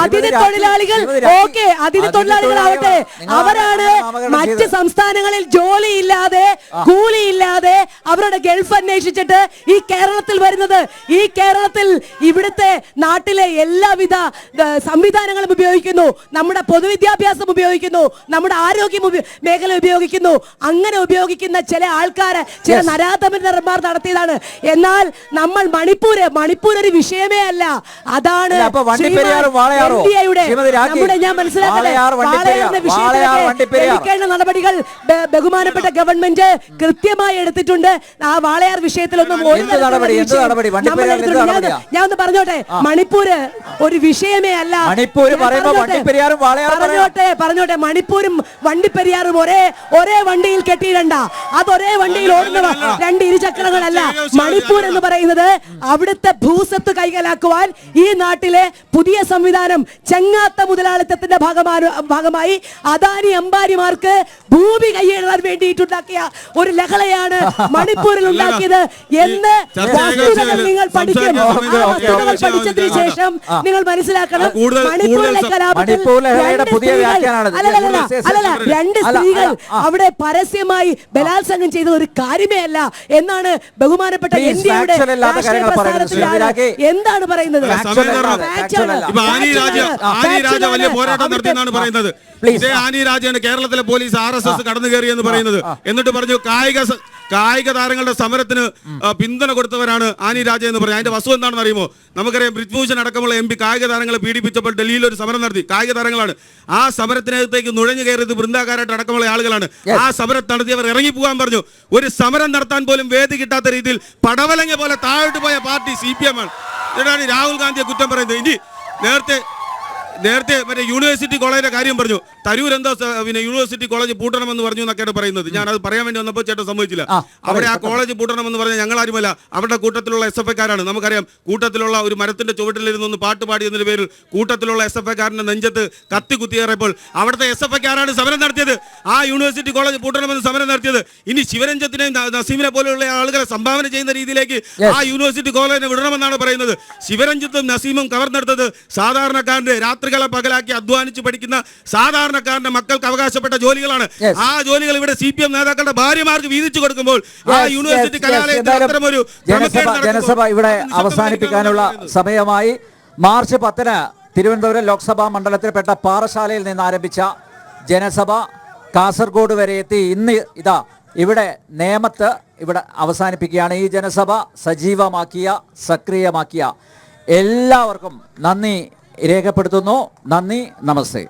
അതിഥി തൊഴിലാളികൾ, ഓക്കെ അതിഥി തൊഴിലാളികളാവട്ടെ, അവരാണ് മറ്റ് സംസ്ഥാനങ്ങളിൽ ജോലിയില്ലാതെ കൂലിയില്ലാതെ അവരുടെ ഗൾഫ് അന്വേഷിച്ചിട്ട് ഈ കേരളത്തിൽ വരുന്നത്. ഈ കേരളത്തിൽ ഇവിടുത്തെ നാട്ടിലെ എല്ലാവിധ സംവിധാനങ്ങളും ഉപയോഗിക്കുന്നു. നമ്മുടെ പൊതുവിദ്യാഭ്യാസം ഉപയോഗിക്കുന്നു, നമ്മുടെ ആരോഗ്യ മേഖല ഉപയോഗിക്കുന്നു. അങ്ങനെ ഉപയോഗിക്കുന്ന ചില ആൾക്കാരെ ചില നരാധമന്മാർ നടത്തിയതാണ്. എന്നാൽ നമ്മൾ മണിപ്പൂർ ഒരു വിഷയമേ അല്ല. അതാണ് നമ്മുടെ, ഞാൻ മനസ്സിലാക്കട്ടെ, വാളയാറിന്റെ വിഷയത്തിലൊക്കെ എടുക്കേണ്ട നടപടികൾ ബഹുമാനപ്പെട്ട ഗവൺമെന്റ് കൃത്യമായി എടുത്തിട്ടുണ്ട്. ആ വാളയാർ വിഷയത്തിലൊന്നും ഞാൻ ഒന്ന് പറഞ്ഞോട്ടെ, മണിപ്പൂര് ഒരു വിഷയമേ അല്ല. പറഞ്ഞോട്ടെ, മണിപ്പൂരും വണ്ടിപ്പെരിയാറും ഒരേ വണ്ടിയിൽ കെട്ടിയിടണ്ട. അത് ഒരേ വണ്ടിയിൽ ഓടുന്ന രണ്ട് ഇരുചക്രങ്ങളല്ല. മണിപ്പൂർ എന്ന് പറയുന്നത് അവിടുത്തെ ഭൂസ്വത്ത് കൈകലാക്കുവാൻ ഈ നാട്ടിലെ പുതിയ സംവിധാനം ചെങ്ങാത്ത മുതലാളിത്തത്തിന്റെ ഭാഗമായി അദാനി അംബാനിമാർക്ക് ഭൂമി കൈയിടാൻ വേണ്ടിയിട്ടുണ്ടാക്കിയ ഒരു ലഹളയാണ് മണിപ്പൂരിൽ ഉണ്ടാക്കിയത് എന്ന് നിങ്ങൾ പഠിക്കും. പഠിച്ചതിന് ശേഷം നിങ്ങൾ മനസ്സിലാക്കണം, മണിപ്പൂരിലെ കലാപത്തിൽ രണ്ട് സ്ത്രീകൾ അവിടെ പരസ്യമായി ബലാത്സംഗം ചെയ്ത ഒരു കാര്യമേ അല്ല എന്നാണ് ബഹുമാനപ്പെട്ട ഇന്ത്യയുടെ രാഷ്ട്രീയ പ്രസ്ഥാനത്തിലാണ് എന്താണ് പറയുന്നത്. ആനി രാജയാണ് കേരളത്തിലെ പോലീസ് RSS കടന്നു കയറിയെന്ന് പറയുന്നത്. എന്നിട്ട് പറഞ്ഞു കായിക താരങ്ങളുടെ സമരത്തിന് പിന്തുണ കൊടുത്തവരാണ് ആനി രാജ എന്ന് പറഞ്ഞു. അതിന്റെ വസ്തു എന്താണെന്ന് അറിയുമോ? നമുക്കറിയാം, ബ്രിജ്ഭൂഷൺ അടക്കമുള്ള MP കായിക താരങ്ങളെ പീഡിപ്പിച്ചപ്പോൾ ഡൽഹിയിൽ ഒരു സമരം നടത്തി. കായിക താരങ്ങളാണ്. ആ സമരത്തിനകത്തേക്ക് നുഴഞ്ഞു കയറിയത് ബൃന്ദാകാരായിട്ട് അടക്കമുള്ള ആളുകളാണ്. ആ സമരം നടത്തിയവർ ഇറങ്ങിപ്പോകാൻ പറഞ്ഞു. ഒരു സമരം നടത്താൻ പോലും വേദി കിട്ടാത്ത രീതിയിൽ പടവലങ്ങ പോലെ താഴോട്ട് പോയ പാർട്ടി CPM ആണ്. ഇതാണ് രാഹുൽ ഗാന്ധിയെ കുറ്റം പറയുന്നത്. ഇനി നേരത്തെ മറ്റേ യൂണിവേഴ്സിറ്റി കോളേജിന്റെ കാര്യം പറഞ്ഞു. തരൂർ എന്തോ പിന്നെ യൂണിവേഴ്സിറ്റി കോളേജ് പൂട്ടണമെന്ന് പറഞ്ഞു എന്നൊക്കെയാണ് പറയുന്നത്. ഞാൻ അത് പറയാൻ വേണ്ടി വന്നപ്പോൾ ചേട്ടൻ സമ്മതിച്ചില്ല. അവിടെ ആ കോളേജ് പൂട്ടണമെന്ന് പറഞ്ഞാൽ ഞങ്ങൾ ആരുമല്ല, അവരുടെ കൂട്ടത്തിലുള്ള SFIക്കാരാണ്. നമുക്കറിയാം, കൂട്ടത്തിലുള്ള ഒരു മരത്തിന്റെ ചുവട്ടിലിരുന്നൊന്ന് പാട്ട് പാടി എന്നതിന്റെ പേരിൽ കൂട്ടത്തിലുള്ള SFIക്കാരന്റെ നെഞ്ചത്ത് കത്തി കുത്തിയേറിയപ്പോൾ അവിടുത്തെ SFIക്കാരാണ് സമരം നടത്തിയത്. ആ യൂണിവേഴ്സിറ്റി കോളേജ് പൂട്ടണമെന്ന് സമരം നടത്തിയത്. ഇനി ശിവരഞ്ജത്തിനെയും നസീമിനെ പോലെയുള്ള ആളുകളെ സംഭാവന ചെയ്യുന്ന രീതിയിലേക്ക് ആ യൂണിവേഴ്സിറ്റി കോളേജിനെ വിടണമെന്നാണ് പറയുന്നത്. ശിവരഞ്ജിത്തും നസീമും കവർന്നെടുത്തത് സാധാരണക്കാരന്റെ രാത്രികളെ പകലാക്കി അധ്വാനിച്ച് പഠിക്കുന്ന സാധാരണക്കാരന്റെ മക്കൾക്ക് അവകാശപ്പെട്ട ജോലികളാണ്. ആ ജോലികൾ ഇവിടെ CPM നേതാക്കളുടെ ഭാര്യമാർക്ക് വീതിച്ചു കൊടുക്കുമ്പോൾ ആ യൂണിവേഴ്സിറ്റി കലാലയത്തിൽ അത്തരമൊരു ജനസഭ ഇവിടെ അവസാനിപ്പിക്കാനുള്ള സമയമായി. മാർച്ച് 10 തിരുവനന്തപുരം ലോക്സഭാ മണ്ഡലത്തിൽപ്പെട്ട പാറശാലയിൽ നിന്ന് ആരംഭിച്ച ജനസഭ കാസർഗോഡ് വരെ എത്തി. ഇന്ന് ഇവിടെ നേമത്ത് ഇവിടെ അവസാനിപ്പിക്കുകയാണ്. ഈ ജനസഭ സജീവമാക്കിയ, സക്രിയമാക്കിയ എല്ലാവർക്കും നന്ദി രേഖപ്പെടുത്തുന്നു. നന്ദി, നമസ്തേ.